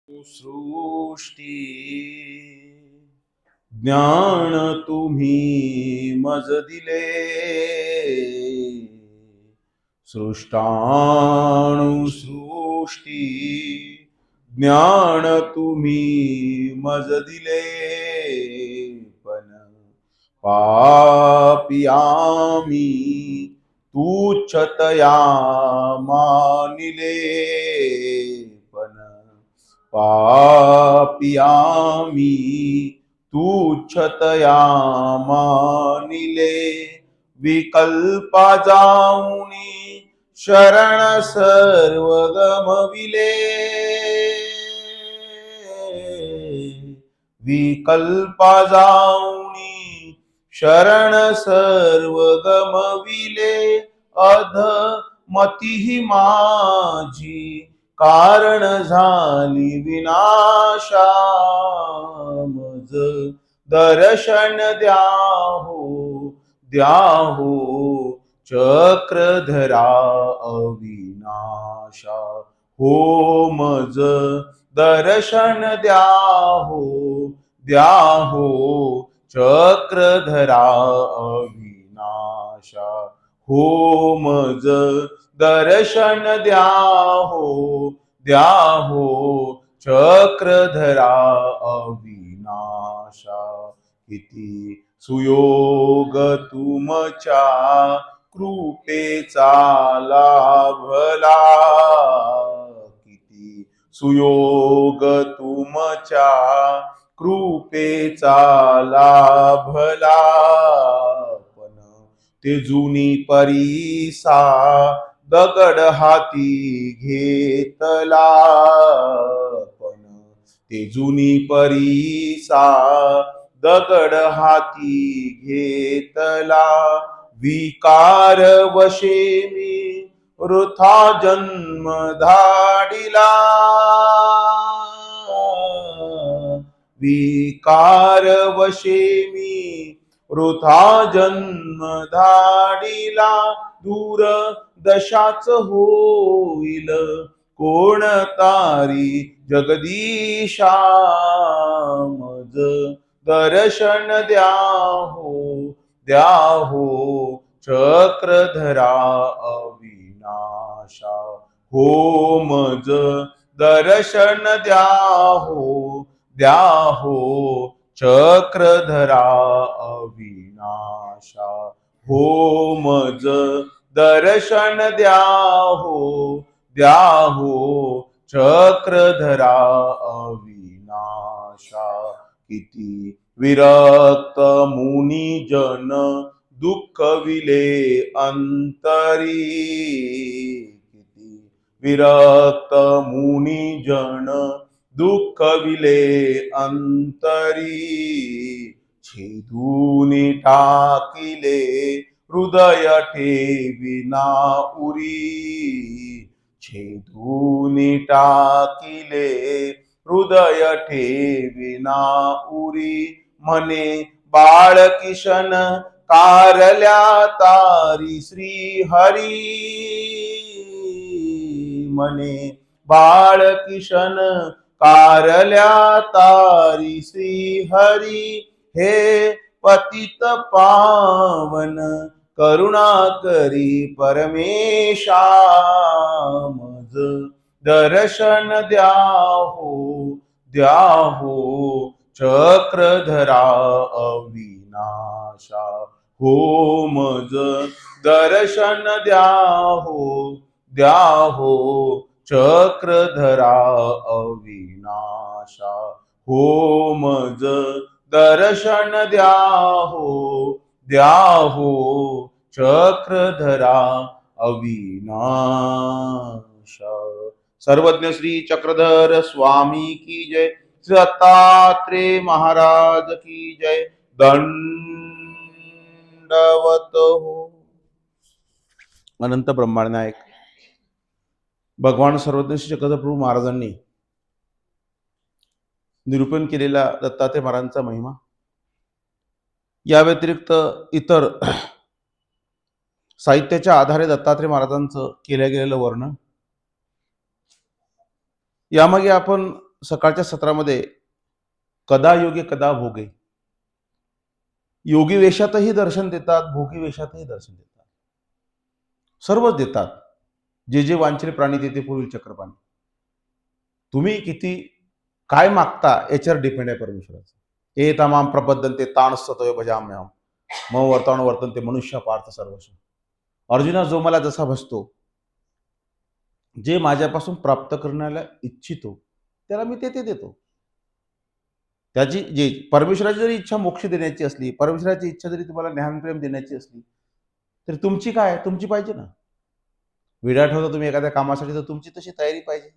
सृष्टी ज्ञान तुम्ही मज दिले, सृष्टाणुसृष्टी ज्ञान तुम्ही मज दिले, पण पापी आम्ही तुच्छतया मानिले, पण पापी आम्ही तुच्छतया मानिले, विकल्पा जाऊनी शरण सर्व गमविले, विकल्पा जाऊनी शरण सर्व गमविले, अधमती माझी कारण झाली विनाशा, मज दर्शन द्याहो द्याहो चक्रधरा अविनाशा, हो मज दर्शन द्याहो द्याहो चक्रधरा अविनाशा, हो मज दर्शन द्याहो द्याहो चक्रधरा अविनाशा, किती सुयोग तुमच्या कृपेचा लाभला, किती सुयोग तुमच्या कृपेचा लाभला, पण ते जुनी परीसा दगड हाती घेतला, पण ते जुनी परीसा दगड हाती घेतला, विकार वशे मी वृथा जन्म धाडिला, विकार वशे मी वृथा जन्म धाडिला, दूर दशाच होईल कोण तारी जगदीशा, मज दर्शन द्याहो द्याहो चक्रधरा अविनाशा, हो मज दर्शन द्याहो द्याहो चक्रधरा अविनाशा, हो मज दर्शन द्याहो द्याहो चक्रधरा अविनाशा, किती विरक्त मुनी जन दुःखविले अंतरी, किती विरक्त मुनी जन दुःखविले अंतरी, छेदूनी टाकिले हृदय ठेविना उरी, छेदूनी टाकिले हृदय ठेविना उरी, म्हणे बाळकिशन कारल्या तारी श्री हरी, म्हणे बाळकिशन कारल्या तारी श्री हरी, हे पतित पावन करुणा करी परमेशा, मज दर्शन द्याहो द्याहो चक्रधरा अविनाशा, हो मज दर्शन द्याहो द्याहो चक्रधरा अविनाशा, हो मज दर्शन द्याहो द्याहो चक्रधरा अविनाशा। सर्वज्ञ श्री चक्रधर स्वामी की जय, श्री दत्तात्रेय महाराज की जय, दंडवत हो। अनंत ब्रह्मांड नायक भगवान सर्वज्ञ श्री चक्रधर प्रभू महाराजांनी निरूपण केलेला दत्तात्रेय महाराजांचा महिमा, या व्यतिरिक्त इतर साहित्याच्या आधारे दत्तात्रेय महाराजांचं केलं गेलेलं वर्णन, यामागे आपण सकाळच्या सत्रामध्ये कदा योगे कदा भोगे, योगी वेशातही दर्शन देतात, भोगी वेशातही दर्शन देतात, सर्वच देतात. जे जे वांछेल प्राणी तेथे पुढील चक्रपाणी. तुम्ही किती काय मागता याच्यावर डिपेंड आहे परमेश्वराचं. ए तमाम प्रबद्धन ते ताण सतोय भजाम्यहम मग वर्तन वर्तन ते मनुष्य पार्थ सर्वस्व. अर्जुना, जो मला जसा भसतो, जे माझ्यापासून प्राप्त करण्याला इच्छितो त्याला मी ते देतो. त्याची जी परमेश्वराची जरी इच्छा मोक्ष देण्याची असली, परमेश्वराची इच्छा जरी तुम्हाला ज्ञानप्रेम देण्याची असली, तर तुमची काय, तुमची पाहिजे ना. विडा ठेवता तुम्ही एखाद्या कामासाठी, तर तुमची तशी तयारी पाहिजे.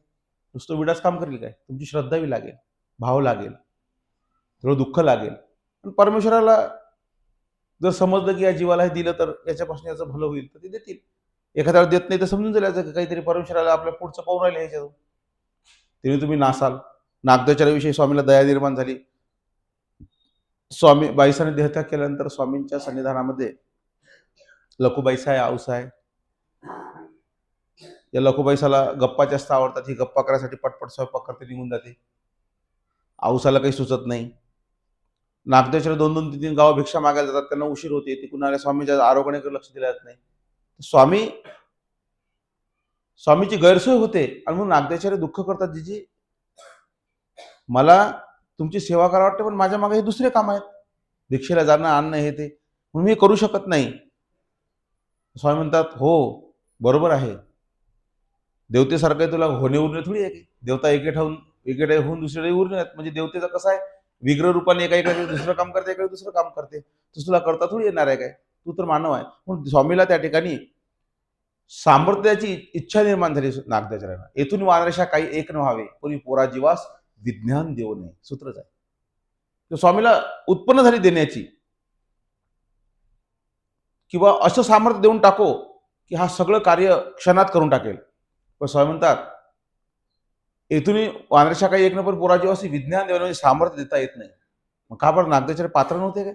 नुसतं विडाच काम करेल काय, तुमची श्रद्धावी लागेल, भाव लागेल, थोडं दुःख लागेल. पण परमेश्वराला जर समजलं की या जीवाला हे दिलं तर याच्यापासून याचं भलं होईल, तर ते देतील. एखाद्या देत नाही तर समजून जायचं काहीतरी परमेश्वराला आपल्या पुढचं पाहून राहिले ह्याच्यातून, तरी तुम्ही नासाल. नागदेवचार्याविषयी स्वामीला दया निर्माण झाली. स्वामी बाईसाने देहत्याग केल्यानंतर स्वामींच्या सन्निधानामध्ये लखुबाईसा आऊसाय, या लखुबाईसाला गप्पा जास्त आवडतात. ही गप्पा करायसाठी पटपट स्वयंपाक करते, निघून जाते. आऊसाला काही सुचत नाही. नागदेवचार्य 2-2, 3-3 गाव भिक्षा मागायला जातात, त्यांना उशीर होते. ते कुणाला स्वामीच्या आरोग्याकडे लक्ष दिलं जात नाही. स्वामीची गैरसोय होते आणि म्हणून नागदेवचार्य दुःख करतात. जीजी, मला तुमची सेवा करा वाटते, पण माझ्या मागे हे दुसरे काम आहेत, भिक्षेला जाणं, आणणं, हे ते, म्हणून मी करू शकत नाही. स्वामी म्हणतात, हो बरोबर आहे, देवतेसारखं तुला होणे उरणे थोडी आहे की. देवता एके होऊन दुसरीकडे उरणे आहेत. म्हणजे देवतेचं कसं आहे, विग्रह रूपाने एका दुसरं काम करते, एका दुसरं काम करते, तसं तुला करता थोडी येणार आहे काय, तू तर मानव आहे. म्हणून स्वामीला त्या ठिकाणी सामर्थ्याची इच्छा निर्माण झाली नागदेवचार्यांना. येथून वानरेशा काही एक न व्हावे, कोणी पोरा जीवास विज्ञान देऊ नये, सूत्रच आहे. तर स्वामीला उत्पन्न झाली देण्याची, किंवा असं सामर्थ्य देऊन टाको की हा सगळं कार्य क्षणात करून टाकेल. पण स्वामी म्हणतात, येथून वानरेशा काही एक न पण पोरा जीवास विज्ञान देऊ सामर्थ्य देता येत नाही. मग का बरं, नागदेवचार्य पात्र नव्हते काय?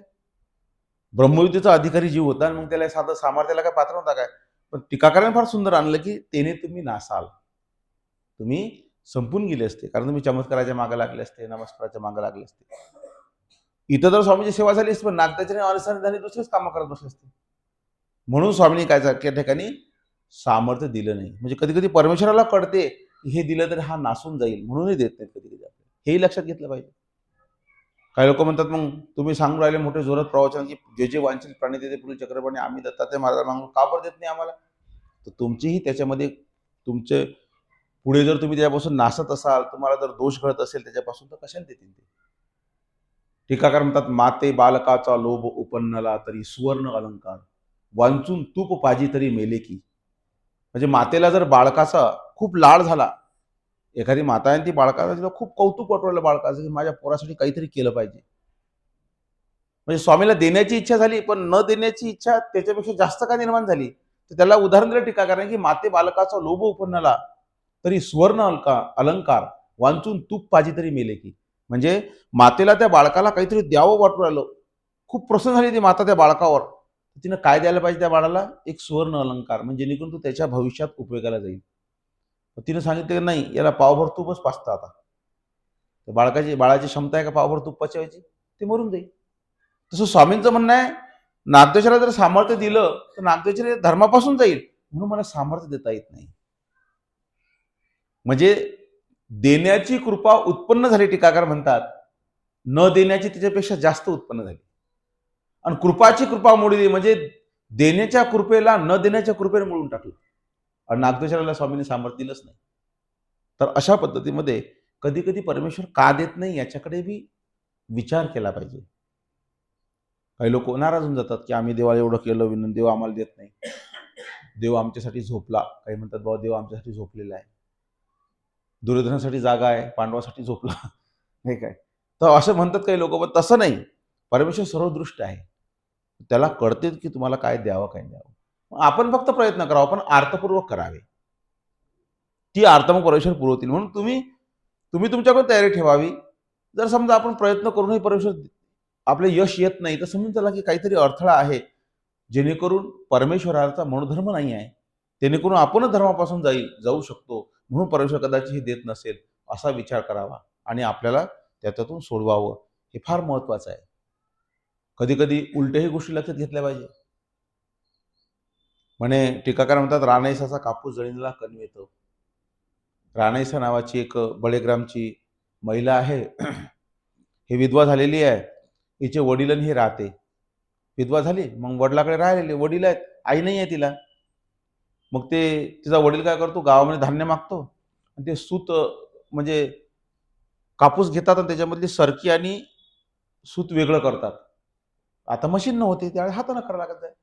ब्रह्मविद्येचा अधिकारी जीव होता आणि मग त्याला साधं सामर्थ्याला काय पात्र नव्हता काय? पण टीकाकाराने फार सुंदर आणलं की त्याने तुम्ही नासाल, तुम्ही संपून गेले असते, कारण तुम्ही चमत्काराच्या मागे लागले असते, नमस्काराच्या मागे लागले असते. इथं तर स्वामीची सेवा झाली असते, पण नागदेवचार्य अनुसंधानी दुसरेच कामं करत बसले असते. म्हणून स्वामींनी काय त्या ठिकाणी सामर्थ्य दिलं नाही. म्हणजे कधी कधी परमेश्वराला कळते हे दिलं तर हा नासून जाईल, म्हणूनही देत नाहीत कधी कधी. हेही लक्षात घेतलं पाहिजे. काही लोक म्हणतात, मग तुम्ही सांगून राहिले मोठे जोरात प्रवचन की जे जे वांछित प्राणी देते पुढील चक्रपाणी, आम्ही दत्तात्रय महाराज मागून का बरं देत नाही आम्हाला? तर तुमचीही त्याच्यामध्ये, तुमचे पुढे जर तुम्ही त्यापासून नासत असाल, तुम्हाला जर दोष घडत असेल त्याच्यापासून, तर कशाला देतील ते? टीकाकार म्हणतात, माते बालकाचा लोभ उपन्नला तरी सुवर्ण अलंकार, वांचून तूप पाजी तरी मेले की. म्हणजे मातेला जर बाळकाचा खूप लाड झाला, एखादी माता आहे ती बाळकाला, तिला खूप कौतुक वाटवलं बाळकाचं की माझ्या पोरासाठी काहीतरी केलं पाहिजे. म्हणजे स्वामीला देण्याची इच्छा झाली, पण न देण्याची इच्छा त्याच्यापेक्षा जास्त का निर्माण झाली? तर त्याला उदाहरण दिलं टीकाकाराने की माते बालकाचा लोभ उपन्नला तरी सुवर्ण अलंकार, वांचून तूप पाजी तरी मेले की. म्हणजे मातेला त्या बाळकाला काहीतरी द्यावं वाटू राहिलं, खूप प्रसन्न झाली ती माता त्या बाळकावर. तिनं काय द्यायला पाहिजे त्या बाळाला? एक सुवर्ण अलंकार, म्हणजे जेणेकरून तो त्याच्या भविष्यात उपयोगाला जाईल. तिने सांगितलं की नाही, याला पावभर तूपच पाचतं. आता बाळाची क्षमता आहे का पावभर तूप पचवायची? ते मरून जाईल. तसं स्वामींचं म्हणणं आहे, नागदेवचार्याला जर सामर्थ्य दिलं तर नागदेवचार्य धर्मापासून जाईल, म्हणून मला सामर्थ्य देता येत नाही. म्हणजे देण्याची कृपा उत्पन्न झाली, टीकाकार म्हणतात, न देण्याची त्याच्यापेक्षा जास्त उत्पन्न झाली. आणि कृपाची कृपा मोडली, म्हणजे देण्याच्या कृपेला न देण्याच्या कृपेने मोडून टाकलं. आणि नागदेवचार्याला स्वामींनी सामर्थ्य दिलंच नाही. तर अशा पद्धतीमध्ये कधी कधी परमेश्वर का देत नाही याच्याकडे बी विचार केला पाहिजे. काही लोक नाराज होऊन जातात की आम्ही देवाला एवढं केलं विनून देव आम्हाला देत नाही, देव आमच्यासाठी झोपला. काही म्हणतात बाबा देव आमच्यासाठी झोपलेला आहे, दुर्योधनासाठी जागा आहे, पांडवासाठी झोपला, हे काय. तर असं म्हणतात काही लोक, पण तसं नाही. परमेश्वर सर्वदृष्ट आहे, त्याला कळते की तुम्हाला काय द्यावं काय द्यावं. आपण फक्त प्रयत्न करावा, पण अर्थपूर्वक करावे. ती अर्थ मग परमेश्वर पुरवतील. म्हणून तुम्ही तुमच्याकडे तयारी ठेवावी. जर समजा आपण प्रयत्न करूनही परमेश्वर आपले यश येत नाही, तर समजून चला की काहीतरी अडथळा आहे, जेणेकरून परमेश्वराचा मनोधर्म नाही आहे, जेणेकरून आपणच धर्मापासून जाऊ शकतो, म्हणून परमेश्वर कदाचित हे देत नसेल, असा विचार करावा. आणि आपल्याला त्याच्यातून सोडवावं, हे फार महत्त्वाचं आहे. कधी कधी उलटही गोष्टी लक्षात घेतल्या पाहिजे. म्हणे टीकाकार म्हणतात, रानाईसाचा कापूस जळीला कणवेतो. रानाईसा नावाची एक बळेग्रामची महिला आहे. ही विधवा झालेली आहे. हिचे वडील आणि ही राहते. विधवा झाली, मग वडिलाकडे राहिलेले वडील आहेत, आई नाही आहे तिला. मग ते तिचा वडील काय करतो, गावामध्ये धान्य मागतो आणि ते सूत म्हणजे कापूस घेतात आणि त्याच्यामधली सरकी आणि सूत वेगळं करतात. आता मशीन नव्हती त्यावेळेस हाताने करावं लागत आहे.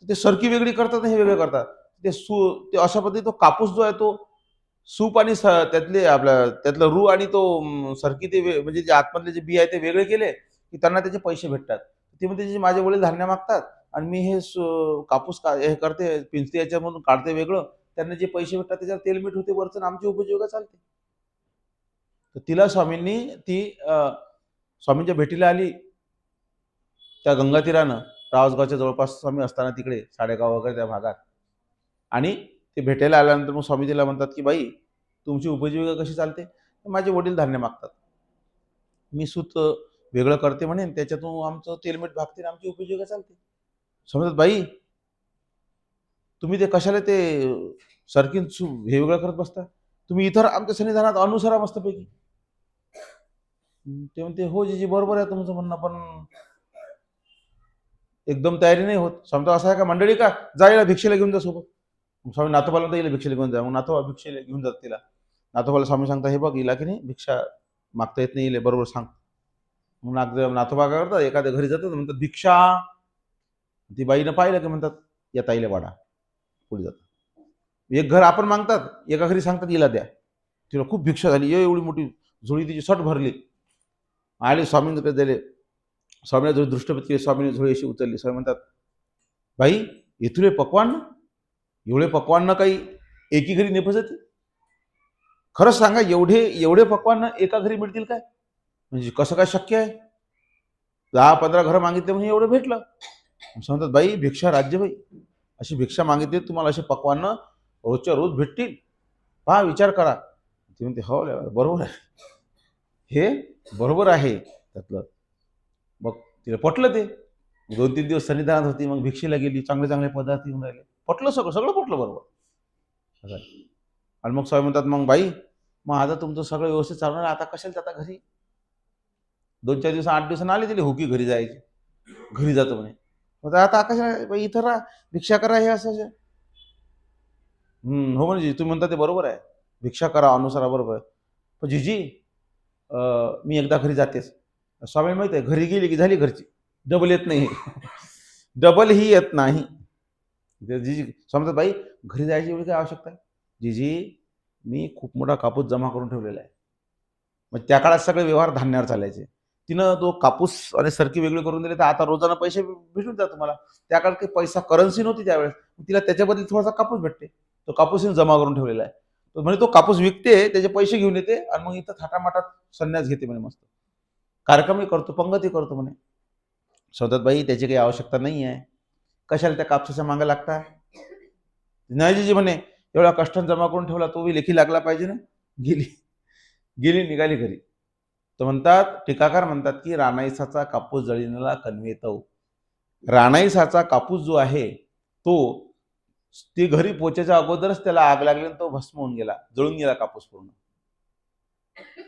ते सरकी वेगळी करतात आणि हे वेगळे करतात. ते अशा पद्धतीने तो कापूस जो आहे तो सूप आणि त्यातले आपल्या त्यातलं रू आणि तो सरकी ते म्हणजे जे आतमधले जे बी आहे ते वेगळे केले की त्यांना त्याचे पैसे भेटतात. ते म्हणते जे माझे वडील धान्य मागतात आणि मी हे कापूस हे करते, पिंजते, याच्यामधून काढते वेगळं, त्यांना जे पैसे भेटतात त्याच्यावर तेलमीठ होते वरचं, आमची उपजीविका चालते. तर तिला स्वामींनी ती स्वामींच्या भेटीला आली त्या गंगा तीरानं, रावसगावच्या जवळपास स्वामी असताना तिकडे साडेगाव वगैरे त्या भागात. आणि ते भेटायला आल्यानंतर मग स्वामी तिला म्हणतात की बाई, तुमची उपजीविका कशी चालते? माझे वडील धान्य मागतात, मी सूत वेगळं करते म्हणे, त्याच्यातून आमचं तेलमीठ भागते, आमची उपजीविका चालते. समजत बाई, तुम्ही ते कशाला ते सरकीन हे वेगळं करत बसता? तुम्ही इतर आमच्या सन्निधानात अनुसरा मस्तपैकी. ते म्हणते, हो जीजी बरोबर आहे तुमचं म्हणणं, पण एकदम तयारी नाही होत. समजा असं आहे का मंडळी, का जायला भिक्षेला घेऊन जा सोबत. स्वामी नाथोबाला तर येईल भिक्षेला घेऊन जा. मग नाथोबा भिक्षेला घेऊन जात तिला. नाथोबाला स्वामी सांगता, हे बघ हिला की नाही भिक्षा मागता येत नाही, येईल बरोबर सांग. मग नाथोबा काय करतात, एखाद्या घरी जातात, म्हणतात भिक्षा. ती बाईनं पाहिलं की म्हणतात, या ताईला वाढा. पुढे जातात. एक घर आपण मागतात, एका घरी सांगतात हिला द्या. तिला खूप भिक्षा झाली, एवढी मोठी झोळी तिची सट भरली. आले स्वामींकडे दिले. स्वामीला जो दृष्टपत केली, स्वामीने झोळी अशी उचलली. स्वामी म्हणतात, बाई इथुले पकवान, एवढे पकवान ना काही एकी घरी निपजत? खरंच सांगा, एवढे एवढे पकवान एका घरी मिळतील काय? म्हणजे कसं काय शक्य आहे? 10-15 घरं मागितले म्हणजे एवढं भेटलं. म्हणतात, बाई भिक्षा राज्य बाई, अशी भिक्षा मागितली तुम्हाला असे पकवान रोजच्या रोज भेटतील, पहा विचार करा. ती म्हणते, हो बरोबर आहे, हे बरोबर आहे त्यातलं. मग तिला पटलं ते. 2-3 दिवस सन्निधानात होती, मग भिक्षेला गेली, चांगले चांगले पदार्थ येऊन राहिले, पटलं सगळं, सगळं पटलं बरोबर. आणि मग स्वामी म्हणतात, मग बाई, मग आता तुमचं सगळं व्यवस्थित चालणार, आता कशाला जाता घरी? 2-4 दिवस 8 दिवसांनी आली तिला हुकी घरी जायची. घरी जातो म्हणे. मग आता कशा बाई इथं राहा, भिक्षा करा, हे असं. हो म्हणजे तुम्ही म्हणता ते बरोबर आहे, भिक्षा करा अनुसारा, बरोबर आहे. पण जीजी मी एकदा घरी जातेच. स्वामी माहिती आहे, घरी गेली की झाली घरची, डबल येत नाही. डबल ही येत नाही. जीजी समजत, बाई घरी जायची एवढी काय आवश्यकता आहे? जीजी मी खूप मोठा कापूस जमा करून ठेवलेला आहे. मग त्या काळात सगळे व्यवहार धान्यावर चालायचे. तिनं तो कापूस आणि सरकी वेगळी करून दिली, तर आता रोजाना पैसे भेटून जा तुम्हाला. त्या काळात काही पैसा करन्सी नव्हती त्यावेळेस, तिला त्याच्याबद्दल थोडासा कापूस भेटते. तो कापूस जमा करून ठेवलेला आहे. म्हणजे तो कापूस विकते, त्याचे पैसे घेऊन येते आणि मग इथं थाटामाटात संन्यास घेते म्हणे, मस्त कार्यक्रमही करतो, पंगतही करतो म्हणे. सौदात बाई त्याची काही आवश्यकता नाही आहे, कशाला त्या कापसाच्या मागे लागता? नाही जी म्हणे, एवढा कष्टाने जमा करून ठेवला, तोही लेखी लागला पाहिजे ना. गेली गेली निघाली घरी. तर म्हणतात, टीकाकार म्हणतात की रानाईसाचा कापूस जळीनेला कणवेतो. रानाईसाचा कापूस जो आहे तो, ती घरी पोचायच्या अगोदरच त्याला आग लागली आणि तो भस्म होऊन गेला, जळून गेला कापूस पूर्ण.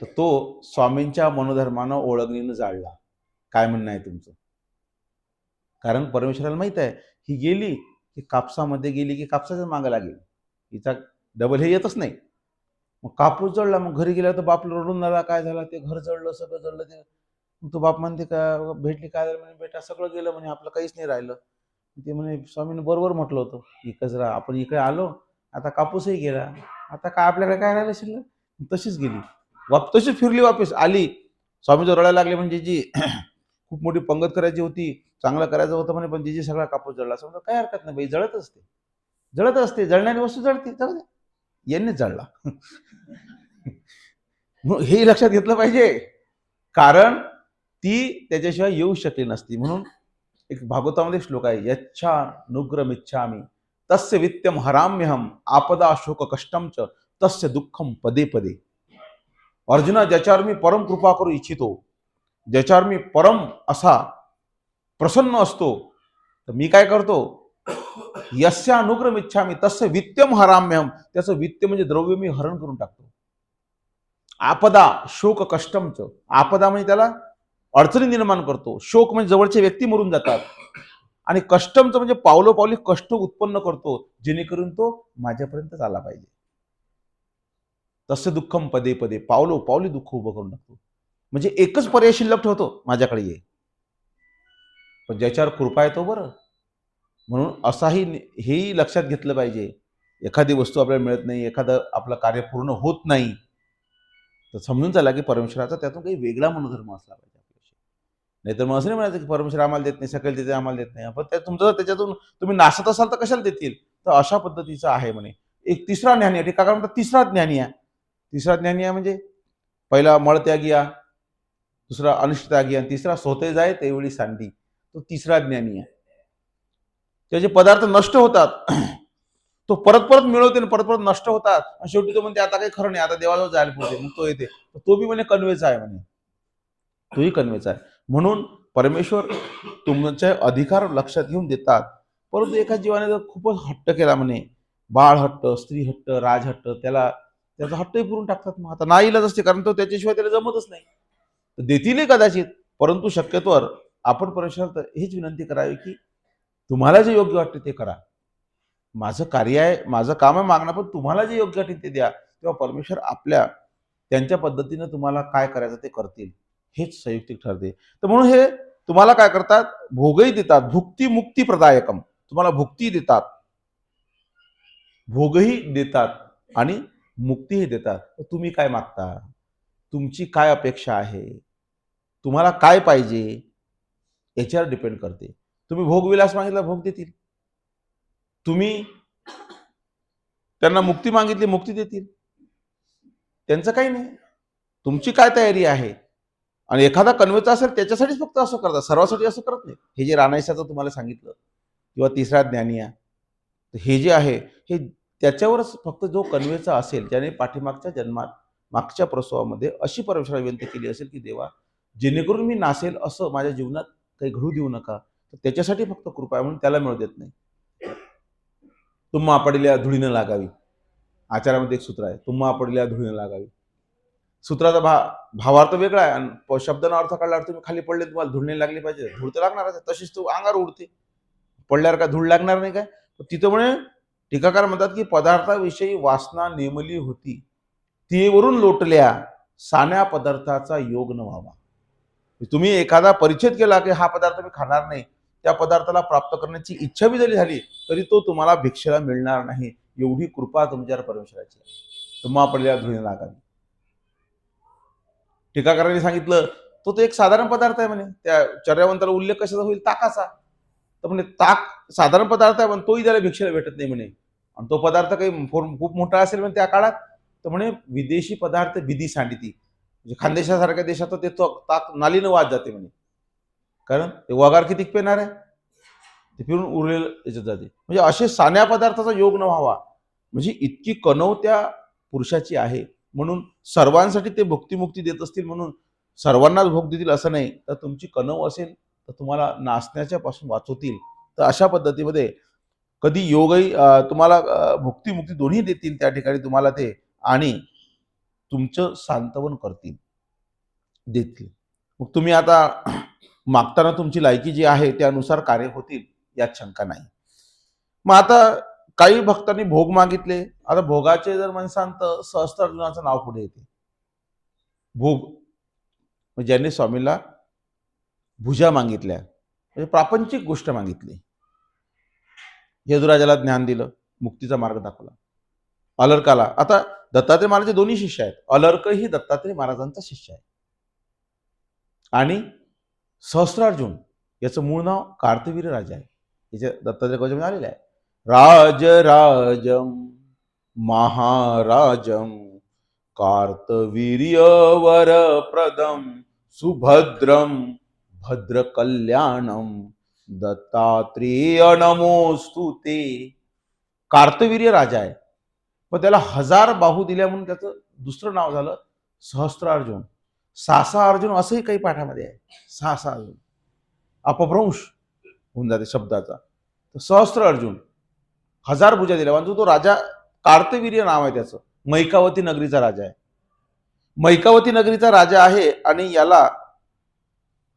तर तो स्वामींच्या मनोधर्मानं ओळखणीनं जाळला. काय म्हणणं आहे तुमचं? कारण परमेश्वराला माहित आहे, ही गेली की कापसामध्ये गेली की कापसाच्या मागे लागेल, हिचा डबल हे येतच नाही. मग कापूस जळला, मग घरी गेला तर बाप रडून झाला, काय झालं, ते घर जळलं, सगळं जळलं. ते तो बाप म्हणते, का भेटली, काय झालं म्हणे, बेटा सगळं गेलं म्हणे, आपलं काहीच नाही राहिलं. ते म्हणे, स्वामीने बरोबर म्हटलं होतं, इकडच राहा, आपण इकडे आलो, आता कापूसही गेला, आता काय आपल्याकडे काय राहिलं शिल्लक? तशीच गेली, तशीच फिरली, वापस आली. स्वामी जो रडायला लागले, म्हणजे जी खूप मोठी पंगत करायची होती, चांगलं करायचं होतं म्हणे, पण जी सगळा कापूस जळला. समजा काय हरकत नाही बाई, जळत असते, जळत असते, जळणारी वस्तू जळते, जाऊ दे, यांनीच जळला. हे लक्षात घेतलं पाहिजे, कारण ती त्याच्याशिवाय येऊ शकली नसती. म्हणून एक भागवतामध्ये श्लोक आहे, यच्छा नुग्रमिच्छामी तस्य वित्तम हराम्यहम आपदा शोक कष्टम च तस्य दुःखम पदे पदे. अर्जुना, ज्याच्यावर मी परम कृपा करू इच्छितो, ज्याच्यावर मी परम असा प्रसन्न असतो, तर मी काय करतो, यस्या अनुग्रह इच्छामी तस्य वित्तम हराम्यहम, त्याचं वित्त म्हणजे द्रव्य मी हरण करून टाकतो. आपदा शोक कष्टमच, आपदा म्हणजे त्याला अडचणी निर्माण करतो, शोक म्हणजे जवळचे व्यक्ती मरून जातात, आणि कष्टमचं म्हणजे पावलोपावली कष्ट उत्पन्न करतो, जेणेकरून तो माझ्यापर्यंत आला पाहिजे. तसे दुःखम पदे पदे, पावलोपावली दुःख उभं करून टाकतो. म्हणजे एकच पर्याय शिल्लक ठेवतो, माझ्याकडे ये. पण ज्याच्यावर कृपा आहे तो बरं. म्हणून असाही हेही लक्षात घेतलं पाहिजे, एखादी वस्तू आपल्याला मिळत नाही, एखादं आपलं कार्य पूर्ण होत नाही, तर समजून चला की परमेश्वराचा त्यातून काही वेगळा मनोधर्म असला पाहिजे आपल्याशी. नाहीतर मग असं नाही म्हणायचं की परमेश्वर आम्हाला देत नाही, सकाळी देते आम्हाला देत नाही, पण तुमचं त्याच्यातून तुम्ही नासत असाल तर कशाला देतील. तर अशा पद्धतीचं आहे म्हणे. एक तिसरा ज्ञानी आहे, टीकाकार म्हणतात तिसरा ज्ञानी आहे. तिसरा ज्ञानी आहे म्हणजे पहिला मळत्यागी आहे, दुसरा अनिष्टत्यागी आहे, तिसरा स्वतः जाय तेवढी सांडी. तो तिसरा ज्ञानी आहे. त्याचे पदार्थ नष्ट होतात, तो परत परत मिळवते आणि परत परत नष्ट होतात, आणि शेवटी तो म्हणते आता काही खरं नाही, आता देवाजवळ जायला पुढे, मग तो येते. तो बी म्हणे कन्वेचा आहे म्हणे, तोही कन्वेचा आहे. म्हणून परमेश्वर तुमचे अधिकार लक्षात घेऊन देतात. परंतु एका जीवाने जर खूपच हट्ट केला म्हणे, बाळ हट्ट, स्त्री हट्ट, राज हट्ट, त्याचा हट्टही पुरून टाकतात. मग आता नाईलाज असते, कारण तो त्याच्याशिवाय त्याला जमतच नाही. तर देतीलही कदाचित, परंतु शक्यतोवर आपण परमेश्वराला हीच विनंती करावी की तुम्हाला जे योग्य वाटते ते करा. माझं कार्य आहे, माझं काम आहे मागणं, पण तुम्हाला जे योग्य वाटेल ते द्या. तेव्हा परमेश्वर त्यांच्या पद्धतीने तुम्हाला काय करायचं ते करतील. हेच संयुक्तिक ठरते. तर म्हणून हे तुम्हाला काय करतात, भोगही देतात, भुक्ती मुक्ती प्रदायकम, तुम्हाला भुक्ती देतात, भोगही देतात आणि मुक्तीही देतात. तुम्ही काय मागता, तुमची काय अपेक्षा आहे, तुम्हाला काय पाहिजे, याच्यावर डिपेंड करते. तुम्ही भोगविलास मागितला, भोग देतील. तुम्ही त्यांना मुक्ती मागितली, मुक्ती देतील. त्यांचं काही नाही. तुमची काय तयारी आहे. आणि एखादा कन्वेचा असेल त्याच्यासाठीच फक्त असं करतात, सर्वासाठी असं करत नाही. हे जे रानायसाचं तुम्हाला सांगितलं किंवा तिसरा ज्ञानी आहे, हे जे आहे हे त्याच्यावरच फक्त जो कन्वेचा असेल, ज्याने पाठीमागच्या जन्मात मागच्या प्रसवामध्ये अशी परमेश्वराला विनंती केली असेल की देवा, जेणेकरून मी नासेल असं माझ्या जीवनात काही घडू देऊ नका, तर त्याच्यासाठी फक्त कृपा आहे, म्हणून त्याला मिळू देत नाही. तुम्हा पडलेल्या धुळीनं लागावी, आचारामध्ये एक सूत्र आहे, तुम्हा पडलेल्या धुळीनं लागावी. सूत्राचा भावार्थ वेगळा आहे, आणि शब्दाचा अर्थ काढल्यावर तुम्ही खाली पडले, तुम्हाला धूळ नाही लागली पाहिजे, धूळ तर लागणारच आहे, तशीच तू अंगावर उडते, पडल्यावर काय धूळ लागणार नाही काय. तिथं म्हणे टीकाकार म्हणतात की पदार्थाविषयी वासना नेमली होती, तीवरून लोटल्या सान्या पदार्थाचा योग न व्हावा. तुम्ही एखादा परिच्छेद केला की हा पदार्थ मी खाणार नाही, त्या पदार्थाला प्राप्त करण्याची इच्छा बी जरी झाली तरी तो तुम्हाला भिक्षेला मिळणार नाही. एवढी कृपा तुमच्यावर परमेश्वराची. तुम्हा पडलेल्या धुळीने लागावी. टीकाकारांनी सांगितलं तो एक साधारण पदार्थ आहे म्हणे, त्या चर्यावंताला उल्लेख कशाचा होईल, ताकाचा. तर म्हणे ताक साधारण पदार्थ आहे, पण तोही त्याला भिक्षेला भेटत नाही म्हणे. आणि तो पदार्थ काही खूप मोठा असेल म्हणजे त्या काळात, तर म्हणे विदेशी पदार्थ बिधी सांडिती, म्हणजे खानदेशासारख्या देशात ते ताक नालीनं वाद जाते म्हणे, कारण ते वगार किती पेणार आहे, ते फिरून उरलेलं याच्यात जाते. म्हणजे असे सान्या पदार्थाचा योग न व्हावा, म्हणजे इतकी कणव त्या पुरुषाची आहे. म्हणून सर्वांसाठी ते भुक्तिमुक्ती देत असतील, म्हणून सर्वांनाच भोग देतील असं नाही, तर तुमची कणव असेल तर तुम्हाला नाचण्याच्या पासून वाचवतील. तर अशा पद्धतीमध्ये कधी योगही तुम्हाला भुक्तिमुक्ती दोन्ही देतील त्या ठिकाणी तुम्हाला ते, आणि तुमचं सांत्वन करतील, देतील. मग तुम्ही आता मागताना तुमची लायकी जी आहे त्यानुसार कार्य होतील, यात शंका नाही. मग आता काही भक्तांनी भोग मागितले. आता भोगाचे जर म्हणसान तर सहस्त्रार्जुनाचं नाव पुढे येते. भोग म्हणजे ज्यांनी स्वामीला भुजा मागितल्या, म्हणजे प्रापंचिक गोष्ट मागितली. यदुराजाला ज्ञान दिलं, मुक्तीचा मार्ग दाखवला. अलर्काला, आता दत्तात्रय महाराजांचे दोन्ही शिष्य आहेत. अलर्क ही दत्तात्रय महाराजांचा शिष्य आहे, आणि सहस्त्रार्जुन याचं मूळ नाव कार्तवीर्य राजा आहे. याच्या दत्तात्रय कवचामध्ये आलेलं आहे, राजराजम महाराजम कार्तवीर्यवरप्रदम सुभद्रम भद्रकल्याणम दत्तात्रेय नमोस्तुते. कार्तवीर्य राजा आहे, पण त्याला 1000 बाहू दिल्या म्हणून त्याचं दुसरं नाव झालं सहस्त्रार्जुन, सहसा अर्जुन असंही काही पाठामध्ये आहे. सहसा अर्जुन अपभ्रंश होऊन जाते शब्दाचा. तर सहस्त्र अर्जुन, हजार भुजा दिल्या. म्हणजे तो राजा कार्तवीर्य नाव आहे त्याचं, मैकावती नगरीचा राजा आहे. मैकावती नगरीचा राजा आहे आणि याला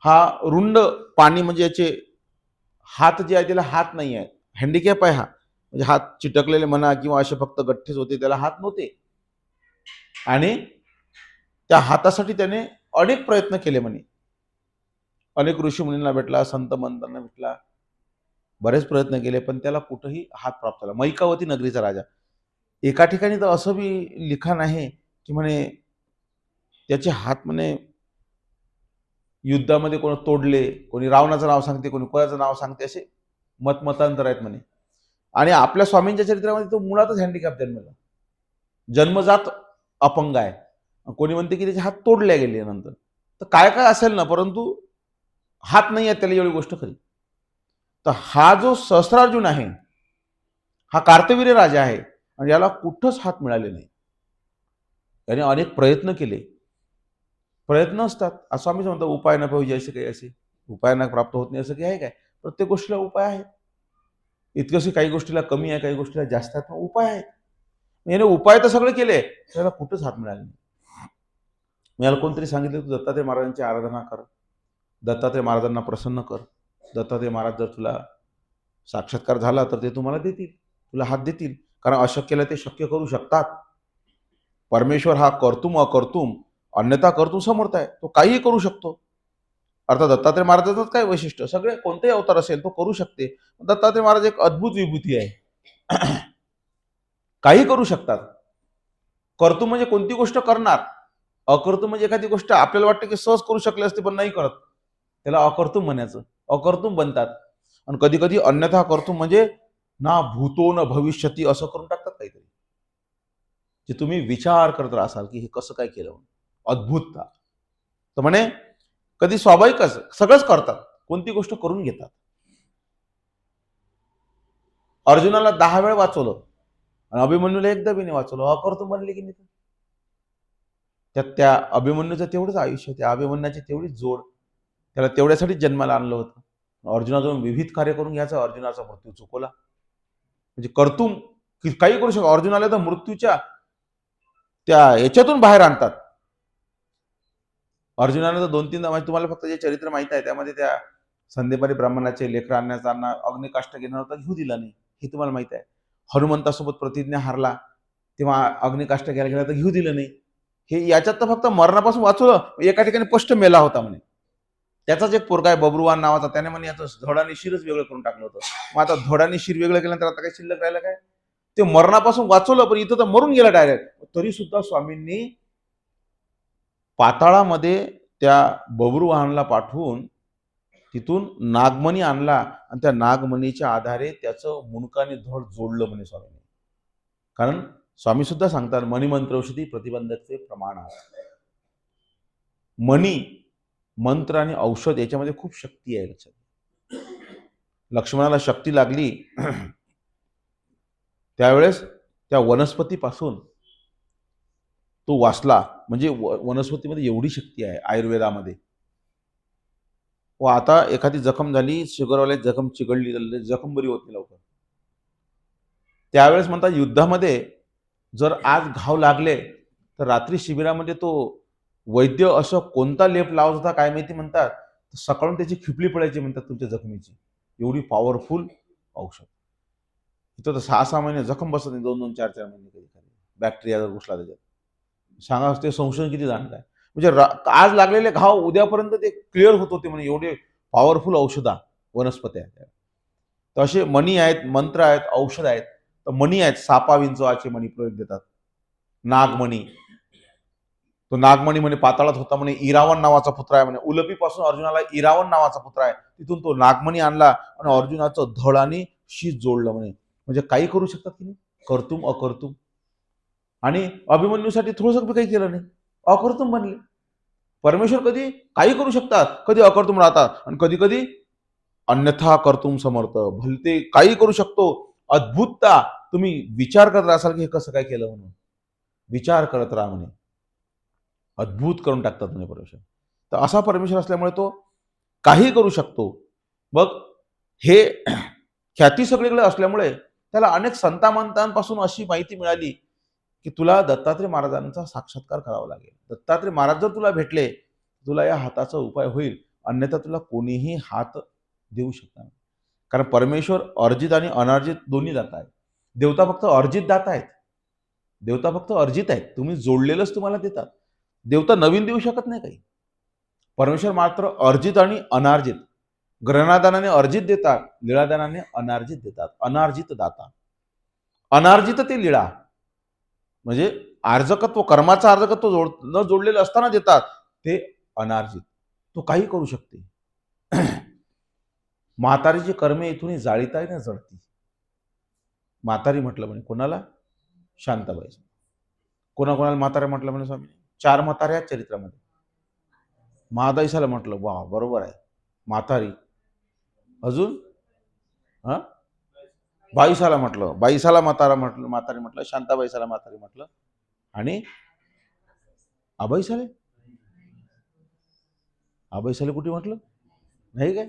हा रुंड पाणी म्हणजे याचे हात जे आहे त्याला हात नाही आहे, हँडिकॅप आहे हा. म्हणजे हात चिटकलेले म्हणा किंवा असे फक्त गठ्ठेच होते, त्याला हात नव्हते. आणि त्या हातासाठी त्याने अनेक प्रयत्न केले म्हणे. अनेक ऋषी मुनींना भेटला, संत मंतांना भेटला, बरेच प्रयत्न केले, पण त्याला कुठेही हात प्राप्त झाला. मैकावती नगरीचा राजा. एका ठिकाणी तर असं बी लिखाण आहे की म्हणे त्याचे हात म्हणे युद्धामध्ये कोण तोडले, कोणी रावणाचं नाव सांगते, कोणी कोणाचं नाव सांगते, असे मतमतांतर आहेत म्हणे. आणि आपल्या स्वामींच्या चरित्रामध्ये तो मुळातच हँडिकॅप जन्मला, जन्मजात अपंग आहे. कोणी म्हणते की त्याचे हात तोडले गेले नंतर. तर काय काय असेल ना, परंतु हात नाही आहेत त्याला, एवढी गोष्ट खरी. तर हा जो सहस्त्रार्जुन आहे हा कार्तवीर्य राजा आहे आणि याला कुठंच हात मिळाले नाही. याने अनेक प्रयत्न केले. प्रयत्न असतात, असं स्वामीच म्हणतात, उपाय न पाहिजे असे काही, असे उपाय न प्राप्त होत नाही असं काही आहे काय? प्रत्येक गोष्टीला उपाय आहे. इतकंशी काही गोष्टीला कमी आहे, काही गोष्टीला जास्त आहे, पण उपाय आहे. याने उपाय तर सगळे केले, त्याला कुठंच हात मिळाले नाही. मला कोणतरी सांगितलं तू दत्तात्रय महाराजांची आराधना कर, दत्तात्रय महाराजांना प्रसन्न कर, दत्तात्रय महाराज जर तुला साक्षात्कार झाला तर ते तुम्हाला देतील, तुला हात देतील. कारण अशक्यला ते शक्य करू शकतात. परमेश्वर हा कर्तुम अकर्तुम अन्यथा कर्तुम समर्थ आहे, तो काहीही करू शकतो. अर्थात दत्तात्रय महाराजांचंच काय वैशिष्ट्य, सगळे कोणतेही अवतार असेल तो करू शकते. दत्तात्रय महाराज एक अद्भुत विभूती आहे. काही करू शकतात. कर्तुम म्हणजे कोणती गोष्ट करणार, अकर्तुम म्हणजे एखादी गोष्ट आपल्याला वाटतं की सहज करू शकले असते पण नाही करत, त्याला अकर्तुम म्हणायचं. अकर्तुम बनतात. आणि कधी कधी अन्यथा कर्तुम म्हणजे ना भूतो न भविष्यती असं करून टाकतात काहीतरी, जे तुम्ही विचार करत राहाल की हे कसं काय केलं, अद्भुतता. तर म्हणे कधी स्वाभाविकच सगळंच करतात, कोणती गोष्ट करून घेतात. अर्जुनाला 10 वेळ वाचवलं आणि अभिमन्यूला एकदा बी नाही वाचवलं, अकर्तुम बनले की नाही. त्या अभिमन्यूचं तेवढंच आयुष्य, त्या अभिमन्यूची तेवढीच जोड, त्याला तेवढ्यासाठीच जन्माला आणलं होतं. अर्जुनाजवळ विविध कार्य करून घ्यायचं, अर्जुनाचा मृत्यू चुकवला. म्हणजे कर्तुम काही करू शकतो. अर्जुनाला तर मृत्यूच्या त्या याच्यातून बाहेर आणतात. अर्जुनाने तर 2-3दा, म्हणजे तुम्हाला फक्त जे चरित्र माहित आहे त्यामध्ये त्या संदेपारी ब्राह्मणाचे लेकर आणण्याचा अग्निकाष्ट घेणार होता, घेऊ दिला नाही, हे तुम्हाला माहित आहे. हनुमंतासोबत प्रतिज्ञा हारला तेव्हा अग्निकाष्ट घ्यायला गेला तर घेऊ दिलं नाही. हे याच्यात तर फक्त मरणापासून वाचवलं. एका ठिकाणी स्पष्ट मेला होता म्हणे. त्याचाच एक पोरगा आहे बब्रुवान नावाचा, त्याने म्हणे याचं धड शिरच वेगळं करून टाकलं होतं. मग आता धड शिर वेगळं केल्यानंतर आता काय शिल्लक राहिलं काय? ते मरणापासून वाचवलं, पण इथं तर मरून गेला डायरेक्ट. तरी सुद्धा स्वामींनी पाताळामध्ये त्या बब्रुवाहनला पाठवून तिथून नागमणी आणला आणि त्या नागमणीच्या आधारे त्याचं मुंडकाने धड जोडलं म्हणे स्वामींनी. कारण स्वामी सुद्धा सांगतात मणिमंत्रौषधी प्रतिबंधकचे प्रमाण. मणी, मंत्र आणि औषध याच्यामध्ये खूप शक्ती आहे. लक्षात, लक्ष्मणाला शक्ती लागली त्यावेळेस त्या वनस्पतीपासून तो वाचला. म्हणजे वनस्पतीमध्ये एवढी शक्ती आहे आयुर्वेदामध्ये. व आता एखादी जखम झाली, शुगरवाले जखम चिघळली, जखम बरी होत नाही लवकर. त्यावेळेस म्हणतात युद्धामध्ये जर आज घाव लागले तर रात्री शिबिरामध्ये तो वैद्य असं कोणता लेप लावत होता काय माहिती, म्हणतात सकाळून त्याची खिपली पडायची म्हणतात तुमच्या जखमीची, एवढी पॉवरफुल औषध. इथं तर 6-6 महिने जखम बसत नाही, 2-2, 4-4 महिने कधी कधी बॅक्टेरिया जर घुसला त्याच्यात. सांगा ते संशोधन किती जाणत आहे. म्हणजे आज लागलेले घाव उद्यापर्यंत ते क्लिअर होत होते म्हणे, एवढे पॉवरफुल औषधा वनस्पती आहेत. तर असे मणी आहेत, मंत्र आहेत, औषध आहेत. तर मणी आहेत, सापा विंचवाचे मणी प्रयोग देतात. नागमणी, तो नागमणी म्हणे पाताळात होता म्हणे, इरावण नावाचा पुत्र आहे म्हणे. उलपीपासून अर्जुनाला इरावण नावाचा पुत्र आहे, तिथून तो नागमणी आणला आणि अर्जुनाचं धड आणि शीत जोडलं म्हणे. म्हणजे काही करू शकतात की नाही, कर्तुम अकर्तुम. आणि अभिमन्यूसाठी थोडंसं काही केलं नाही, अकर्तुम बनले. परमेश्वर कधी काही करू शकतात, कधी अकर्तुम राहतात आणि कधी कधी अन्यथा कर्तुम समर्थ, भलते काही करू शकतो. अद्भुतता. तुम्ही विचार करत असाल की हे कसं काय केलं म्हणून, विचार करत राहा म्हणे. अद्भुत करून टाकतात म्हणजे परमेश्वर. तर असा परमेश्वर असल्यामुळे तो काही करू शकतो. मग हे ख्याती सगळीकडे असल्यामुळे त्याला अनेक संतामंतांपासून अशी माहिती मिळाली, की तुला दत्तात्रय महाराजांचा साक्षात्कार करावा लागेल. दत्तात्रय महाराज जर तुला भेटले, तुला या हाताचा उपाय होईल. अन्यथा तुला कोणीही हात देऊ शकणार नाही. कारण परमेश्वर अर्जित आणि अनर्जित दोन्ही दाता आहेत. देवता फक्त अर्जित दाता आहेत. देवता फक्त अर्जित आहेत. तुम्ही जोडलेलंच तुम्हाला देतात. देवता नवीन देऊ शकत नाही काही. परमेश्वर मात्र अर्जित आणि अनार्जित. ग्रहणादानाने अर्जित देतात, लीळादानाने अनार्जित देतात. अनार्जित दाता. अनार्जित ते लीळा. म्हणजे अर्जकत्व, कर्माचं अर्जकत्व न जोडलेलं असताना देतात, ते अनार्जित. तो काही करू शकते. म्हातारीची कर्मे इथून जाळीताय ना जळती. म्हातारी म्हटलं म्हणे कोणाला? शांताबाई. कोणाकोणाला म्हाताऱ्या म्हटलं म्हणे स्वामी? 4 म्हाताऱ्या आहेत चरित्रामध्ये. महादाईसाला म्हटलं, वा बरोबर आहे, म्हातारी. अजून बाईसाला म्हटलं, बाईसाला म्हातारा म्हटलं, म्हातारी म्हटलं, शांताबाईसाला म्हातारी म्हटलं, आणि आबाईसाले आबाईसाले कुठे म्हटलं? नाही काय?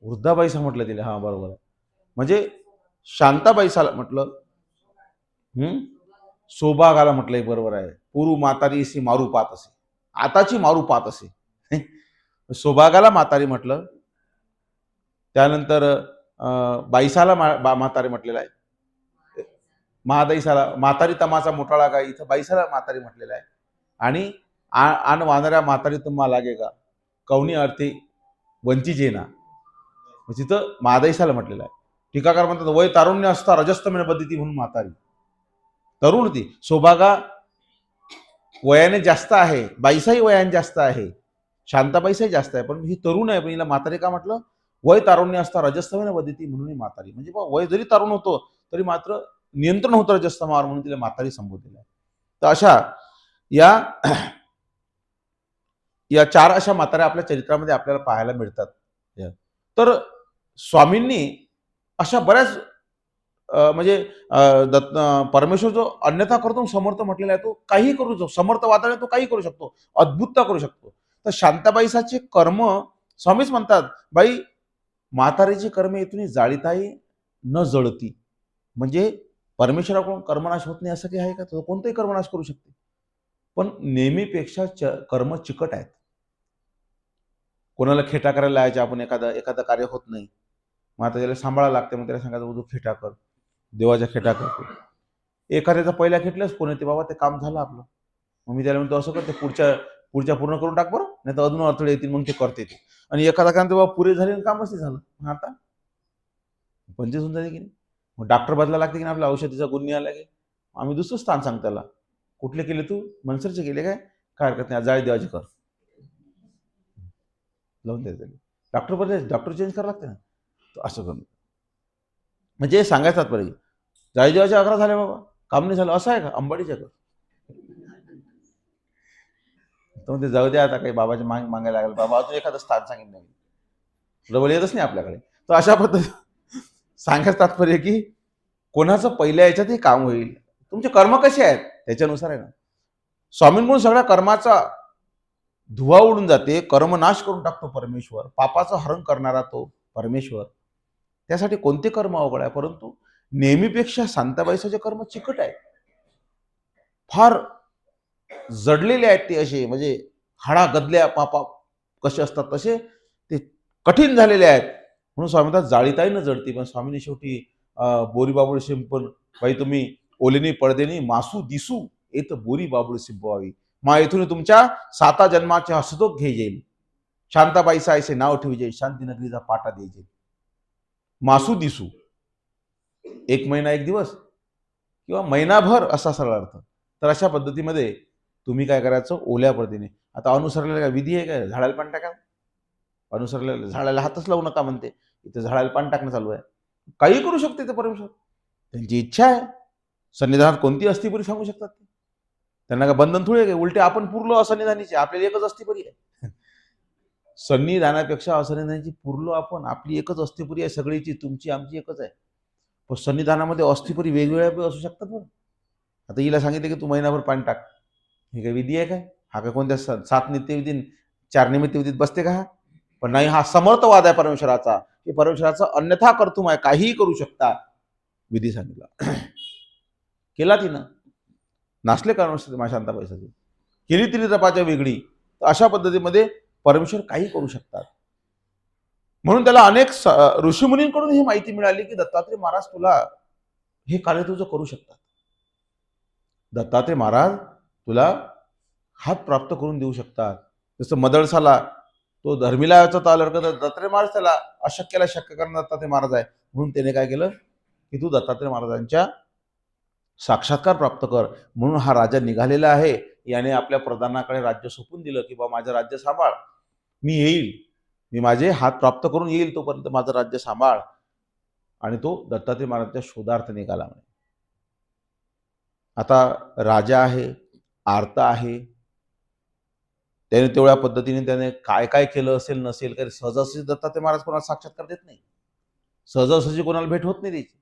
वृद्धाबाईसा म्हटलं तिला. हा बरोबर आहे. म्हणजे शांताबाईसाला म्हटलं, सोबागाला म्हटलंय, बरोबर आहे. पूर्व म्हातारी सी मारू पात असे, आताची मारू पात असे. सोबागाला म्हातारी म्हटलं. त्यानंतर बाईसाला म्हातारी म्हटलेलं आहे. महादाईसाला म्हातारी तमाचा मोठाळा गाय, इथं बाईसाला म्हातारी म्हटलेलं आहे. आणि आण वानऱ्या म्हातारी तुम्हा लागे का, कवनी अर्थी वंची ना, तिथं महादाईसाला म्हटलेलं आहे. टीकाकार म्हणतात वय तारुण्य असता रजस्तमेन बदिती म्हणून म्हातारी. तरुण होती. सोभागा वयाने जास्त आहे, बाईसाही वयाने जास्त आहे, शांताबाईसाही जास्त आहे, पण ही तरुण आहे. पण हिला म्हातारी का म्हटलं? वय तारुण्य असता रजस्तमेन बदिती म्हणून म्हातारी. म्हणजे वय जरी तारुण होतो तरी मात्र नियंत्रण होतं रजस्तमावर, म्हणून तिला म्हातारी संबोधलेलं आहे. तर अशा या 4 अशा म्हाताऱ्या आपल्या चरित्रामध्ये आपल्याला पाहायला मिळतात. तर स्वामींनी अशा बऱ्याच म्हणजे परमेश्वर जो अन्यथा करतो समर्थ म्हटलेला आहे, तो काही करू शकतो. समर्थ वादळ तो काही करू शकतो, अद्भुतता करू शकतो. तर शांताबाईसाचे कर्म स्वामीच म्हणतात, बाई म्हातारीची कर्मे इथून जाळीताही न जळती. म्हणजे परमेश्वराकडून कर्मनाश होत नाही असं काही आहे का? तो कोणताही कर्मनाश करू शकते, पण नेहमीपेक्षा कर्म चिकट आहेत. कोणाला खेटा करायला लावायचे आपण, एखादं कार्य होत नाही, मग आता त्याला सांभाळायला लागते. मग त्याला सांगायचं तू खेटा कर, देवाच्या खेटा करतो. एखाद्याचा पहिल्या खेटल्याच कोण येते, बाबा ते काम झालं आपलं. मग मी त्याला म्हणतो असं करते, पुढच्या पूर्ण करून टाक बरं, नाही तर अजून अडथळे येतील, मग ते करते ते. आणि एखादा काम बाबा पुरे झाले, कामच नाही झालं, आता पंचवीस होऊन जाते की नाही. मग डॉक्टर बदला लागते की नाही, आपल्या औषधीचा गुण नाही आला की आम्ही दुसरं स्थान सांग त्याला. कुठले केले तू? मनसरचे केले काय हरकत नाही, जाळी देवाचे कर, लावून द्यायचं. डॉक्टर बदलायचे, डॉक्टर चेंज करावं लागते ना. असं करून म्हणजे सांगायचं तात्पर्य, जाळी देवाचे 11 झाले बाबा, काम नाही झालं असं आहे का? अंबाडीच्या कर. तर ते जाऊ द्या, आता काही बाबाचे मागायला लागेल, बाबा अजून एखादं स्थान सांगितलं नाही, डबल येतच नाही आपल्याकडे. तर अशा पद्धती सांगायचं तात्पर्य की कोणाचं पहिल्या याच्यातही काम होईल. तुमचे कर्म कसे आहेत त्याच्यानुसार आहे ना. स्वामींकडून सगळ्या कर्माचा धुवा उडून जाते, कर्मनाश करून टाकतो परमेश्वर, पापाचं हरण करणारा तो परमेश्वर. त्यासाठी कोणते कर्म अवघड आहे, परंतु नेहमीपेक्षा शांताबाईचे कर्म चिकट आहे, फार जडलेले आहेत ते. असे म्हणजे हाडा गदल्या पापा कसे असतात तसे ते कठीण झालेले आहेत. म्हणून स्वामी म्हणतात जाळीताही न जडती. पण स्वामीने शेवटी बोरी बाबुळ शिंपण, बाई तुम्ही ओलेनी पडदेनी मासू दिसू येत बोरी बाबुळ शिंपवावी. मा इथून तुमच्या 7 जन्माचे हसदोक घे येईल, शांताबाईचा ऐसे नाव ठेवी जाईल, शांतीनगरीचा पाटा द्यायचे. मासू दिसू, 1 महिना 1 दिवस किंवा महिनाभर असा सरळ अर्थ. तर अशा पद्धतीमध्ये तुम्ही काय करायचं, ओल्या पडदेने. आता अनुसरलेला काय विधी आहे काय? झाडाला पाणी टाका. अनुसरलेला झाडाला हातच लावू नका म्हणते, इथं झाडाला पाणी टाकणं चालू आहे. काही करू शकते ते परमेश्वर, त्यांची इच्छा आहे. सन्निधानात कोणती अस्थिपुरी सांगू शकतात ते, त्यांना काय बंधन थोडी आहे? उलटे आपण पुरलो असन्निधानीचे, आपल्याला एकच अस्थिपुरी आहे. सन्निधानापेक्षा असन्निधानाची पुरलो आपण, आपली एकच अस्थिपुरी आहे सगळीची, तुमची आमची एकच आहे. पण सन्निधानामध्ये अस्थिपुरी वेगवेगळ्या असू शकतात बरं. आता हिला सांगितलं की तू महिनाभर पाणी टाक, ही काही विधी आहे काय? हा काय कोणत्या 7 नित्यविधी 4 निमित्तविधीत बसते का हा? पण नाही, हा समर्थवाद आहे परमेश्वराचा, की परमेश्वराचा अन्यथा कर्तुम आहे, काहीही करू शकता. विधी सांगितला. केला तिनं. नासले कारण माझ्या शांताबाईसाठी. केली तिने तपाच्या वेगळी. तर अशा पद्धतीमध्ये परमेश्वर काही करू शकतात. म्हणून त्याला अनेक ऋषीमुनींकडून ही माहिती मिळाली, की दत्तात्रय महाराज तुला हे कार्य तुझं करू शकतात. दत्तात्रय महाराज तुला हात प्राप्त करून देऊ शकतात. जसं मदळसाला तो धर्मिलाचा तालर करत दत्तात्रय महाराज त्याला अशक्याला शक्य करणारा दत्तात्रय महाराज आहे. म्हणून त्याने काय केलं, की तू दत्तात्रय महाराजांच्या साक्षात्कार प्राप्त कर. म्हणून हा राजा निघालेला आहे. याने आपल्या प्रधानाकडे राज्य सोपून दिलं, की बा माझं राज्य सांभाळ, मी येईल, मी माझे हात प्राप्त करून येईल, तोपर्यंत माझं राज्य सांभाळ. आणि तो दत्तात्रय महाराजांच्या शोधार्थ निघाला. आता राजा आहे, आर्त आहे, त्याने तेवढ्या पद्धतीने त्याने काय काय केलं असेल नसेल, कारण सहजासहजी दत्तात्रय महाराज कोणाला साक्षात्कार देत नाही. सहजासहजी कोणाला भेट होत नाही त्याची.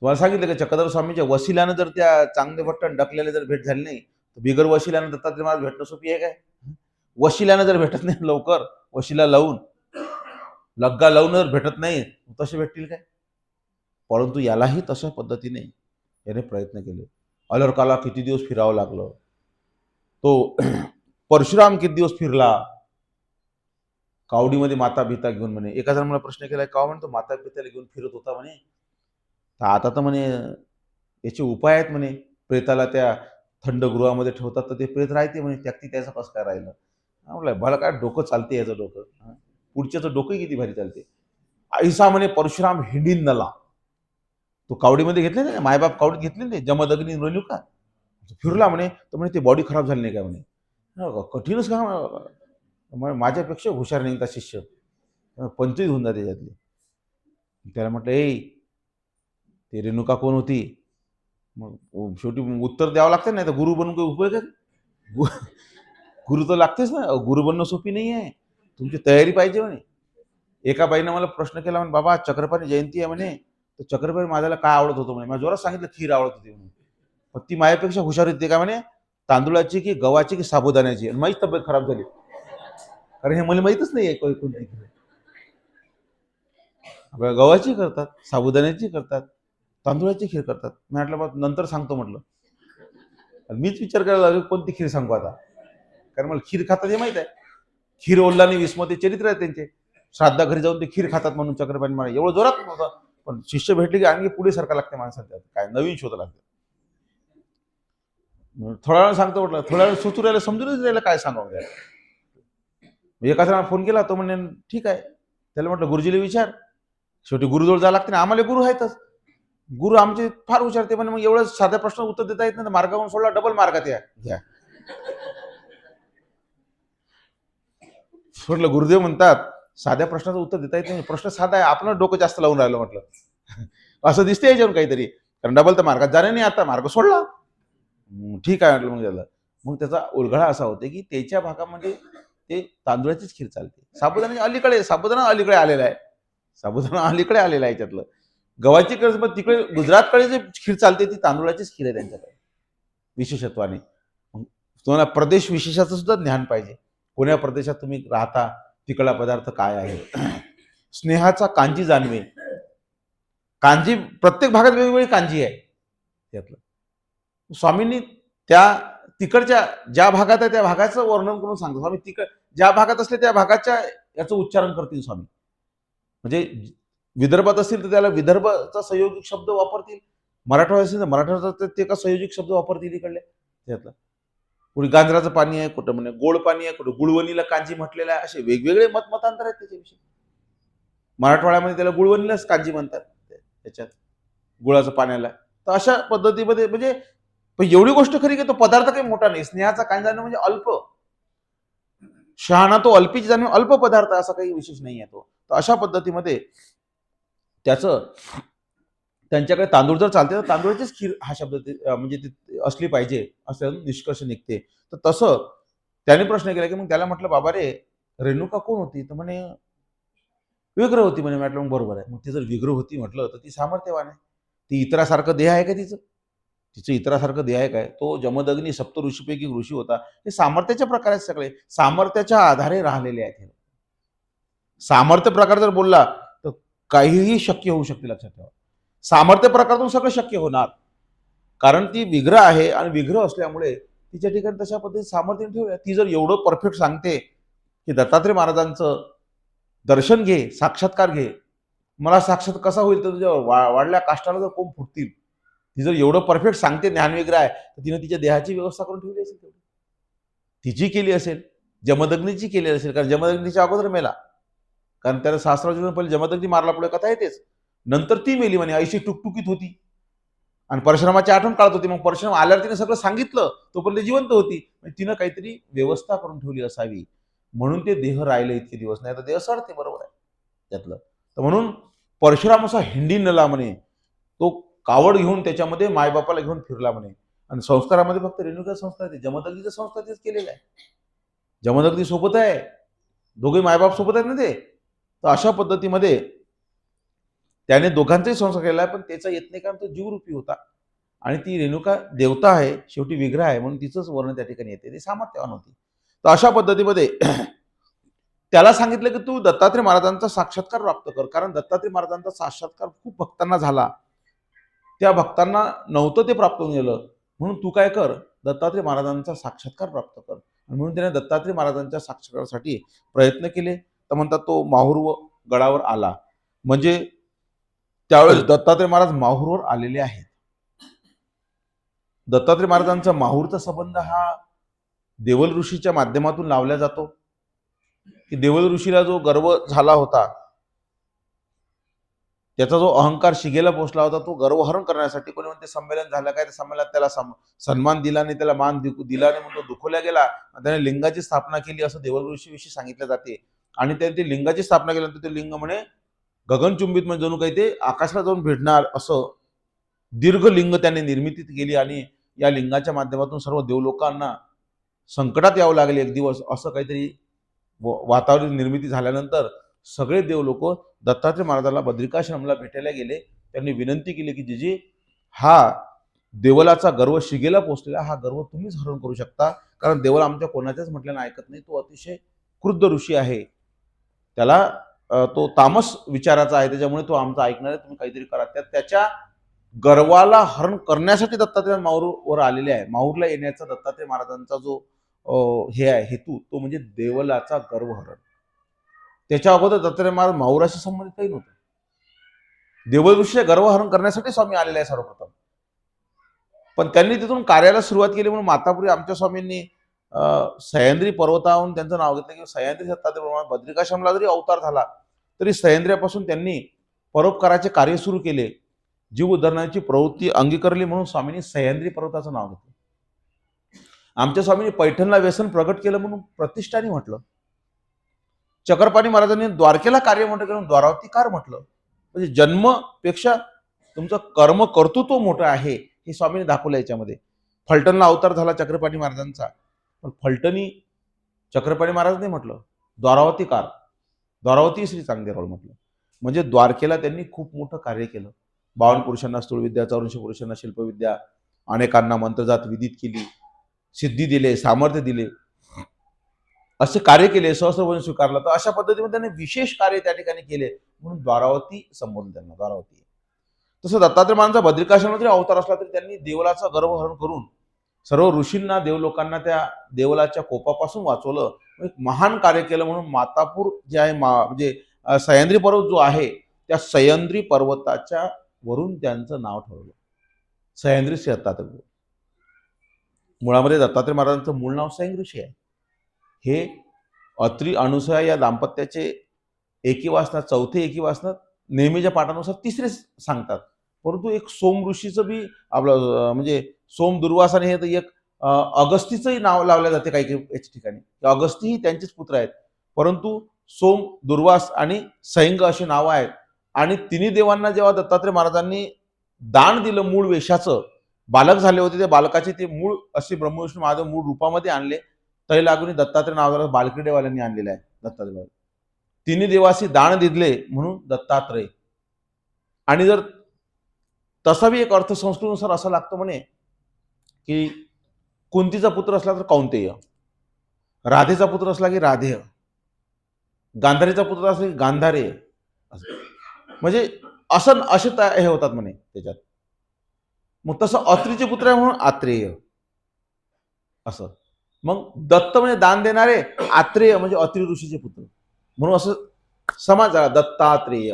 तुम्हाला सांगितलं की चक्रधर स्वामीच्या वशिल्यानं जर त्या चांगले भट्टन डकलेले जर भेट झाली नाही, तर बिगर वशिल्यानं दत्तात्रय महाराज भेटणं सोपी आहे काय? वशिल्यानं जर भेटत नाही लवकर, वशिला लावून लग्गा लावून जर भेटत नाही, तसे भेटतील काय? परंतु यालाही तशा पद्धतीने याने प्रयत्न केले. अलर्काला किती दिवस फिरावं लागलं. तो परशुराम किती दिवस फिरला कावडीमध्ये माता पिता घेऊन. म्हणे एका जण मला प्रश्न केलाय, का म्हणतो माता पित्याला घेऊन फिरत होता म्हणे. तर आता तर म्हणे याचे उपाय आहेत म्हणे. प्रेताला त्या थंड गृहामध्ये ठेवतात तर ते प्रेत राहते म्हणे, त्याची त्याचं कसं काय राहिलं. म्हटलं भला काय डोकं चालते याचं डोकं. पुढच्याचं डोकंही किती भारी चालते. ऐसा म्हणे परशुराम हिंडीन नला. तो कावडीमध्ये घेतले ना, मायबाप कावडीत घेतले ना ते जमदग्नी रेणुका, फिरला म्हणे. तर म्हणे ते बॉडी खराब झाली नाही का म्हणे. कठीणच का, माझ्यापेक्षा हुशार नाही का शिष्य, 25 होऊन जाते त्याच्यातले. त्याला म्हटलं ए ते रेणुका कोण होती. मग शेवटी उत्तर द्यावं लागतं, नाही तर गुरु बनून काही उपयोग आहे. गुरु तर लागतेच ना, गुरु बनणं सोपी नाही आहे, तुमची तयारी पाहिजे म्हणे. एका बाईनं मला प्रश्न केला म्हणे, बाबा चक्रपाणी जयंती आहे म्हणे, तर चक्रपाणी माझ्याला काय आवडत होतं म्हणे. मला जोरात सांगितलं खीर आवडत होती म्हणे. पण ती माझ्यापेक्षा हुशार होती का म्हणे, तांदुळाची की गव्हाची की साबुदाण्याची. आणि माझी तब्येत खराब झाली, कारण हे मला माहितच नाही कोणती खीर. गव्हाची करतात, साबुदाण्याची करतात, तांदुळाची खीर करतात. मी म्हटलं बा नंतर सांगतो म्हटलं. मीच विचार करायला लागलो कोणती खीर सांगू आता, कारण मला खीर खातात हे माहित आहे. खीर ओल्लाने विस्मते चरित्र आहे त्यांचे. श्राद्धा घरी जाऊन ते खीर खातात म्हणून चक्रपाणी मला एवढं जोरात नव्हतं. पण शिष्य भेटले की आणखी पुढे सारखा लागते माणसाला, काय नवीन शोध लागते. थोड्या वेळ सांगतो म्हटलं, थोड्या वेळ सुचू राहिलं, समजूनच राहिलं काय सांगावं. एका जणांना फोन केला, तो म्हणे ठीक आहे. त्याला म्हटलं गुरुजीला विचार. शेवटी गुरुजवळ जायला लागते ना, आम्हाला गुरु आहेतच. गुरु आमचे फार हुशार. ते म्हणे मग एवढं साध्या प्रश्न उत्तर देता येत नाही, मार्गावरून सोडला डबल मार्गात या घ्या. म्हटलं गुरुदेव म्हणतात साध्या प्रश्नाचं उत्तर देता येत नाही, प्रश्न साधा आहे, आपण डोकं जास्त लावून राहिलो म्हटलं. असं दिसते याच्यावर काहीतरी, कारण डबल तर मार्गात जाणे नाही, आता मार्ग सोडला. ठीक आहे म्हटलं. मग त्याला मग त्याचा उलगडा असा होते की त्याच्या भागामध्ये ते तांदूळाचीच खीर चालते. साबुदाणा अलीकडे आलेला आहे. साबुदाणा अलीकडे आलेला आहे याच्यातलं. गव्हाची खीर मग तिकडे गुजरातकडे जे खीर चालते ती तांदूळाचीच खीर आहे त्यांच्याकडे विशेषत्वाने. तुम्हाला प्रदेश विशेषाचं सुद्धा ज्ञान पाहिजे. कोण्या प्रदेशात तुम्ही राहता, तिकडला पदार्थ काय आहे. स्नेहाचा कांजी जाणवे. कांजी प्रत्येक भागात वेगवेगळी कांजी आहे त्यातलं. स्वामींनी त्या तिकडच्या ज्या भागात आहे त्या भागाचं वर्णन करून सांगतो. स्वामी ज्या भागात असले त्या भागाच्या याचं उच्चारण करतील स्वामी. म्हणजे विदर्भात असतील तर त्याला विदर्भचा संयोगिक शब्द वापरतील, मराठवाड्यात असेल तर मराठवाड्याचा ते का संयोगिक शब्द वापरतील इकडले त्यातलं. कुठे गांजराचं पाणी आहे, कुठं म्हणे गोड पाणी आहे, कुठं गुळवणीला कांजी म्हटलेलं आहे. असे वेगवेगळे मतांतर आहेत त्याच्याविषयी. मराठवाड्यामध्ये त्याला गुळवणीलाच कांजी म्हणतात, त्याच्यात गुळाचं पाण्याला. तर अशा पद्धतीमध्ये म्हणजे पण एवढी गोष्ट खरी की तो पदार्थ काही मोठा नाही. स्नेहाचा कांजी म्हणजे अल्प, शहाणा तो अल्पीची जाणीव, अल्प पदार्थ, असा काही विशेष नाही आहे तो. तर अशा पद्धतीमध्ये त्याचं त्यांच्याकडे तांदूळ जर चालते तर तांदूळाचीच खीर हा शब्द म्हणजे असली पाहिजे असं निष्कर्ष निघते. तर तसं त्याने प्रश्न केला की मग त्याला म्हटलं बाबा रे रेणुका कोण होती. तर म्हणे विग्रह होती म्हणे. म्हटलं मग बरोबर आहे. मग ती जर विग्रह होती म्हटलं तर ती सामर्थ्यवान आहे. ती इतरासारखं देह आहे का तिचं. तिचं इतरासारखं देह आहे काय? तो जमदग्नी सप्त ऋषीपैकी एक ऋषी होता. हे सामर्थ्याच्या प्रकार आहेत सगळे. सामर्थ्याच्या आधारे राहिलेले आहेत हे. सामर्थ्य प्रकार जर बोलला तर काहीही शक्य होऊ शकते, लक्षात ठेवा. सामर्थ्य प्रकारातून सगळं शक्य होणार. कारण ती विग्रह आहे आणि विग्रह असल्यामुळे तिच्या ठिकाणी तशा पद्धतीने सामर्थ्य ठेवूया. ती जर एवढं परफेक्ट सांगते की दत्तात्रय महाराजांचं दर्शन घे, साक्षात्कार घे. मला साक्षात कसा होईल? तर तुझ्या वाढल्या काष्टाला जर कोंब फुटतील. ती जर एवढं परफेक्ट सांगते ज्ञानविग्रह आहे, तर तिने तिच्या देहाची व्यवस्था करून ठेवली असेल तेवढी. तिची केली असेल, जमदग्नीची केली असेल, कारण जमदग्नीच्या अगोदर मेला. कारण त्याला सहस्रार्जुन पहिले जमदग्नी मारला, पुढे कथा येतेच. नंतर ती मेली म्हणे, ऐशी टुकटुकीत होती आणि परशुरामाची आठवण काढत होती. मग परशुराम आल्यावर तिने सगळं सांगितलं, तोपर्यंत जिवंत होती. तिनं काहीतरी व्यवस्था करून ठेवली असावी, म्हणून ते देह राहिले इतके दिवस. नाही तर देह सडते, बरोबर आहे त्यातलं. तर म्हणून परशुराम असा हिंडी नला म्हणे, तो कावड घेऊन त्याच्यामध्ये मायबापाला घेऊन फिरला म्हणे. आणि संस्कारामध्ये फक्त रेणुका संस्कार आहे, जमदग्नीचं संस्कार तेच केलेलं आहे. जमदग्नी सोबत आहे, दोघे मायबाप सोबत आहेत ना ते. तर अशा पद्धतीमध्ये त्याने दोघांचाही संस्कार केला आहे, पण त्याचा येत नाही, कारण तो जीवरूपी होता. आणि ती रेणुका देवता आहे, शेवटी विग्रह आहे, म्हणून तिचंच वर्ण त्या ठिकाणी येते. ती सामर्थ्यवान होती. तर अशा पद्धतीमध्ये त्याला सांगितलं की तू दत्तात्रय महाराजांचा साक्षात्कार प्राप्त कर, कारण दत्तात्रय महाराजांचा साक्षात्कार खूप भक्तांना झाला. त्या भक्तांना नव्हतं ते प्राप्त होऊन गेलं. म्हणून तू काय कर, दत्तात्रय महाराजांचा साक्षात्कार प्राप्त कर. म्हणून त्याने दत्तात्रय महाराजांच्या साक्षात्कारासाठी प्रयत्न केले. तर म्हणतात तो माहुर गडावर आला. म्हणजे त्यावेळेस दत्तात्रय महाराज माहूरवर आलेले आहेत. दत्तात्रय महाराजांचा माहूरचा संबंध हा देवल ऋषीच्या माध्यमातून लावला जातो. की देवल ऋषीला जो गर्व झाला होता, त्याचा जो अहंकार शिगेला पोहोचला होता, तो गर्वहरण करण्यासाठी कोणी म्हणते संमेलन झालं काय, त्या संमेलनात त्याला सन्मान दिला नाही, त्याला मान दिला नाही, म्हणून तो दुखवला गेला. त्याने लिंगाची स्थापना केली असं देवल ऋषीविषयी सांगितलं जाते. आणि त्याने ती लिंगाची स्थापना केल्यानंतर ते लिंग म्हणे गगनचुंबित, म्हणजे जणू काही ते आकाशाला जाऊन भेटणार असं दीर्घ लिंग त्याने निर्मिती केली. आणि या लिंगाच्या माध्यमातून सर्व देवलोकांना संकटात यावं लागले एक दिवस, असं काहीतरी वातावरण निर्मिती झाल्यानंतर सगळे देव लोक दत्तात्रय महाराजाला बद्रिकाश्रमला भेटायला गेले. त्यांनी विनंती केली की जिजी, हा देवलाचा गर्व शिगेला पोचलेला, हा गर्व तुम्हीच हरण करू शकता, कारण देवल आमच्या कोणाच्याच म्हटल्यानं ऐकत नाही. तो अतिशय क्रुद्ध ऋषी आहे, त्याला तो तामस विचाराचा आहे, त्याच्यामुळे तो आमचा ऐकणार आहे. तुम्ही काहीतरी करा. त्याच्या गर्वाला हरण करण्यासाठी दत्तात्रय माहूरवर आलेले आहे. माहूरला येण्याचा दत्तात्रय महाराजांचा जो हे आहे हेतू, तो म्हणजे देवलाचा गर्वहरण. त्याच्या अगोदर दत्तात्रय महाराज माहुराशी संबंधित काही नव्हतं. देवल ऋषीचे गर्वहरण करण्यासाठी स्वामी आलेले आहे सर्वप्रथम. पण त्यांनी तिथून कार्याला सुरुवात केली. म्हणून मातापुरी आमच्या स्वामींनी सह्याद्री पर्वतावरून त्यांचं नाव घेतलं की सह्याद्री दत्तात्रय. बद्रिकाश्रमला जरी अवतार झाला तरी सह्याद्रीपासून त्यांनी परोपकाराचे कार्य सुरू केले, जीव उद्धरणाची प्रवृत्ती अंगीकारली, म्हणून स्वामींनी सह्याद्री पर्वताचं नाव घेतलं. आमच्या स्वामींनी पैठणला व्यसन प्रगट केलं म्हणून प्रतिष्ठानी म्हटलं. चक्रपाणी महाराजांनी द्वारकेला कार्य मोठं केलं, द्वारावतीकार म्हटलं. म्हणजे जन्मपेक्षा तुमचं कर्म कर्तृत्व मोठं आहे हे स्वामींनी दाखवलं याच्यामध्ये. फलटणला अवतार झाला चक्रपाणी महाराजांचा, पण फलटणी चक्रपाणी महाराज नाही म्हटलं, द्वारावतीकार, द्वारावती श्री चांगदेवाल म्हटलं. म्हणजे द्वारकेला त्यांनी खूप मोठं कार्य केलं. 52 पुरुषांना स्थूलविद्या, 84 पुरुषांना शिल्पविद्या, अनेकांना मंत्रजात विदित केली, सिद्धी दिले, सामर्थ्य दिले, असे कार्य केले, सहस्रवचन स्वीकारलं. तर अशा पद्धतीने त्यांनी विशेष कार्य त्या ठिकाणी केले, म्हणून द्वारावती संबोधन त्यांना, द्वारावती. तसं दत्तात्रय महाराजांचा बद्रिकाश्रमात जरी अवतार असला तरी त्यांनी देवलाचा गर्वहरण करून सर्व ऋषींना, देवलोकांना त्या देवलाच्या कोपापासून वाचवलं. एक महान कार्य केलं. म्हणून मातापूर जे आहे, म्हणजे सह्याद्री पर्वत जो आहे, त्या सह्याद्री पर्वताच्या वरून त्यांचं नाव ठरवलं, सह्याद्री श्री दत्तात्रय. मुळामध्ये दत्तात्रय महाराजांचं मूळ नाव सह्याद्री आहे. हे अत्री अनुसया या दाम्पत्याचे एकी वाचनात, चौथे एकी वाचनात नेहमीच्या पाठानुसार तिसरे सांगतात. परंतु एक सोम ऋषीचं बी आपलं, म्हणजे सोम दुर्वासाने हे, तर एक अगस्तीचंही नाव लावलं जाते काही काही याच्या ठिकाणी. अगस्ती ही त्यांचेच पुत्र आहेत, परंतु सोम, दुर्वास आणि सैंग अशी नावं आहेत. आणि तिन्ही देवांना जेव्हा दत्तात्रय महाराजांनी दान दिलं मूळ वेशाचं, बालक झाले होते, त्या बालकाचे ते मूळ असे ब्रह्मविष्णू महादेव मूळ रूपामध्ये आणले. तै लागून दत्तात्रय नावाला बालक्रीडेवाल्यांनी आणलेलं आहे दत्तात्रय. तिन्ही देवासी दान दिले म्हणून दत्तात्रय. आणि जर तसा बी एक अर्थ संस्कृतीनुसार असा लागतो म्हणे की कुंतीचा पुत्र असला तर कौंतेय, राधेचा पुत्र असला की राधेय, गांधारीचा पुत्र असला की गांधारेय. म्हणजे असं असे हे होतात म्हणे त्याच्यात. मग तसं अत्रीचे पुत्र आहे म्हणून आत्रेय असं. मग दत्त म्हणजे दान देणारे, आत्रेय म्हणजे अत्रि ऋषीचे पुत्र, म्हणून असं समाज झाला दत्तात्रेय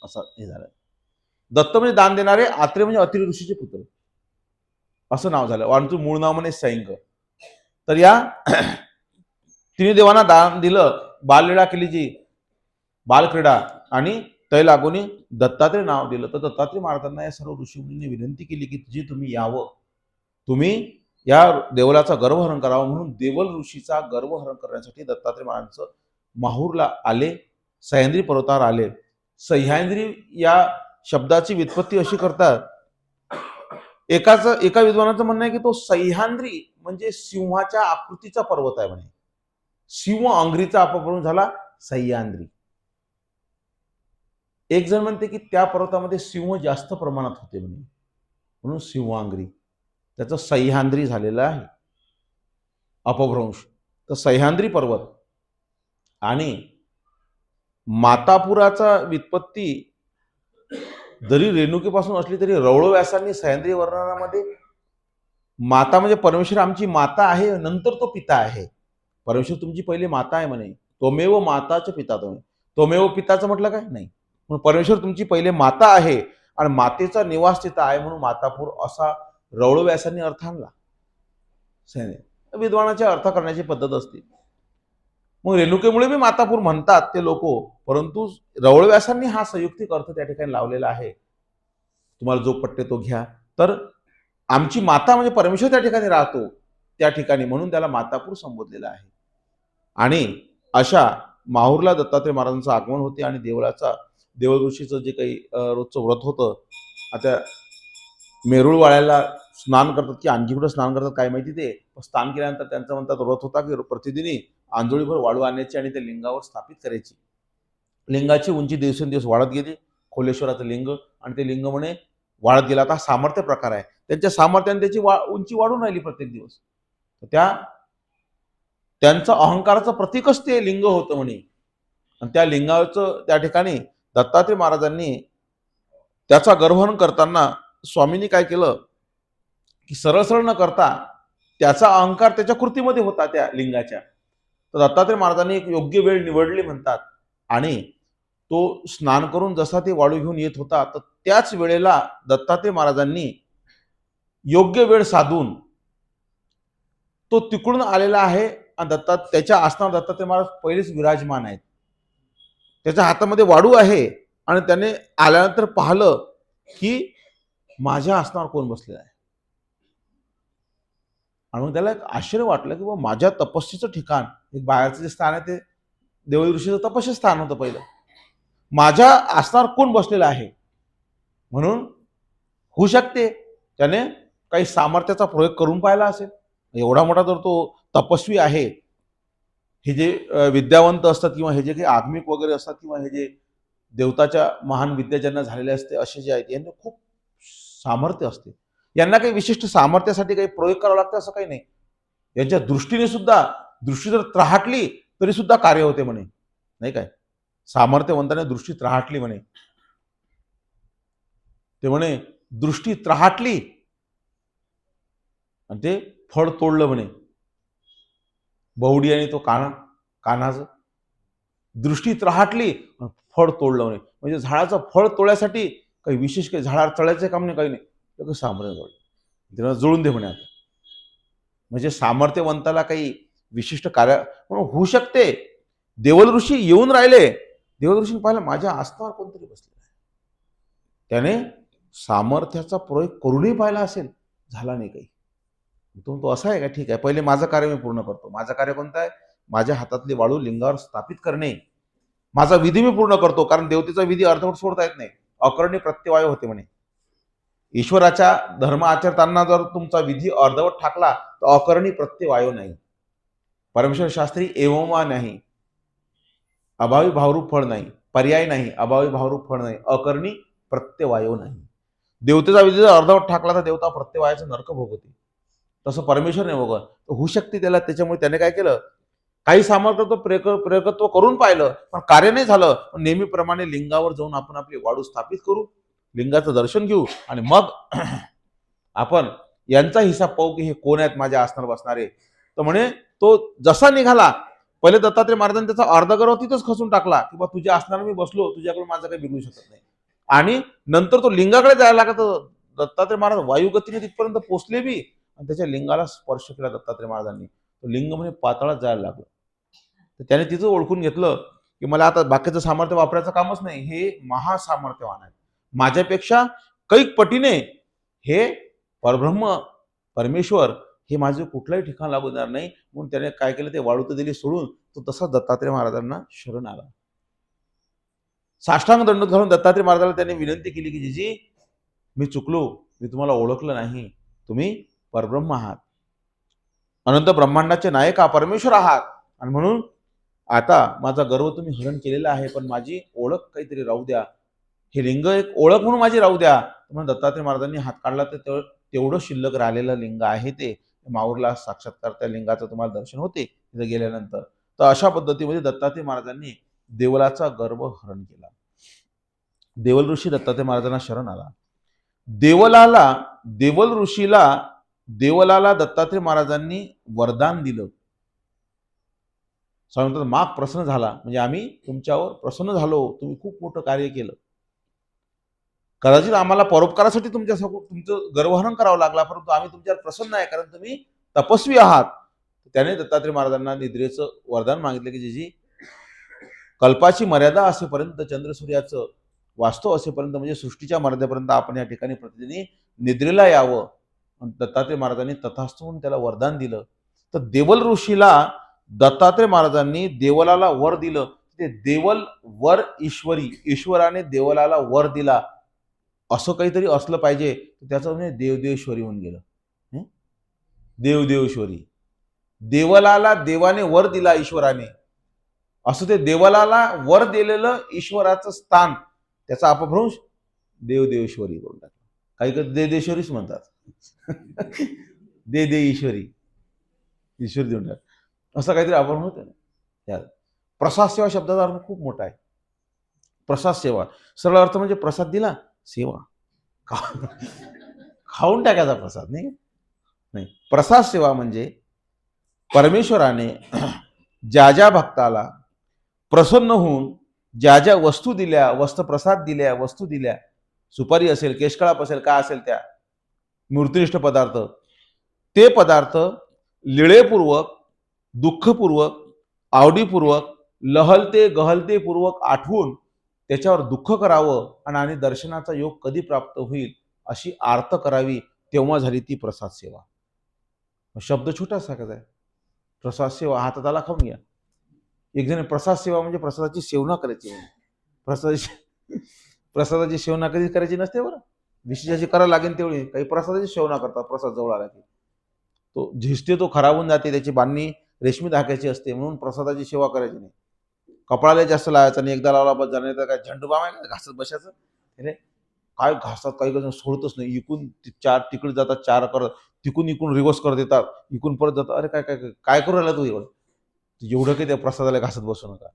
असं हे झालं. दत्त म्हणजे दान देणारे, आत्रेय म्हणजे अत्रि ऋषीचे पुत्र असं नाव झालं. आणि मूळ नाव म्हणे सैंग. तर या तिने देवांना दान दिलं, बाललीळा केली जी बालक्रीडा, आणि तै लागून दत्तात्रय नाव दिलं. तर दत्तात्रय महाराजांना या सर्व ऋषीमुनींनी विनंती केली की जी तुम्ही यावं, तुम्ही या देवलाचा गर्वहरण करावं. म्हणून देवल ऋषीचा गर्वहरण करण्यासाठी दत्तात्रय महाराजांचं माहूरला आले, सह्याद्री पर्वतावर आले. सह्याद्री या शब्दाची व्युत्पत्ती अशी करतात, एका विद्वानाचं म्हणणं आहे की तो सह्याद्री म्हणजे सिंहाच्या आकृतीचा पर्वत आहे म्हणे. सिंह अंग्रीचा अपभ्रंश झाला सह्याद्री. एक जण म्हणते की त्या पर्वतामध्ये सिंह जास्त प्रमाणात होते म्हणे, म्हणून सिंहांग्री. त्याचं सह्याद्री झालेलं आहे अपभ्रंश. तर सह्याद्री पर्वत आणि मातापुराचा व्युत्पत्ती जरी रेणुकेपासून असली तरी रवळ व्यासांनी सह्याद्री वर्णनामध्ये माता म्हणजे परमेश्वर आमची माता आहे, नंतर तो पिता आहे. परमेश्वर तुमची पहिली माता आहे म्हणे. त्वमेव माताच पिता तुम्ही. त्वमेव पिताचं म्हटलं काय नाही, म्हणून परमेश्वर तुमची पहिले माता आहे आणि मातेचा निवास तिथं आहे, म्हणून मातापूर असा रवळ व्यासांनी अर्थ आणला. विद्वानाच्या अर्थ करण्याची पद्धत असते. मग रेणुकेमुळे मी मातापूर म्हणतात ते लोक, परंतु रवळ व्यासांनी हा संयुक्तिक अर्थ त्या ठिकाणी लावलेला आहे. तुम्हाला जो पट्टे तो घ्या. तर आमची माता म्हणजे परमेश्वर त्या ठिकाणी राहतो, त्या ठिकाणी, म्हणून त्याला मातापूर संबोधलेलं आहे. आणि अशा माहूरला दत्तात्रय महाराजांचं आगमन होते आणि देवळ ऋषीचं जे काही रोजचं व्रत होतं, आता मेरुळ वाळ्याला स्नान करतात की आणखी कुठं स्नान करतात काय माहिती, ते स्नान केल्यानंतर त्यांचं म्हणतात व्रत होता की प्रतिदिनी आंजोळीभर वाळू आणायची आणि ते लिंगावर स्थापित करायची. लिंगाची उंची दिवसेंदिवस वाढत गेली, खोलेश्वराचं लिंग, आणि ते लिंग म्हणे वाढत गेला. आता सामर्थ्य प्रकार आहे, त्यांच्या सामर्थ्याने त्याची उंची वाढून राहिली प्रत्येक दिवस. त्यांचं अहंकाराचं प्रतीकच ते लिंग होतं म्हणे. आणि त्या लिंगाचं त्या ठिकाणी दत्तात्रय महाराजांनी त्याचा गर्वहरण करताना स्वामींनी काय केलं की सरळ सरळ न करता त्याचा अहंकार त्याच्या कृतीमध्ये होता त्या लिंगाच्या. तर दत्तात्रय महाराजांनी एक योग्य वेळ निवडली म्हणतात, आणि तो स्नान करून जसा ते वाळू घेऊन येत होता, तर त्याच वेळेला दत्तात्रय महाराजांनी योग्य वेळ साधून तो तिकडून आलेला आहे आणि त्याच्या आसनावर दत्तात्रय महाराज पहिलेच विराजमान आहेत. त्याच्या हातामध्ये वाळू आहे आणि त्याने आल्यानंतर पाहिलं की माझ्या आसनावर कोण बसलेला आहे. आणि मग त्याला एक आश्चर्य वाटलं की माझ्या तपस्येचं ठिकाण, एक बाहेरचं जे स्थान आहे ते देवळी ऋषीचं तपस्या स्थान होतं पहिलं, माझ्या आसनावर कोण बसलेलं आहे. म्हणून होऊ शकते त्याने काही सामर्थ्याचा प्रयोग करून पाहिला असेल. एवढा मोठा जर तो तपस्वी आहे, हे जे विद्यावंत असतात किंवा हे जे काही आगमिक वगैरे असतात किंवा हे जे देवताच्या महान विद्या ज्यांना झालेले असते असे जे आहेत, यांना खूप सामर्थ्य असते. यांना काही विशिष्ट सामर्थ्यासाठी काही प्रयोग करावा लागतो असं काही नाही. यांच्या दृष्टीने सुद्धा, दृष्टी जर त्राहटली तरी सुद्धा कार्य होते म्हणे, नाही काय. सामर्थ्यवंताने दृष्टी त्राहटली म्हणे, ते म्हणे दृष्टी त्राहटली आणि ते फळ तोडलं म्हणे. बहुडी आणि तो कान्हाचं दृष्टी त्राहटली, फळ तोडलं म्हणे. म्हणजे झाडाचं फळ तोडण्यासाठी काही विशेष काही झाडावर चढायचं काम नाही, काही नाही, सामर्थ्य जोडलं, जुळून दे म्हणे. आता म्हणजे सामर्थ्यवंताला काही विशिष्ट कार्य म्हणून होऊ शकते. देवल ऋषी येऊन राहिले, देवल ऋषी पाहिलं माझ्या आसनावर कोणतरी बसलेलं आहे, त्याने सामर्थ्याचा प्रयोग करूनही पाहिला असेल, झाला नाही काही. तो असा आहे का, ठीक आहे, पहिले माझं कार्य मी पूर्ण करतो. माझं कार्य कोणतं आहे, माझ्या हातातली वाळू लिंगावर स्थापित करणे, माझा विधी मी पूर्ण करतो. कारण देवतेचा विधी अर्धवट सोडता येत नाही, अकर्णी प्रत्यवाय होते म्हणे. ईश्वराच्या धर्म आचरताना जर तुमचा विधी अर्धवट ठाकला तर अकर्णी प्रत्यवायो नाही. परमेश्वर शास्त्री एवमा नाही, अभावी भावरूप फळ नाही, पर्याय नाही, अभावी भावरूप फळ नाही, अकर्णी प्रत्यवायो नाही. देवतेचा विधी जर अर्धवट ठाकला तर देवता प्रत्यवायाचं नरक भोगवते. तसं परमेश्वर नाही बघत. होऊ शकते त्याला, त्याच्यामुळे त्याने काय केलं, काही सामर्थ्य तो प्रकत्व करून पाहिलं, पण कार्य नाही झालं. नेहमीप्रमाणे लिंगावर जाऊन आपण आपली वाळू स्थापित करू, लिंगाचं दर्शन घेऊ, आणि मग आपण यांचा हिसाब पाहू की हे कोण आहेत माझ्या आसनावर बसणारे. तर म्हणे तो जसा निघाला, पहिले दत्तात्रय महाराजांनी त्याचा अर्धगर्व तिथंच खचून टाकला की बा तुझ्या आसनावर मी बसलो, तुझ्याकडून माझं काही बिघडू शकत नाही. आणि नंतर तो लिंगाकडे जायला लागला, तर दत्तात्रय महाराज वायुगतीने तिथपर्यंत पोहोचले बी, आणि त्याच्या लिंगाला स्पर्श केला दत्तात्रय महाराजांनी. तो लिंग म्हणजे पाताळात जायला लागलं. तर त्याने तिथं ओळखून घेतलं की मला आता बाकीचं सामर्थ्य वापरायचं कामच नाही, हे महासामर्थ्यवान आहे, माझ्यापेक्षा कैक पटीने हे परब्रह्म परमेश्वर हे माझं कुठलंही ठिकाण लागू देणार नाही. म्हणून त्याने काय केलं, ते वाळू तर दिली सोडून, तो तसाच दत्तात्रय महाराजांना शरण आला. साष्टांग दंडोत घालून दत्तात्रय महाराजाला त्याने विनंती केली की जीजी मी चुकलो, मी तुम्हाला ओळखलं नाही, तुम्ही परब्रह्म आहात, अनंत ब्रह्मांडाचे नायक परमेश्वर आहात, आणि म्हणून आता माझा गर्व तुम्ही हरण केलेला आहे, पण माझी ओळख काहीतरी राहू द्या, हे लिंग एक ओळख म्हणून माझी राहू द्या. म्हणून दत्तात्रय महाराजांनी हात काढला, तर तेवढं शिल्लक राहिलेलं लिंग आहे ते माऊरला साक्षात्कार त्या लिंगाचं तुम्हाला दर्शन होते तिथे गेल्यानंतर. तर अशा पद्धतीमध्ये दत्तात्रय महाराजांनी देवलाचा गर्व हरण केला. देवल ऋषी दत्तात्रय महाराजांना शरण आला. देवल ऋषीला देवलाला दत्तात्रय महाराजांनी वरदान दिलं. सांगतात माग प्रसन्न झाला, म्हणजे आम्ही तुमच्यावर प्रसन्न झालो, तुम्ही खूप मोठं कार्य केलं. कदाचित आम्हाला परोपकारासाठी तुमचं गर्वहरण करावं लागला, परंतु आम्ही तुमच्यावर प्रसन्न आहे, कारण तुम्ही तपस्वी आहात. त्याने दत्तात्रय महाराजांना निद्रेचं वरदान मागितलं की जीजी कल्पाची मर्यादा असेपर्यंत, चंद्रसूर्याचं वास्तव असेपर्यंत, म्हणजे सृष्टीच्या मर्यादेपर्यंत आपण या ठिकाणी प्रतिदिनी निद्रेला यावं. दत्तात्रय महाराजांनी तथास्तु म्हणून त्याला वरदान दिलं. तर देवल ऋषीला दत्तात्रय महाराजांनी देवलाला वर दिलं. ते देवल वर ईश्वरी, ईश्वराने देवलाला वर दिला, असं काहीतरी असलं पाहिजे. त्याचं म्हणजे देवदेवेश्वरी होऊन गेलं. देवदेवेश्वरी, देवलाला देवाने वर दिला ईश्वराने, असं ते देवलाला वर दिलेलं ईश्वराचं स्थान, त्याचा अपभ्रंश देवदेवेश्वरी करून टाकला. काही देदेश्वरीच म्हणतात. दे ईश्वरी, ईश्वरी देऊन टाक, असं काहीतरी अपभ्रंश होतं ना. प्रसाद सेवा शब्दाचा अर्थ खूप मोठा आहे. प्रसाद सेवा सरळ अर्थ म्हणजे प्रसाद दिला, सेवा खाऊन टाकायचा प्रसाद नाही. प्रसाद सेवा म्हणजे परमेश्वराने ज्या ज्या भक्ताला प्रसन्न होऊन ज्या ज्या वस्तू दिल्या, वस्त्रप्रसाद दिल्या, वस्तू दिल्या, सुपारी असेल, केशकळाप असेल, काय असेल त्या मूर्तिनिष्ठ पदार्थ, ते पदार्थ लिळेपूर्वक, दुःखपूर्वक, आवडीपूर्वक, लहलते गहलतेपूर्वक आठवून त्याच्यावर दुःख करावं, आणि दर्शनाचा योग कधी प्राप्त होईल अशी आर्त करावी, तेव्हा झाली ती प्रसाद सेवा. शब्द छोटासा आहे, प्रसाद सेवा, हातात आला खाऊन घ्या. एक जण प्रसाद सेवा म्हणजे प्रसादाची सेवना करायची, प्रसादाची सेवना कधी करायची नसते बरं, विशेषाची करायला लागेल तेवढी. काही प्रसादाची सेवना करतात, प्रसाद जवळ आला की तो झिजते, तो खराब होऊन जाते, त्याची बांधणी रेशमी धाग्याची असते, म्हणून प्रसादाची सेवा करायची नाही. कपडाला जास्त लावायचा नाही, एकदा लावला बस जाणे, तर काय झंडू बाम आहे घासत बसायचं. अरे काय घासतात, काही जण सोडतच नाही, इकून चार तिकडे जातात, चार करत, तिकून इकून रिव्हर्स करत येतात, इकून परत जातात. अरे काय काय काय करू राहिला तू एवढं काही त्या प्रसादाला घासत बसू नका.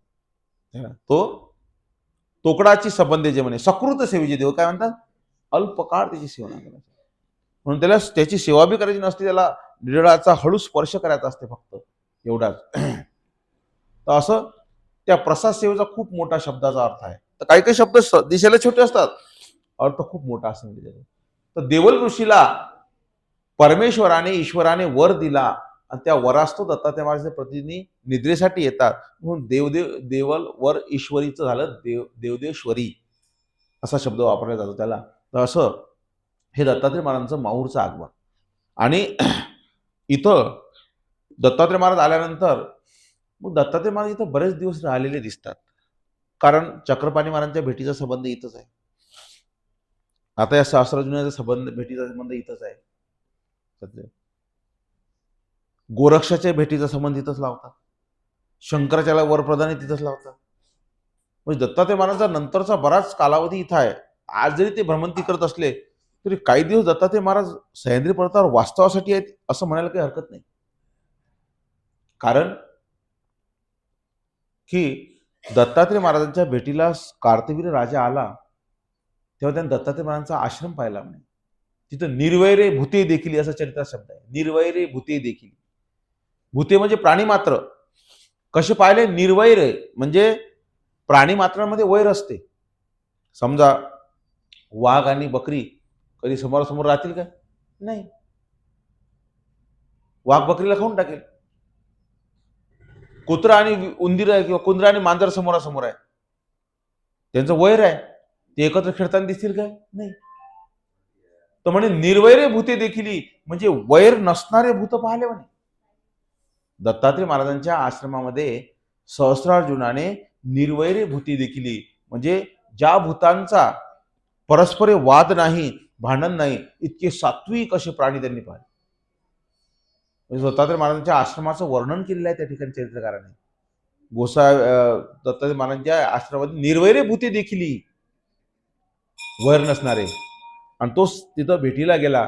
तो तोकडाची संबंधी जे म्हणे सकृत सेवेचे देव काय म्हणतात, अल्पकाळ त्याची सेवा करायची, म्हणून त्याला त्याची सेवा बी करायची नसते, त्याला निळाचा हळू स्पर्श करायचा असते फक्त, एवढाच. तर असं त्या प्रसाद सेवेचा खूप मोठा शब्दाचा अर्थ आहे. तर काही काही शब्द दिसायला छोटे असतात, अर्थ खूप मोठा असतो. तर देवल ऋषीला परमेश्वराने ईश्वराने वर दिला, आणि त्या वरास तो दत्तात्रय महाराज प्रतिनिधी निद्रेसाठी येतात, म्हणून देवल वर ईश्वरीचं झालं देवदेश्वरी असा शब्द वापरला जातो त्याला. तर असं हे दत्तात्रय महाराजांचं माहूरचं आगमन. आणि इथं दत्तात्रय महाराज आल्यानंतर मग दत्तात्रय महाराज इथं बरेच दिवस राहिलेले दिसतात, कारण चक्रपाणी महाराजांच्या भेटीचा संबंध इथंच आहे. आता या सहस्रार्जुनाचा संबंध, भेटीचा संबंध इथंच आहे. गोरक्षाच्या भेटीचा संबंध इथंच लावतात, शंकराच्याला वरप्रदाने तिथंच लावतात. म्हणजे दत्तात्रय महाराजांचा नंतरचा बराच कालावधी इथं आहे. आज जरी ते भ्रमंती करत असले तरी काही दिवस दत्तात्रय महाराज सह्याद्री पर्वतावर वास्तवासाठी आहेत असं म्हणायला काही हरकत नाही. कारण की दत्तात्रय महाराजांच्या भेटीला कार्तवीर्य राजा आला तेव्हा त्याने दत्तात्रय महाराजांचा आश्रम पाहिला म्हणे. तिथं निर्वैरे भूते देखील असा चरित्र शब्द आहे. निर्वैरे भूते देखील. भूते म्हणजे प्राणी मात्र. कसे पाहिले? निर्वैर म्हणजे प्राणी मात्रांमध्ये वैर असते. समजा वाघ आणि बकरी कधी समोरासमोर राहतील का? नाही. वाघ बकरीला खाऊन टाकेल. कुत्रा आणि उंदीर आहे किंवा कुंदरा आणि मांजर समोरासमोर आहे, त्यांचं वैर आहे, ते एकत्र खेळताना दिसतील काय? नाही. तर म्हणे निर्वैरे भूते देखील म्हणजे वैर नसणारे भूत पाहिले म्हणे. दत्तात्रय महाराजांच्या आश्रमामध्ये सहस्रार्जुनाने निर्वैरे भूते देखील म्हणजे ज्या भूतांचा परस्पर वाद नाही, भांडण नाही, इतके सात्विक असे प्राणी त्यांनी पाहिले. दत्तात्रय महाराजांच्या आश्रमाचं वर्णन केलेलं आहे त्या ठिकाणी चरित्रकाराने. दत्तात्रय महाराजांच्या आश्रमामध्ये निर्वैरे भूते देखील वैर नसणारे, आणि तो तिथं भेटीला गेला.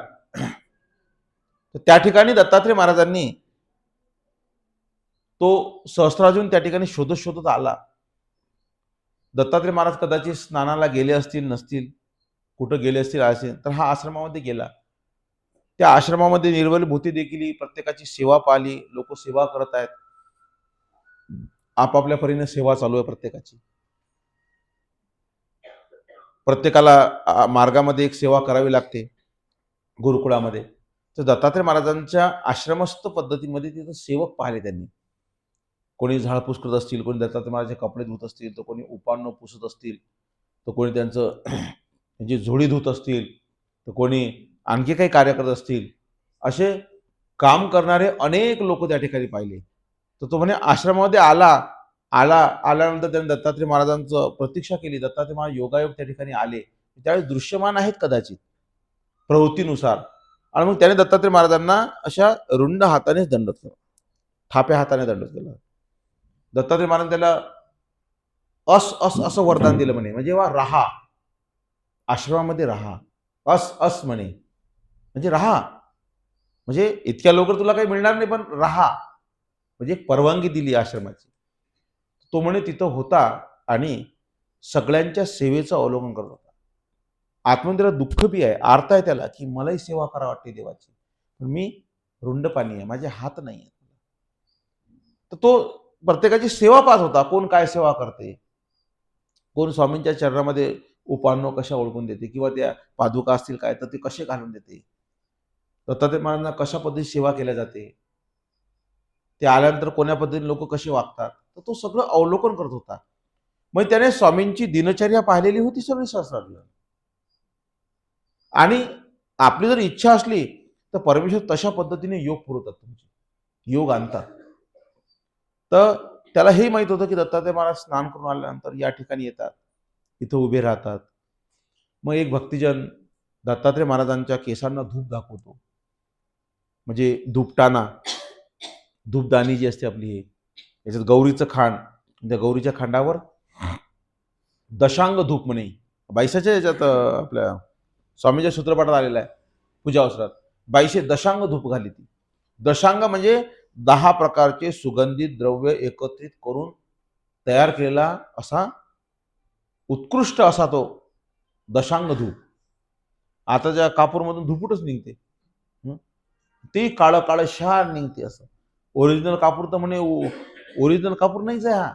तर त्या ठिकाणी दत्तात्रय महाराजांनी तो सहस्रार्जुन त्या ठिकाणी शोधत शोधत आला. दत्तात्रय महाराज कदाचित स्नानाला गेले असतील, नसतील, कुठं गेले असतील असेल, तर हा आश्रमामध्ये गेला. त्या आश्रमामध्ये निर्वैर भूते देखील प्रत्येकाची सेवा पाहिली. लोक सेवा करत आहेत, आपापल्या परीने सेवा चालू आहे प्रत्येकाची. प्रत्येकाला मार्गामध्ये एक सेवा करावी लागते गुरुकुळामध्ये. तर दत्तात्रय महाराजांच्या आश्रमस्थ पद्धतीमध्ये तिथं सेवक पाहिले त्यांनी. कोणी झाडपूस करत असतील, कोणी दत्तात्रय महाराजांचे कपडे धुत असतील, तर कोणी उपान्न पुसत असतील, तर कोणी त्यांचं म्हणजे झोळी धुत असतील, तर कोणी आणखी काही कार्य करत असतील. असे काम करणारे अनेक लोक त्या ठिकाणी पाहिले. तर तो म्हणे आश्रमामध्ये आल्यानंतर त्यांनी दत्तात्रय महाराजांचं प्रतीक्षा केली. दत्तात्रय महाराज योगायोग त्या ठिकाणी आले. त्यावेळेस दृश्यमान आहेत कदाचित प्रवृत्तीनुसार. आणि मग त्याने दत्तात्रय महाराजांना अशा रुंड हाताने दंडवत केला, थाप्या हाताने दंडवत केला. दत्तात्रय महाराज त्याला असं वरदान दिलं म्हणे, म्हणजे वा राहा, आश्रमामध्ये राहा. अस म्हणे म्हणजे राहा, म्हणजे इतक्या लवकर तुला काही मिळणार नाही, पण राहा, म्हणजे परवानगी दिली आश्रमाची. तो म्हणे तिथं होता आणि सगळ्यांच्या सेवेचं अवलोकन करत होता. आतमध्ये त्याला दुःख बी आहे, आर्त आहे त्याला, की मलाही सेवा करा वाटते देवाची, पण मी रुंड पाणी आहे, माझे हात नाही आहे. तर तो प्रत्येकाची सेवा पाहत होता. कोण काय सेवा करते, कोण स्वामींच्या चरणामध्ये उपान्न कशा ओळखून देते, किंवा त्या पादुका असतील काय तर ते कसे घालून देते, दत्तात्रय महाराजांना कशा पद्धतीने सेवा केल्या जाते, ते आल्यानंतर कोण्या पद्धतीने लोक कसे वागतात, तर तो सगळं अवलोकन करत होता. मग त्याने स्वामींची दिनचर्या पाहिलेली होती सगळी सहस्रार्जुन. आणि आपली जर इच्छा असली तर परमेश्वर तशा पद्धतीने योग पुरवतात, तुमचे योग आणतात. तर त्याला हे माहित होतं की दत्तात्रय महाराज स्नान करून आल्यानंतर या ठिकाणी येतात, इथं उभे राहतात. मग एक भक्तिजन दत्तात्रय महाराजांच्या केसांना धूप दाखवतो, म्हणजे धूपटाना, धूपदानी जी असते आपली, याच्यात गौरीचं खांड, त्या गौरीच्या खांडावर दशांग धूप म्हणे, बाईसाच्या याच्यात आपल्या स्वामीच्या सूत्रपाठात आलेला आहे, पूजा वस्त्रात 22 दशांग धूप घाली. ती दशांग म्हणजे 10 प्रकारचे सुगंधित द्रव्य एकत्रित करून तयार केलेला असा उत्कृष्ट असा तो दशांग धूप. आता ज्या कापूरमधून धुपूटच निघते, ते काळं काळं शार निघते. असं ओरिजिनल कापूर तर म्हणे ओरिजिनल कापूर नाहीच आहे हा.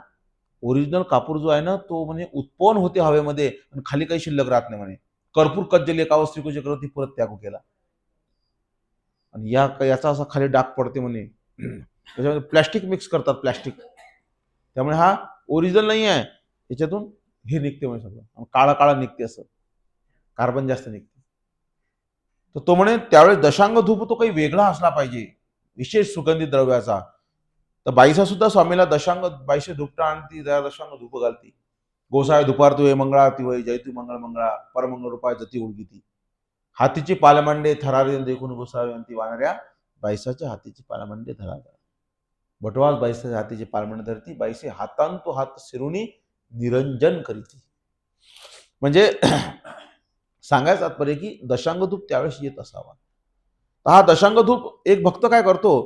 ओरिजिनल कापूर जो आहे ना, तो म्हणे उत्पन्न होते हवेमध्ये आणि खाली काही शिल्लक राहत नाही म्हणे. कर्पूर कज्जल एका वस्त्रिकोचे करती परत त्याग केला, आणि याचा असा खाली डाग पडते म्हणे. त्याच्यामध्ये प्लॅस्टिक मिक्स करतात, प्लॅस्टिक, त्यामुळे हा ओरिजिनल नाही आहे. त्याच्यातून हे निघते म्हणे सगळं, काळा काळा निघते, असं कार्बन जास्त निघते. तर तो म्हणे त्यावेळेस दशांग धूप तो काही वेगळा असला पाहिजे, विशेष सुगंधित द्रव्याचा. तर बाईसा सुद्धा स्वामीला दशांग 22 धुपटा आणती, त्या दशांग धूप घालती. गोसाय धुपारती होय, मंगळारती होय, जयतू मंगळ मंगळा, परमंगळ रूपाय जती उडगीती. हातीची पालमांडे थरारी देखून गोसाव्यांती वानऱ्या, बाईसाच्या हातीची पालमांडे धरा. बटवास बाईसाच्या हातीची पालमांडे धरती, बाईसे हातांतो हात शिरुनी निरंजन करीती. म्हणजे सांगायचं तात्पर्य की दशांग धूप त्यावेळेस येत असावा. तर हा दशांग धूप एक भक्त काय करतो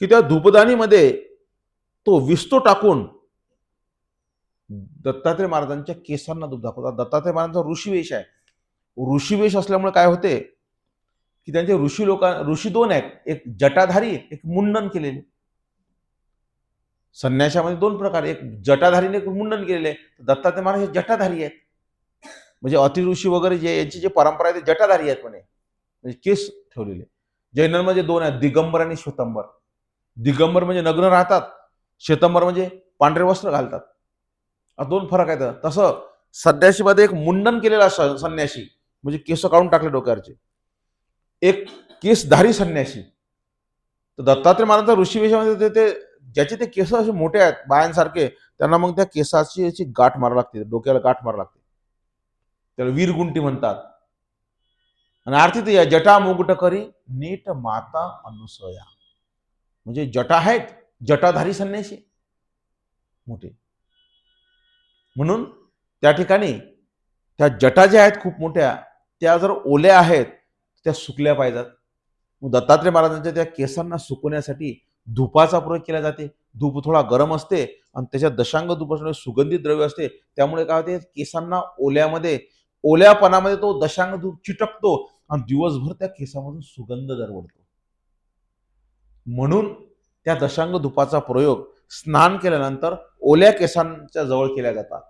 की त्या धूपदानीमध्ये तो विस्तो टाकून दत्तात्रय महाराजांच्या केसांना धूप दाखवतात. दत्तात्रय महाराजांचा ऋषीवेश आहे. ऋषीवेश असल्यामुळे काय होते की त्यांचे ऋषी दोन आहेत, एक जटाधारी, एक मुंडन केलेले. संन्याशामध्ये दोन प्रकार, एक जटाधारीने एक मुंडन केलेले. दत्तात्रय महाराज हे जटाधारी आहेत. म्हणजे अतिऋषी वगैरे जे यांची जे परंपरा आहे ते जटाधारी आहेत म्हणे, म्हणजे केस ठेवलेले. जैनांमध्ये दोन आहेत, दिगंबर आणि श्वेतांबर. दिगंबर म्हणजे नग्न राहतात, श्वेतांबर म्हणजे पांढरे वस्त्र घालतात. दोन फरक आहेत. तसं संन्याशीमध्ये एक मुंडन केलेला संन्यासी म्हणजे केस काढून टाकले डोक्यावरचे, एक केसधारी संन्यासी. तर दत्तात्रय महाराजांचा ऋषीवेशामध्ये ते ज्याचे ते केस असे मोठे आहेत बायांसारखे, त्यांना मग त्या केसाची याची गाठ मारावी लागते, डोक्याला गाठ मारावी लागते. त्याला वीरगुंटी म्हणतात. आणि अर्थात या जटा मुकुट करी नीट माता अनुसया, म्हणजे जटा आहेत, जटाधारी संन्यासी मोठे. म्हणून त्या ठिकाणी त्या जटा ज्या आहेत खूप मोठ्या, त्या जर ओल्या आहेत त्या सुकल्या पाहिजेत. मग दत्तात्रय महाराजांच्या त्या केसांना सुकवण्यासाठी धुपाचा प्रयोग केला जाते. धूप थोडा गरम असते आणि त्याच्यात दशांग धूप असणे सुगंधित द्रव्य असते, त्यामुळे काय होते केसांना ओल्यापणामध्ये तो दशांग धूप चिटकतो आणि दिवसभर त्या केसामधून सुगंध दरवळतो. म्हणून त्या दशांग धूपाचा प्रयोग स्नान केल्यानंतर ओल्या केसांच्या जवळ केल्या जातात.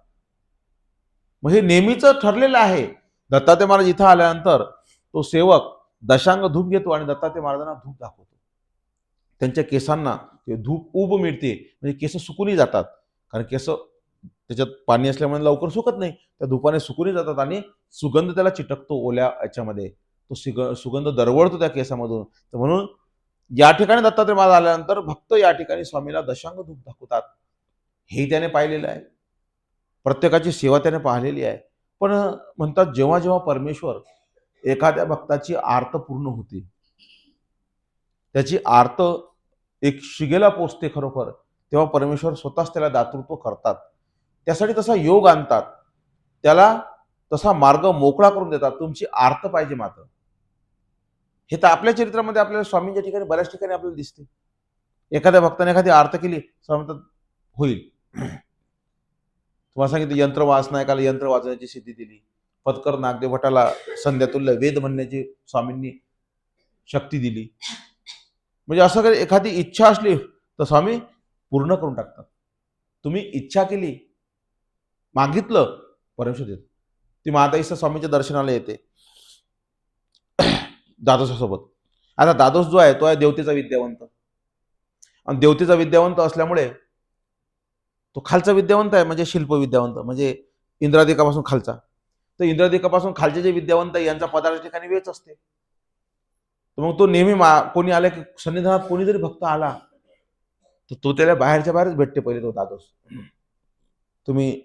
म्हणजे नेहमीच ठरलेलं आहे. दत्तात्रय महाराज इथं आल्यानंतर तो सेवक दशांग धूप घेतो आणि दत्तात्रय महाराजांना धूप दाखवतो. त्यांच्या केसांना ते धूप उब मिळते, म्हणजे केस सुकूनही जातात. कारण केस त्याच्यात पाणी असल्यामुळे लवकर सुकत नाही, त्या धुपाने सुकूनही जातात आणि सुगंध त्याला चिटकतो ओल्या याच्यामध्ये, तो सुगंध दरवळतो त्या केसामधून. तर म्हणून या ठिकाणी दत्तात्रय महाराज आल्यानंतर भक्त या ठिकाणी स्वामीला दशांग धूप दाखवतात. हे त्याने पाहिलेलं आहे, प्रत्येकाची सेवा त्याने पाहिलेली आहे. पण म्हणतात जेव्हा जेव्हा परमेश्वर एखाद्या भक्ताची आर्त पूर्ण होते, त्याची आर्त एक शिगेला पोचते खरोखर, तेव्हा परमेश्वर स्वतःच त्याला दातृत्व करतात. त्यासाठी तसा योग आणतात, त्याला तसा मार्ग मोकळा करून देतात. तुमची आर्त पाहिजे मात्र. हे तर आपल्या चरित्रामध्ये आपल्याला स्वामींच्या ठिकाणी बऱ्याच ठिकाणी आपल्याला दिसते. एखाद्या भक्ताने एखादी आर्त केली, स्वामी होईल. तुम्हाला सांगितलं यंत्र वाचनायकाला यंत्र वाचण्याची सिद्धी दिली, पत्कर नागदेव भटाला संध्यातुल्य वेद म्हणण्याची स्वामींनी शक्ती दिली. म्हणजे असं काही एखादी इच्छा असली तर स्वामी पूर्ण करून टाकतात. तुम्ही इच्छा केली, मागितलं, परमेश्वर देतो. ती महाताईच्या स्वामीच्या दर्शनाला येते दादोसासोबत. आता दादोस जो आहे तो आहे देवतेचा विद्यावंत, आणि देवतेचा विद्यावंत असल्यामुळे तो खालचा विद्यावंत आहे, म्हणजे शिल्प विद्यावंत, म्हणजे इंद्रादिकापासून खालचा. तर इंद्रादिकापासून खालचे जे विद्यावंत आहे यांचा पदार्थ ठिकाणी वेच असते. तर मग तो नेहमी कोणी आला की सन्निधानात कोणी जरी भक्त आला तर तो त्याला बाहेरच्या बाहेरच भेटते. पहिले तो दादोस, तुम्ही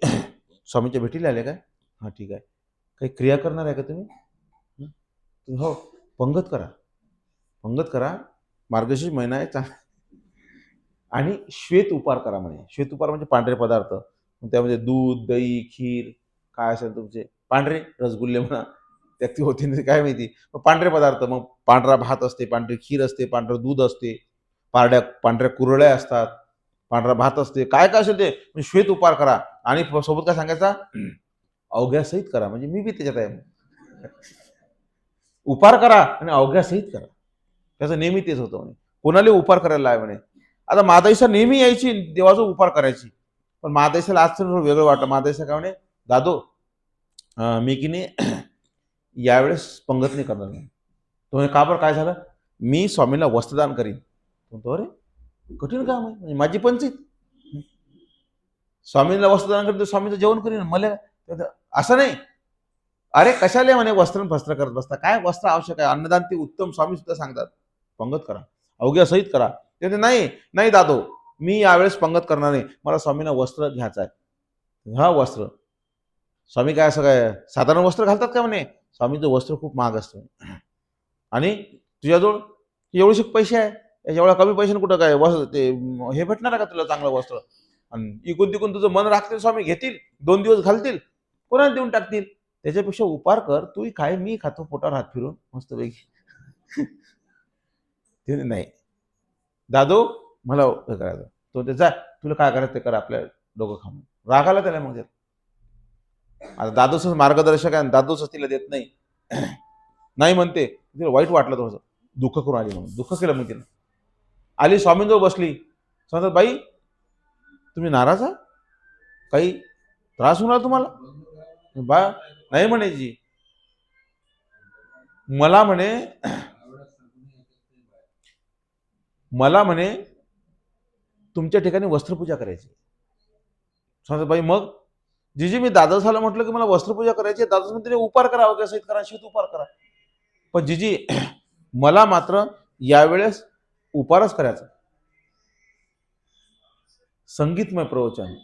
स्वामीच्या भेटीला आले काय? हा ठीक आहे. काही क्रिया करणार आहे का तुम्ही? हो, पंगत करा, मार्गशीर्ष महिना आहे, आणि श्वेत उपार करा म्हणे. श्वेत उपार म्हणजे पांढरे पदार्थ, त्यामध्ये दूध, दही, खीर काय असेल तुमचे, पांढरे रसगुल्ले म्हणा, त्याची होती काय माहिती, पांढरे पदार्थ. मग पांढरा भात असते, पांढरी खीर असते, पांढरं दूध असते, पांढऱ्या कुरड्या असतात, पांढरा भात असते, काय काय असेल ते. म्हणजे श्वेत उपार करा, आणि सोबत काय सांगायचा, अवघ्या सहित करा. म्हणजे मी बी त्याच्यात आहे. उपार करा आणि अवघ्या सहित करा, त्याचं नेहमी तेच होतं म्हणे. कोणाला उपार करायला आहे म्हणे. आता मादाईसा नेहमी यायची देवाचा उपार करायची, पण मादाईसाला आज थोडं वेगळं वाटतं. मादाईसा काय म्हणे, दादो मी की नाही यावेळेस पंगत नाही करणार नाही. तो म्हणे का बरं, काय झालं? मी स्वामीला वस्त्रदान करीन. म्हणतो अरे कठीण काम आहे, म्हणजे माझी पंचायत. स्वामीला वस्त्रदान करतो, स्वामीचं जेवण करीन मला, असं नाही. अरे कशाला म्हणे वस्त्र फस्त्र करत बसता, काय वस्त्र आवश्यक आहे, अन्नदान ते उत्तम. स्वामी सुद्धा सांगतात पंगत करा, अवघ्या सहित करा. ते नाही दादो, मी यावेळेस पंगत करणार नाही, मला स्वामींना वस्त्र घ्यायचं आहे. हा वस्त्र, स्वामी काय असं काय साधारण वस्त्र घालतात का म्हणे? स्वामीचं वस्त्र खूप महाग असतं, आणि तुझ्याजवळ एवढेसे पैसे आहे, एवढ्या कमी पैशाने कुठं काय वस्त्र ते हे भेटणार आहे का तुला चांगलं वस्त्र? आणि इकून तिकून तुझं मन राखतील, स्वामी घेतील, 2 दिवस घालतील, कोणाला देऊन टाकतील. त्याच्यापेक्षा उपार कर, तूही खाय, मी खातो पोटावर हात फिरून मस्तपैकी. ते नाही, दादू मला हे करायचं. तो ते जा, तुला काय करायचं ते कर, आपल्या डोकं खाऊन. रागाला त्याला मग आता दादूच मार्गदर्शक आहे, दादूच तिला देत नाही. नाही म्हणते, तिला वाईट वाटलं थोडंसं, दुःख करून आली म्हणून. दुःख केलं मग तिला. आली स्वामींजवळ बसली. सांगतात, बाई तुम्ही नाराज आहात, काही त्रास होणार तुम्हाला? बा नाही म्हणायची. मला म्हणे तुमच्या ठिकाणी वस्त्रपूजा करायची. सांगतात, बाई मग जिजी मी दादासाला म्हटलं की मला वस्त्रपूजा करायची, दादा म्हणते उपार करा, वगैरे सहित करा, शीत उपार करा. पण जिजी मला मात्र यावेळेस उपारच करायचा. संगीतमय प्रवचन.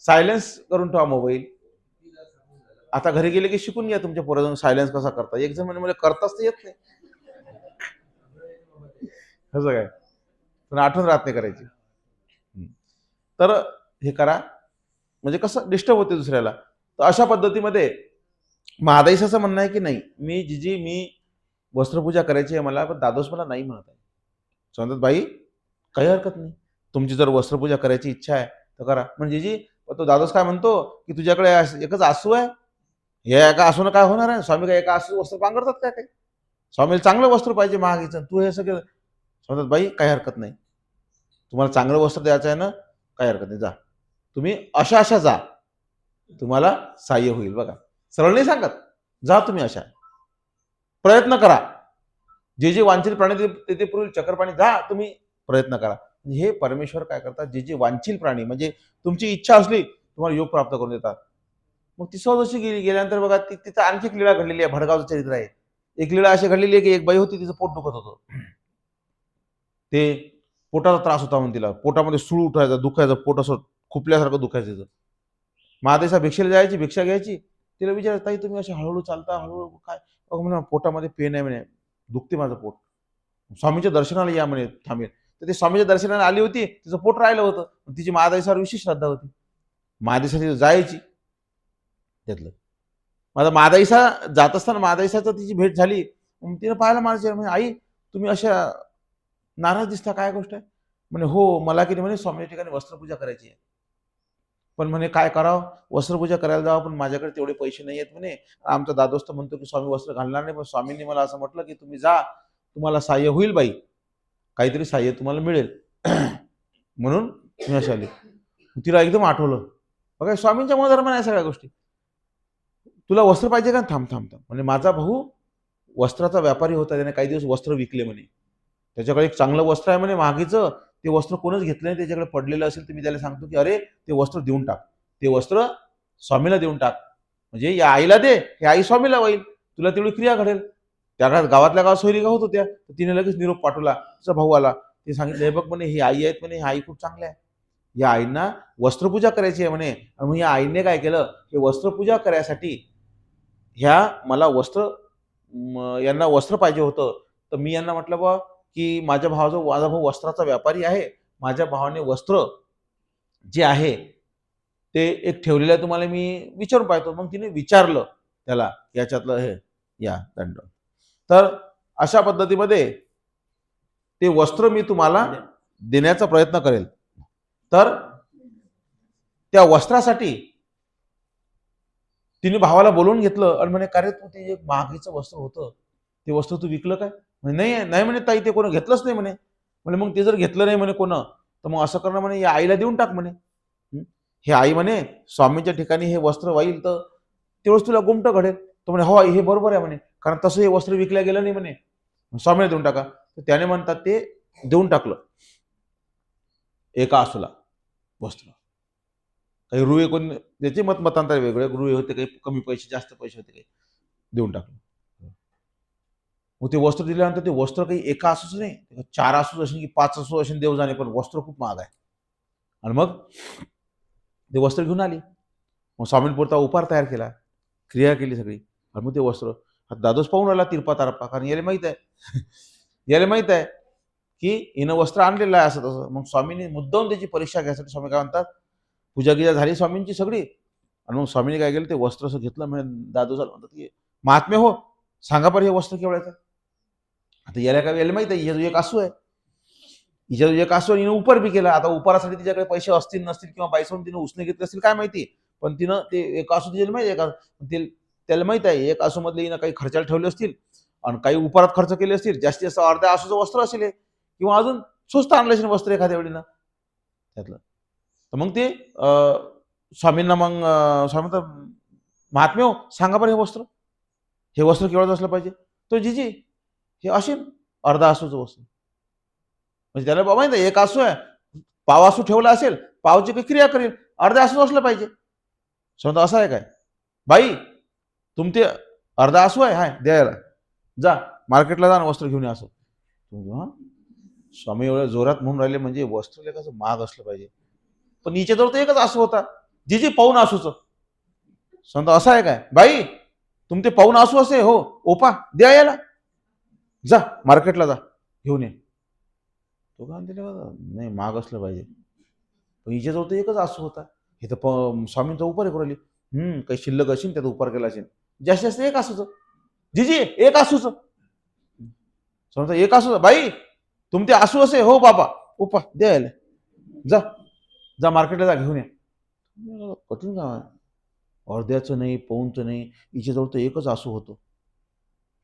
सायलेन्स करून ठेवा मोबाईल. आता घरी गेले की शिकून घ्या तुमच्या पोराजून सायलेन्स कसा करता. एक जण म्हणजे मला करताच तर येत नाही, कसं काय, पण आठवण राहत नाही करायची. तर हे करा, म्हणजे कसं डिस्टर्ब होते दुसऱ्याला. तर अशा पद्धतीमध्ये महादाईसाचं म्हणणं आहे की नाही, मी जिजी मी वस्त्रपूजा करायची आहे मला, पण दादोस मला नाही म्हणत आहे. सांगतात, बाई काही हरकत नाही, तुमची जर वस्त्रपूजा करायची इच्छा आहे तर करा. म्हणजे जी तो दादोस काय म्हणतो की तुझ्याकडे एकच आसू आहे, या एका आसूनं काय होणार आहे? स्वामी काय एका आसू वस्त्र पांघरतात काय? काही स्वामीला चांगलं वस्त्र पाहिजे महागीचं, तू हे सगळं. सांगतात, बाई काही हरकत नाही, तुम्हाला चांगलं वस्त्र द्यायचं आहे ना, काही हरकत नाही, जा तुम्ही अशा अशा जा, तुम्हाला सहाय्य होईल. बघा, सरळ नाही सांगत, जा तुम्ही अशा प्रयत्न करा. जे जे वांछित प्राणी ते पूर्वी चक्रपाणी, जा तुम्ही प्रयत्न करा. हे परमेश्वर काय करतात, जे जे वांछित प्राणी म्हणजे तुमची इच्छा असली तुम्हाला योग प्राप्त करून देतात. मग ती सहजशी गेली. गेल्यानंतर बघा तिथं आणखी एक लीळा घडलेली आहे, भडगावचं चरित्र आहे. एक लीळा अशी घडलेली आहे की एक बाई होती, तिचं पोट दुखत होतं. ते पोटाचा त्रास होता म्हणून तिला, पोटामध्ये सूळ उठायचा, दुखायचं, पोट असं खुपल्यासारखं दुखायचं तिचं. महादेशा भिक्षेला जायची, भिक्षा घ्यायची. तिला विचारायचं, ताई तुम्ही असे हळूहळू चालता, हळूहळू काय? म्हणा पोटामध्ये पेन आहे म्हणे, दुखते माझं पोट, स्वामीच्या दर्शनाला या म्हणे, थांबेल. तर ते स्वामीच्या दर्शनाला आली होती, तिचं पोट राहिलं होतं, तिची महादेशावर विशेष श्रद्धा होती. महादेशा तिथं जायची. त्यातलं माझा मादाईसा जात असताना मादाईसाचं तिची भेट झाली. तिने पाहायला माझ्या म्हणजे, आई तुम्ही अशा नाराज दिसता, काय गोष्ट आहे? म्हणे हो, मला की म्हणे स्वामीच्या ठिकाणी वस्त्रपूजा करायची आहे, पण म्हणे काय करावं, वस्त्रपूजा करायला जावं, पण माझ्याकडे तेवढे पैसे नाही आहेत म्हणे. आमचा दादोस्त म्हणतो की स्वामी वस्त्र घालणार नाही, पण स्वामींनी मला असं म्हटलं की तुम्ही जा, तुम्हाला सहाय्य होईल बाई, काहीतरी सहाय्य तुम्हाला मिळेल. म्हणून मी अशी आली. तिला एकदम आठवलं, बघा स्वामींच्या गुणधर्म आहे सगळ्या गोष्टी. तुला वस्त्र पाहिजे का? थांब थांब थांब. म्हणजे माझा भाऊ वस्त्राचा व्यापारी होता, त्याने काही दिवस वस्त्र विकले म्हणे. त्याच्याकडे एक चांगलं वस्त्र आहे म्हणे महागीचं, ते वस्त्र कोणच घेतलं नाही, त्याच्याकडे पडलेलं असेल तर मी त्याला सांगतो की अरे ते वस्त्र देऊन टाक, ते वस्त्र स्वामीला देऊन टाक, म्हणजे या आईला दे, हे आई स्वामीला होईल, तुला तेवढी क्रिया घडेल. त्या काळात गावातल्या गावात सोयरी गावत होत्या, तर तिने लगेच निरोप पाठवला. तिचा भाऊ आला, ते सांगितलं, हे बघ म्हणे ही आई आहेत म्हणे, ही आई खूप चांगल्या आहे, या आईंना वस्त्रपूजा करायची आहे म्हणे. मग या आईने काय केलं, हे वस्त्रपूजा करायसाठी ह्या मला वस्त्र यांना वस्त्र पाहिजे होतं, तर मी यांना म्हटलं बा की माझा भाऊ वस्त्राचा व्यापारी आहे, माझ्या भावाने वस्त्र जे आहे ते एक ठेवलेलं आहे, तुम्हाला मी विचारून पाहतो. मग तिने विचारलं त्याला, याच्यातलं हे या दंड. तर अशा पद्धतीमध्ये ते वस्त्र मी तुम्हाला देण्याचा प्रयत्न करेल. तर त्या वस्त्रासाठी तिने भावाला बोलवून घेतलं आणि म्हणे, का रे तू ते एक महागीचं वस्त्र होतं, ते वस्त्र तू विकलं काय? नाही नाही म्हणे ताई, ते कोण घेतलंच नाही म्हणे. म्हणे मग ते जर घेतलं नाही म्हणे कोण, तर मग असं करणं म्हणे, या आईला देऊन टाक म्हणे. हे आई म्हणे स्वामीच्या ठिकाणी हे वस्त्र वाईल तर तेवढंच तुला गुमट घडेल. तो म्हणे हो आई, हे बरोबर आहे म्हणे, कारण तसं हे वस्त्र विकल्या गेलं नाही म्हणे, स्वामीला देऊन टाका. तर त्याने म्हणतात ते देऊन टाकलं एका आसूला वस्त्र. काही रुळे कोण, त्याचे मतांतर वेगळे, रुळे होते, काही कमी पैसे जास्त पैसे होते, काही देऊन टाकलं. मग ते वस्त्र दिल्यानंतर ते वस्त्र काही एका आसूच नाही, 4 आसूच असेल की 5 आसू असेल देव जाणे, पण वस्त्र खूप महाग आहे. आणि मग ते वस्त्र घेऊन आली. मग स्वामींपुरता उपार तयार केला, क्रिया केली सगळी. आणि मग ते वस्त्र दादोस पाहून आला तिरपा तारपा, कारण याला माहित आहे याला माहित आहे की हिनं वस्त्र आणलेलं आहे असं तसं. मग स्वामींनी मुद्दाम त्याची परीक्षा घ्यायसाठी स्वामी काय म्हणतात, पूजा गिजा झाली स्वामींची सगळी, आणि मग स्वामींनी काय केलं, ते वस्त्र असं घेतलं. म्हणजे दादू साहेब म्हणतात की महात्मे हो, सांगा बरं हे वस्त्र केवढ्याचं. आता याला काय यायला माहित आहे, हिचा एक आसू आहे, हिच्या एक आसू हिनं उपर बी केला. आता उपारासाठी तिच्याकडे पैसे असतील नसतील, किंवा बाईसवरून तिने उसने घेतले असतील काय माहिती, पण तिनं ते एक आसू तिच्याला माहिती आहे का, त्याला माहित आहे एक आसू मधले हिनं काही खर्चाला ठेवले असतील आणि काही उपारात खर्च केले असतील. जास्तीत जास्त अर्ध्या आसूचं वस्त्र असेल किंवा अजून स्वस्त आणलं असेल वस्त्र एखाद्या वेळीनं त्यातलं. तर मग ते स्वामींना मग स्वामी म्हणतात, महात्मे हो सांगा बरं हे वस्त्र केवढं असलं पाहिजे. तो जीजी हे असेल अर्धा आसूचं वस्त्र. म्हणजे त्याला बाबा माहिती आहे एक आसू आहे, पाव आसू ठेवला असेल, पावची काही क्रिया करेल, अर्धा आसू असलं पाहिजे. समजा असं आहे काय, बाई तुमचे अर्धा आसू आहे, हाय द्यायला जा मार्केटला जा, वस्त्र घेऊन या असं. स्वामी एवढ्या जोरात म्हणून राहिले म्हणजे वस्त्र लेखाचं महाग असलं पाहिजे. पण हिच्याजवळ तर एकच आसू होता, जी पाहून आसूचं. समजा असं आहे काय, बाई तुमचे पाहून आसू असे हो, ओपा द्या याला, जा मार्केटला जा घेऊन ये. तो काय म्हणते नाही महाग असलं पाहिजे. पण हिच्याजवळ तर एकच आसू होता, हे तर स्वामींचा उपर करू राहिली. काही शिल्लक असेल त्याचा उपर केला असेल, जास्तीत जास्त एक आसूचं. जीजी एक आसूचं. समजा एक आसूचं, बाई तुमचे आसू असे हो बाबा, ओपा द्या यायला, जा जा मार्केटला जा घेऊन या. कठीण काम आहे. अर्ध्याचं नाही, पाऊणचं नाही, हिच्याजवळ तर एकच आसू होतो.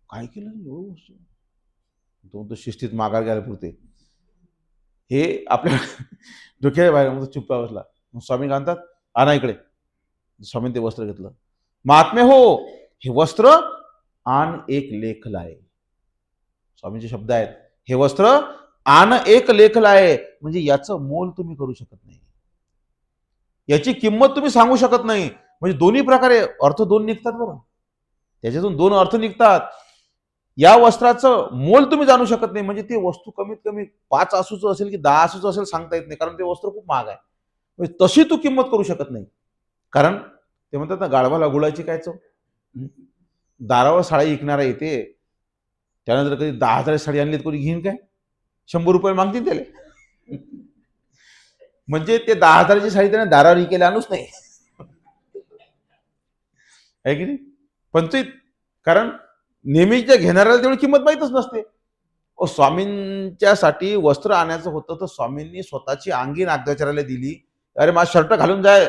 काय केलं एवढं वस्तू, तो तर शिस्तीत माघार घ्यायला पुरते. हे आपल्या डोक्याच्या बाहेर मग चुप्पा बसला. मग स्वामी म्हणतात आणा इकडे. स्वामीने ते वस्त्र घेतलं. महात्मे हो हे वस्त्र आण एक लेख लाय. स्वामींचे शब्द आहेत, हे वस्त्र आण एक लेख लाय, म्हणजे याचं मोल तुम्ही करू शकत नाही, याची किंमत तुम्ही सांगू शकत नाही. म्हणजे दोन्ही प्रकारे अर्थ दोन निघतात बरं, त्याच्यातून दोन अर्थ निघतात. या वस्त्राचं मोल तुम्ही जाणू शकत नाही, म्हणजे ते वस्तू कमीत कमी 5 आसूचं असेल की 10 आसूचं असेल सांगता येत नाही, कारण ते वस्त्र खूप महाग आहे. म्हणजे तशी तू किंमत करू शकत नाही. कारण ते म्हणतात ना, गाढवाला गुळाची काय चव. दारावर साडी विकणारा येते, त्यानं जर कधी 10,000 साडी आणली तर कोणी घेईन काय, 100 रुपये मागतील त्याला. म्हणजे ते 10,000ची साडी त्याने दारावर विकायला आणूच नाही, आहे की नाही. पंचित, कारण नेहमीच्या घेणाऱ्याला तेवढी किंमत माहीतच नसते. स्वामींच्यासाठी वस्त्र आणायचं होतं तर स्वामींनी स्वतःची अंगी नागदेवचार्याला दिली. अरे माझा शर्ट घालून जाय.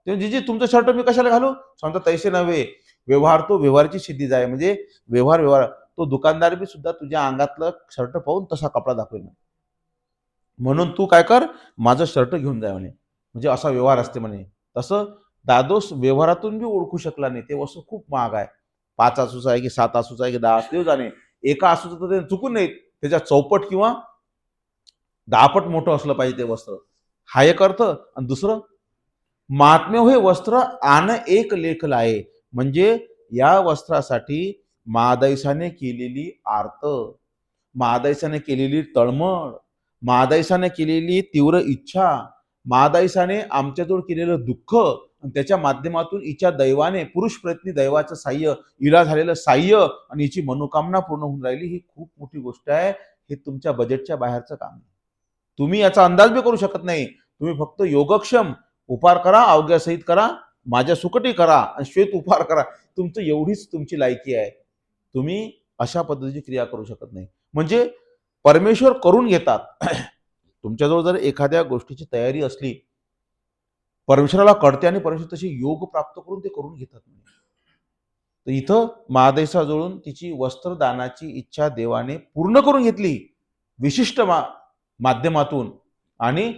ते जीजी तुमचं शर्ट मी कशाला घालू. सांगता तैसे नव्हे, व्यवहार तो व्यवहारची सिद्धी जाय. म्हणजे व्यवहार तो दुकानदार बी सुद्धा तुझ्या अंगातलं शर्ट पाहून तसा कपडा दाखवेल, म्हणून तू काय कर, माझं शर्ट घेऊन जाय म्हणे. म्हणजे असा व्यवहार असते म्हणे. तसं दादोस व्यवहारातून बी ओळखू शकला नाही, ते वस्तू खूप महाग आहे. 5 आसूचा आहे की 7 आसूचा आहे की 10 देव जाणे. एका आसूचं तर ते चुकून नाही, त्याच्या चौपट किंवा 10 पट मोठं असलं पाहिजे ते वस्त्र, हा एक अर्थ. आणि दुसरं, महात्म्य हे वस्त्र आण एक लेख लाये, म्हणजे या वस्त्रासाठी महादैसाने केलेली आर्त, महादैसाने केलेली तळमळ, महादैसाने केलेली तीव्र इच्छा, महादैसाने आमच्याजवळ केलेलं दुःख, आणि त्याच्या माध्यमातून हिच्या दैवाने, पुरुष प्रयत्नी दैवाचं साह्य, हिला झालेलं साह्य आणि हिची मनोकामना पूर्ण होऊन राहिली, ही खूप मोठी गोष्ट आहे. हे तुमच्या बजेटच्या बाहेरचं काम आहे. तुम्ही याचा अंदाज बी करू शकत नाही. तुम्ही फक्त योगक्षम उपार करा, अवघ्यासहित करा, माझ्या सुकटी करा आणि श्वेत उपार करा. तुमचं एवढीच तुमची लायकी आहे. तुम्ही अशा पद्धतीची क्रिया करू शकत नाही. म्हणजे परमेश्वर करून घेतात. तुमच्याजवळ जर एखाद्या गोष्टीची तयारी असली, परमेश्वराला कळते आणि परमेश्वर तशी योग प्राप्त करून ते करून घेतात. तर इथं महादैसाजवळून तिची वस्त्रदानाची इच्छा देवाने पूर्ण करून घेतली विशिष्ट माध्यमातून, आणि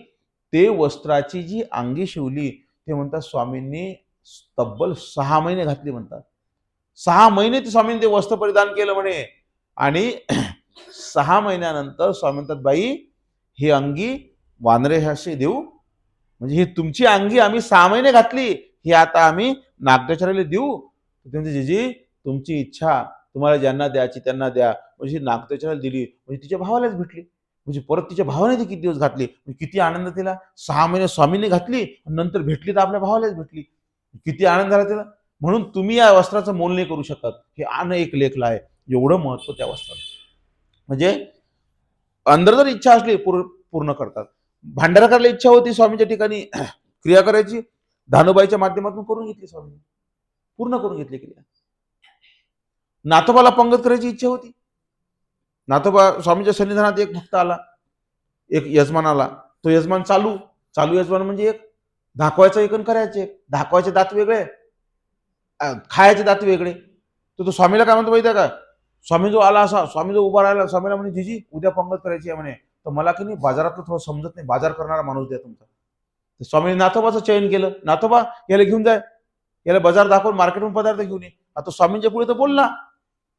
ते वस्त्राची जी अंगी शिवली, ते म्हणतात स्वामींनी तब्बल 6 महिने घातली म्हणतात. 6 महिने ते स्वामींनी ते वस्त्र परिधान केलं म्हणे. आणि 6 महिन्यानंतर स्वामी म्हणतात, बाई ही अंगी वानरेशाशी देऊ, म्हणजे ही तुमची अंगी आम्ही 6 महिने घातली, ही आता आम्ही नागदेवचार्याला देऊ. म्हणजे जीजी तुमची इच्छा, तुम्हाला ज्यांना द्यायची त्यांना द्या. म्हणजे नागदेवचार्याला दिली, म्हणजे तिच्या भावालाच भेटली. म्हणजे परत तिच्या भावाने ती किती दिवस घातली, किती आनंद तिला. 6 महिने स्वामींनी घातली, नंतर भेटली तर आपल्या भावालाच भेटली, किती आनंद झाला तिला. म्हणून तुम्ही या वस्त्राचं मोल नाही करू शकत. हे आण एक लेखला आहे, एवढं महत्व त्या वस्त्राचं. म्हणजे अंदर जर इच्छा असली पूर्ण करतात. भांडारा करायला इच्छा होती स्वामीच्या ठिकाणी क्रिया करायची, धानुबाईच्या माध्यमातून करून घेतली स्वामी, पूर्ण करून घेतली क्रिया. नाथोबाला पंगत करायची इच्छा होती. नाथोबा स्वामीच्या सन्निधानात एक भक्त आला, एक यजमान आला. तो यजमान चालू चालू यजमान म्हणजे एक दाखवायचं एक आणि करायचे एक. दाखवायचे दात वेगळे, खायचे दात वेगळे. तो स्वामीला काय म्हणतो माहिती आहे का? स्वामी जो आला असा, स्वामी जो उभा राहिला, स्वामीला म्हणे जीजी उद्या पंगत करायची आहे म्हणे, तर मला की नाही बाजारातलं थोडं समजत नाही, बाजार करणारा माणूस द्या तुमचा. स्वामीने नाथोबाचं चयन केलं. नाथोबा याला घेऊन जाय, याला बाजार दाखवून मार्केटहून पदार्थ घेऊन ये. आता स्वामींच्या पुढे तर बोलला,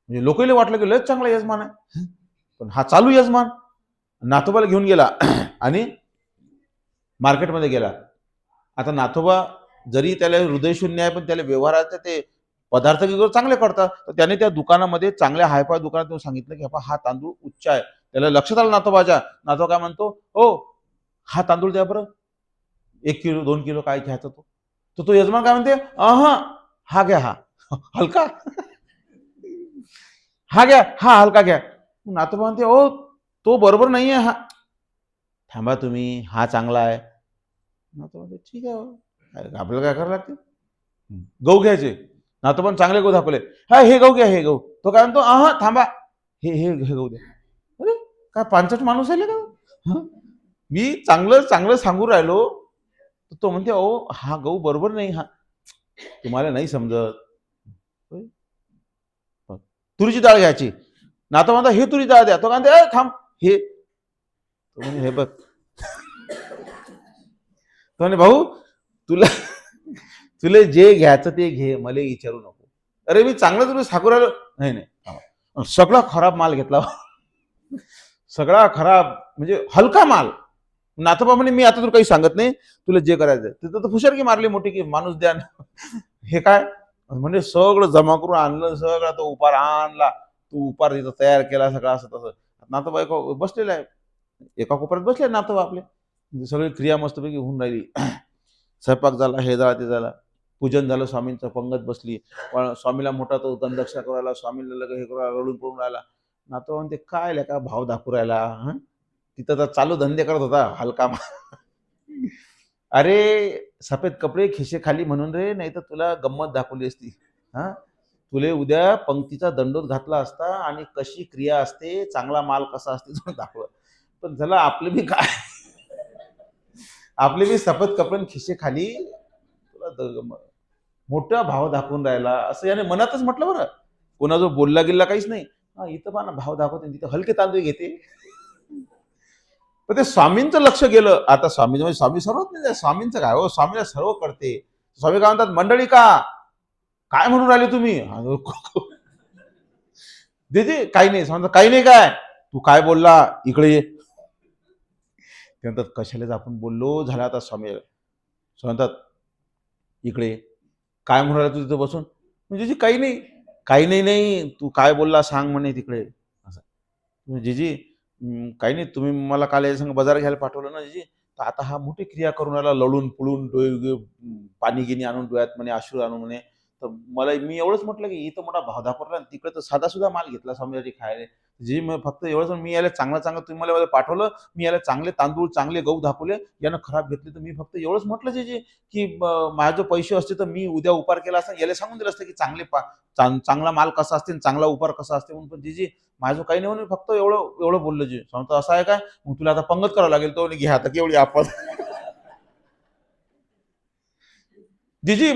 म्हणजे लोकांना वाटलं की लयच चांगला यजमान आहे, पण हा चालू यजमान नाथोबाला घेऊन गेला आणि मार्केटमध्ये गेला. आता नाथोबा जरी त्याला हृदयशून्य आहे, पण त्याला व्यवहाराचे ते पदार्थ चांगले करतात. तर त्याने त्या दुकानामध्ये चांगल्या हायफाय दुकानात सांगितलं की हा तांदूळ उच्च आहे. त्याला लक्षात आलं नाथोबाच्या. नाथोबा काय म्हणतो, हो हा तांदूळ द्या बरं, 1 किलो 2 किलो काय घ्यायचा तो. तर तो यजमान काय म्हणते, हा घ्या, हा हलका, हा घ्या, हा हलका घ्या. नाथोबा म्हणते, ओ तो बरोबर नाही आहे, हा थांबा तुम्ही, हा चांगला आहे. नाथोबा म्हणते ठीक आहे, आपल्याला काय करावं लागते. गहू घ्यायचे. नाथोबा चांगले गहू दाखवले, हा हे गहू घ्या, हे गहू. तो काय म्हणतो, थांबा, हे हे हे गहू द्या. अरे काय पांचट माणूस आहे का? मी चांगलं चांगलं सांगू राहिलो, तो म्हणते हा गहू बरोबर नाही, हा तुम्हाला नाही समजत. तुरीची डाळ घ्यायची. नाथोबा म्हणता हे तुरीची डाळ द्या. तो काय थांब, हे हे बघ. तो म्हणे भाऊ तुला तुला जे घ्यायचं ते घे, मला विचारू नको. अरे मी चांगलं तुला सांगू राहिलो. नाही नाही, सगळा खराब माल घेतला, सगळा खराब म्हणजे हलका माल. नाथोबा म्हणे मी आता तुला काही सांगत नाही, तुला जे करायचं. तिथं तर फुशारकी मारली मोठी की माणूस द्या. हे काय म्हणजे सगळं जमा करून आणलं, सगळं तो उपार आणला, तू उपार तिथं तयार केला सगळं असं तसं. नाथोबा बसलेला आहे, एका कोपऱ्यात बसले नाथोबा आपले, सगळी क्रिया मस्तपैकी होऊन राहिली. स्वयंपाक झाला, हे झाला ते झाला, पूजन झालं, स्वामींचं पंगत बसली. पण स्वामीला मोठा तो दंडक्षा करू राहिला, स्वामीला लगे हे करू राहिला, रडून पडून राहिला. नाथोबा म्हणते काय का भाव दाखवू राहिला, तिथं तर चालू धंदे करत होता हलका. अरे सफेद कपडे खिशे खाली म्हणून रे, नाही तर तुला गंमत दाखवली असती. हा तुले उद्या पंक्तीचा दंडोत घातला असता आणि कशी क्रिया असते, चांगला माल कसा असते तो दाखवलं. पण झालं आपले बी काय, आपले बी सफेद कपडे खिशे खाली, तुला मोठा भाव दाखवून राहिला असं याने मनातच म्हटलं बरं. कोणा जो बोलला गेला काहीच नाही. इथं पहा ना भाव दाखवते, तिथं हलके तांदूळ घेते. पण ते स्वामींचं लक्ष गेलं. आता स्वामी म्हणजे स्वामी सर्वच नाही, स्वामींचं काय हो, स्वामीला सर्व करते. स्वामी काय म्हणतात, मंडळी का काय म्हणून राहिले तुम्ही. दीदी काही नाही, समजा काही नाही, काय तू काय बोलला इकडे ये. ते म्हणतात कशालाच आपण बोललो, झाला आता स्वामी म्हणतात इकडे काय म्हणून राहिला तू तिथं बसून. म्हणजे काही नाही, काही नाही, नाही तू काय बोलला सांग म्हणे तिकडे असं. जीजी काही नाही, तुम्ही मला काल या संग बाजार घ्यायला पाठवलं ना जीजी, तर आता हा मोठी क्रिया करून राहिला, लढून पुळून डोळे पाणी गिनी आणून डोळ्यात म्हणे, अश्रू आणून म्हणे. तर मला मी एवढंच म्हटलं की इथं मोठा भाव दाखवला, तिकडे तर साधा सुद्धा माल घेतला स्वामीसाठी खायला. जी मी फक्त एवढंच, मी याला चांगलं चांगलं तुम्ही मला पाठवलं, मी याला चांगले तांदूळ चांगले गहू दाखवले, यानं खराब घेतले. तर मी फक्त एवढंच म्हटलं जीजी की माझे पैसे असते तर मी उद्या उपार केला असता, याला सांगून दिलं असतं की चांगला माल कसा असते, चांगला उपार कसा असते म्हणून. पण जीजी माझं काही नाही म्हणून फक्त एवढं एवढं बोललं. जी सांगतो असं आहे काय, मग तुला आता पंगत करावं लागेल. तो घ्या आता केवढी आपण. जीजी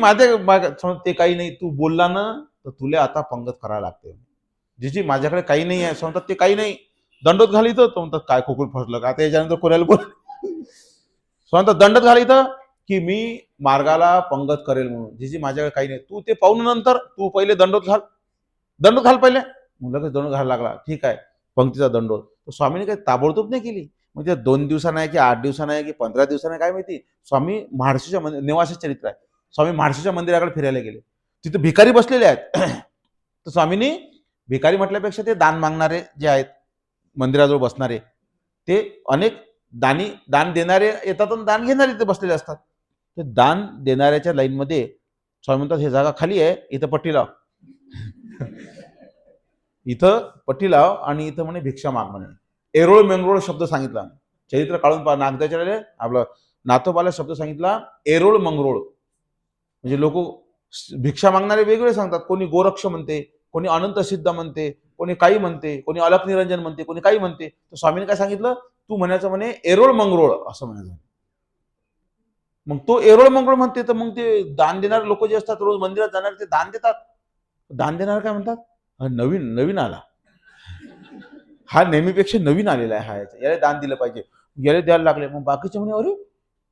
ते काही नाही, तू बोलला ना तर तुला आता पंगत करायला लागते. जीजी माझ्याकडे काही नाही आहे. सांगतात ते काही नाही, दंडोत घाली तर म्हणतात काय खोकून फसलं का, आता याच्यानंतर कोणाला बोल. सांगतात दंडत घाली तर की मी मार्गाला पंगत करेल म्हणून. जीजी माझ्याकडे काही नाही, तू ते पाहून नंतर तू पहिले दंडोत घाल, दंडोत घाल पहिले. मुलं काही दंड घालायला लागला, ठीक आहे पंक्तीचा दंडोत. स्वामीने काही ताबडतोब नाही केली. म्हणजे 2 दिवसांना आहे की 8 दिवसांना आहे की 15 दिवसांना काय माहिती. स्वामी म्हाळशीच्या निवासी चरित्र आहे. स्वामी म्हाळशीच्या मंदिराकडे फिरायला गेले, तिथे भिकारी बसलेले आहेत. तर स्वामींनी भिकारी म्हटल्यापेक्षा ते दान मागणारे जे आहेत मंदिराजवळ बसणारे, ते अनेक दान देणारे येतात आणि दान घेणारे ते बसलेले असतात. ते दान देणाऱ्याच्या लाईनमध्ये स्वामी म्हणतात हे जागा खाली आहे, इथं पट्टी लाव. इथं पट्टी लाव आणि इथं म्हणे भिक्षा माग म्हणे. एरोळ मेंगरोळ शब्द सांगितला. चरित्र काढून पहा, नागदाचार्याने आपलं नाथोबाला शब्द सांगितला एरोळ मंगरोळ. म्हणजे लोक भिक्षा मागणारे वेगवेगळे सांगतात. कोणी गोरक्ष म्हणते, कोणी अनंत सिद्ध म्हणते, कोणी काही म्हणते, कोणी अलख निरंजन म्हणते, कोणी काही म्हणते. तर स्वामीने काय सांगितलं, तू म्हणायचं म्हणे एरोळ मंगरोळ असं म्हणायचं. मग तो एरोळ मंगरोळ म्हणते, तर मग ते दान देणारे लोक जे असतात, रोज मंदिरात जाणारे, ते दान देतात. दान देणारे काय म्हणतात, नवीन नवीन आला, हा नेहमीपेक्षा नवीन आलेला आहे, हा याला दान दिलं पाहिजे, याला द्यायला लागले. मग बाकीचे म्हणे अरे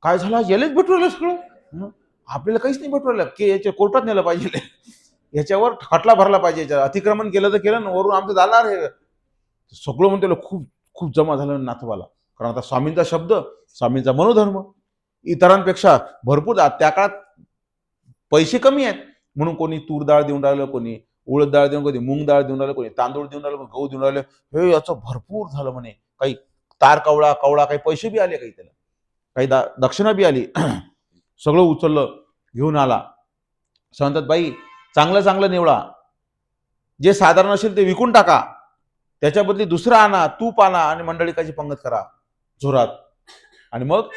काय झालं, यालाच भेटवलं सगळं, आपल्याला काहीच नाही भेटवलं, की याच्या कोर्टात नेलं पाहिजे, याच्यावर खटला भरला पाहिजे, याच्यावर अतिक्रमण केलं तर केलं, वरून आमचं जाणार हे सगळं. म्हणते खूप खूप जमा झालं नाथोबाला. कारण आता स्वामींचा शब्द, स्वामींचा मनोधर्म इतरांपेक्षा भरपूर. त्या काळात पैसे कमी आहेत म्हणून कोणी तूर डाळ देऊन राहिलं, कोणी उडद डाळ देऊन, कोणी मूग डाळ देऊन राहिलं, कोणी तांदूळ देऊन राहिलं, गहू देऊन राहिलं. हे याचं भरपूर झालं म्हणे. काही तार कवळा कवळा, काही पैसे बी आले, काही त्याला काही दक्षिणा बी आली. सगळं उचललं, घेऊन आला. सांगतात बाई चांगलं चांगलं निवडा, जे साधारण असेल ते विकून टाका, त्याच्या बदली दुसरं आणा, तूप आणा आणि मंडळीकाची पंगत करा जोरात. आणि मग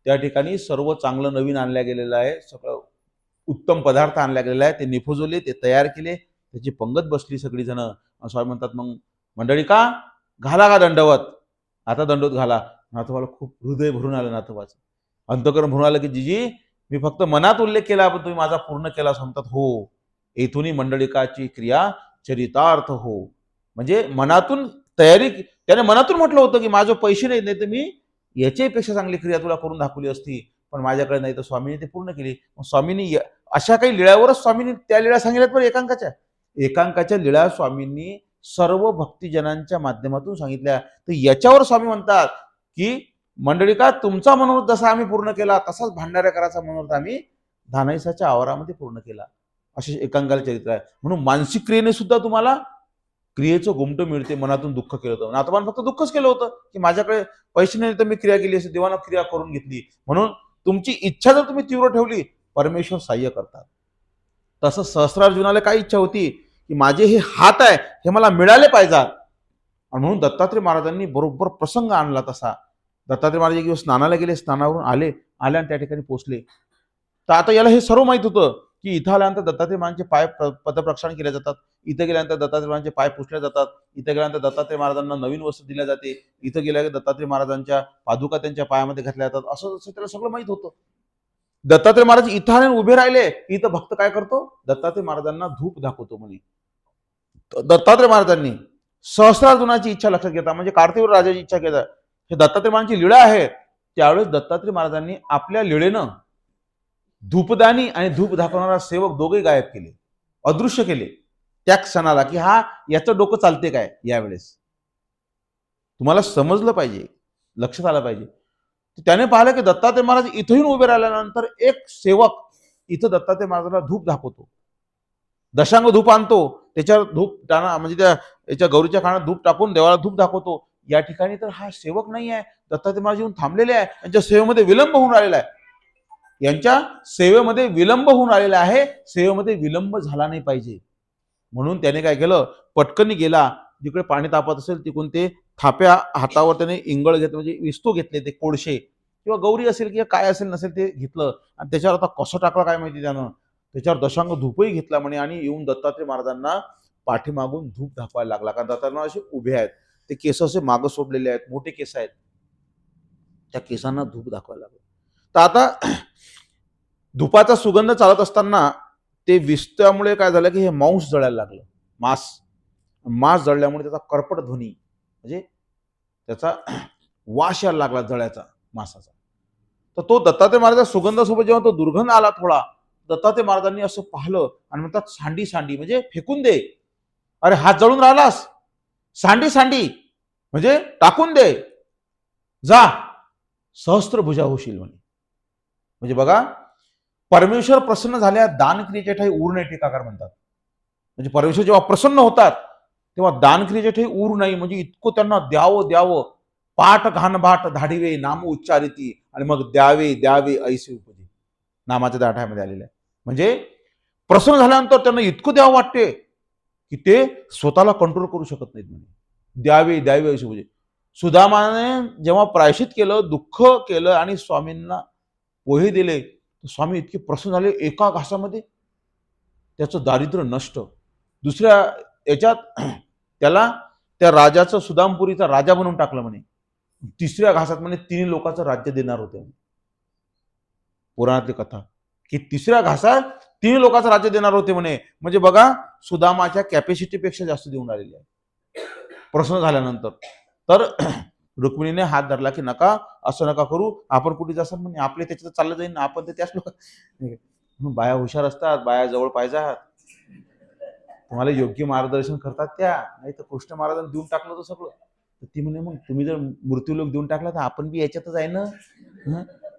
त्या ठिकाणी सर्व चांगलं नवीन आणल्या गेलेलं आहे, सगळं उत्तम पदार्थ आणल्या गेलेला आहे, ते निफुजवले, ते तयार केले, त्याची पंगत बसली सगळी जण. स्वामी म्हणतात मग मंडळी का घाला का दंडवत, आता दंडवत घाला. नाथोबाला खूप हृदय भरून आलं, नाथोबाचं अंतकरण भरून आलं, की जीजी मी फक्त मनात उल्लेख केला, पण तुम्ही माझा पूर्ण केला. म्हणतात हो, येथूनही मंडळिकाची क्रिया चरितार्थ हो. म्हणजे मनातून तयारी, त्याने मनातून म्हटलं होतं की माझं पैसे नाही, तर मी याच्यापेक्षा चांगली क्रिया तुला करून दाखवली असती, पण माझ्याकडे नाही. तर स्वामीने ते पूर्ण केली. स्वामींनी अशा काही लीळावरच स्वामींनी त्या लीळा सांगितल्यात, पण एकांकाच्या लीळा स्वामींनी सर्व भक्तिजनांच्या माध्यमातून सांगितल्या. तर याच्यावर स्वामी म्हणतात की मंडळी का तुमचा मनोरथ जसा आम्ही पूर्ण केला, तसाच भांडाऱ्या करायचा मनोरथ आम्ही धानाईसाच्या आवारामध्ये पूर्ण केला. असे एकांकाला चरित्र आहे. म्हणून मानसिक क्रियेने सुद्धा तुम्हाला क्रियेचं गुमट मिळते. मनातून दुःख केलं होतं, नाथोबान फक्त दुःखच केलं होतं की माझ्याकडे पैसे नाही तर मी क्रिया केली असे, देवानं क्रिया करून घेतली. म्हणून तुमची इच्छा जर तुम्ही तीव्र ठेवली, परमेश्वर सहाय्य करतात. तसं सहस्रार्जुनाला काय इच्छा होती की माझे हे हात आहे हे मला मिळाले पाहिजेत. आणि म्हणून दत्तात्रय महाराजांनी बरोबर प्रसंग आणला तसा. दत्तात्रय महाराज एक दिवस स्नानाला गेले, स्नानावरून आले आणि त्या ठिकाणी पोहोचले. तर आता याला हे सर्व माहित होतं की इथं आल्यानंतर दत्तात्रय महाराजांचे पाय पदप्रक्षालन केले जातात, इथं गेल्यानंतर दत्तात्रय महाराजांचे पाय पुसले जातात, इथं गेल्यानंतर दत्तात्रय महाराजांना नवीन वस्त्र दिल्या जाते, इथं गेल्यावर दत्तात्रय महाराजांच्या पादुका त्यांच्या पायामध्ये घातल्या जातात. असं त्याला सगळं माहित होतं. दत्तात्रय महाराज इथं आले उभे राहिले, इथं भक्त काय करतो, दत्तात्रय महाराजांना धूप दाखवतो म्हणे. दत्तात्रय महाराजांनी सहस्रार्जुनाची इच्छा लक्षात घेता, म्हणजे कार्तिक राजाची इच्छा घेता, हे दत्तात्रय महाराजांची लीळा आहे. त्यावेळेस दत्तात्रय महाराजांनी आपल्या लीळेनं धूपदानी आणि धूप दाखवणारा सेवक दोघे गायब केले, अदृश्य केले त्या क्षणाला, की हा याचं डोकं चालते काय. यावेळेस तुम्हाला समजलं पाहिजे, लक्षात आलं पाहिजे. त्याने पाहिलं की दत्तात्रय महाराज इथून उभे राहिल्यानंतर एक सेवक इथं दत्तात्रय महाराजांना धूप दाखवतो, दशांग धूप आणतो, त्याच्यावर धूप टाणा, म्हणजे त्या याच्या गौरीच्या खाण्यात धूप टाकून देवाला धूप दाखवतो. या ठिकाणी तर हा सेवक नाही आहे, दत्तात्रय महाराज येऊन थांबलेले आहे, यांच्या सेवेमध्ये विलंब होऊन राहिलेला आहे, यांच्या सेवेमध्ये विलंब होऊन आलेला आहे, सेवेमध्ये विलंब झाला नाही पाहिजे. म्हणून त्याने काय केलं, पटकन गेला, जिकडे पाणी तापत असेल तिकडून ते थाप्या हातावर त्याने इंगळ घेतलं, म्हणजे विस्तू घेतले, ते कोळशे किंवा गौरी असेल किंवा काय असेल नसेल ते घेतलं, आणि त्याच्यावर आता कसं टाकलं काय माहिती त्यानं, त्याच्यावर दशांग धूपही घेतला म्हणे, आणि येऊन दत्तात्रय महाराजांना पाठीमागून धूप दाखवायला लागला. कारण दत्तात्रय असे उभे आहेत, ते केस असे मागं सोडलेले आहेत, मोठे केस आहेत, त्या केसांना धूप दाखवायला लागला. तर आता धुपाचा सुगंध चालत असताना ते विस्तल्यामुळे काय झालं की हे मांस जळायला लागलं, मांस जळल्यामुळे त्याचा कर्पट ध्वनी, म्हणजे त्याचा वास यायला लागला जळ्याचा, मांसाचा. तर तो दत्तात्रय महाराजांच्या सुगंधासोबत जेव्हा तो दुर्गंध आला थोडा, दत्तात्रय महाराजांनी असं पाहिलं आणि म्हणतात सांडी सांडी, म्हणजे फेकून दे, अरे हात जळून राहिलास, सांडी सांडी म्हणजे टाकून दे, जा सहस्त्रभुजा होशील म्हणे. म्हणजे बघा, परमेश्वर प्रसन्न झाल्या दानक्रियेच्या ठाई ऊर नाही, टीकाकार म्हणतात. म्हणजे परमेश्वर जेव्हा प्रसन्न होतात तेव्हा दानक्रियेच्या ठाई ऊर नाही, म्हणजे इतकं त्यांना द्यावं द्यावं, पाठ घाणबाट धाडिवे नाम उच्चारिती, आणि मग द्यावे द्यावे ऐसे उपजे, नामाच्या दाठामध्ये आलेलं आहे. म्हणजे प्रसन्न झाल्यानंतर त्यांना इतकं द्यावं वाटते की ते स्वतःला कंट्रोल करू शकत नाहीत, म्हणजे द्यावे द्यावे ऐसे उपजे. सुदामाने जेव्हा प्रायश्चित केलं, दुःख केलं आणि स्वामींना पोहे दिले, स्वामी इतके प्रसन्न झाले. एका घासामध्ये त्याचं दारिद्र्य नष्ट. दुसऱ्या याच्यात त्याला त्या राजाचं, सुदामपुरीचा राजा बनवून टाकलं म्हणे. तिसऱ्या घासात म्हणे 3 लोकांचं राज्य देणार होते. पुराणातली कथा की तिसऱ्या घासात 3 लोकांचं राज्य देणार होते म्हणे. म्हणजे बघा, सुदामाच्या कॅपॅसिटीपेक्षा जास्त देऊन आलेले आहे प्रसन्न झाल्यानंतर. तर रुक्मिणीने हात धरला की नका, असं नका करू, आपण कुठे जासाल म्हणे, आपले त्याच्यात चाललं जाईल ना, आपण तर त्याच लोक. बाया हुशार असतात, बाया जवळ पाहिजे, तुम्हाला योग्य मार्गदर्शन करतात त्या. नाही तर कृष्ण महाराजांनी देऊन टाकलं तर सगळं. तर ती म्हणे मग तुम्ही जर मृत्यूलोक देऊन टाकला तर आपण बी याच्यातच आहे ना,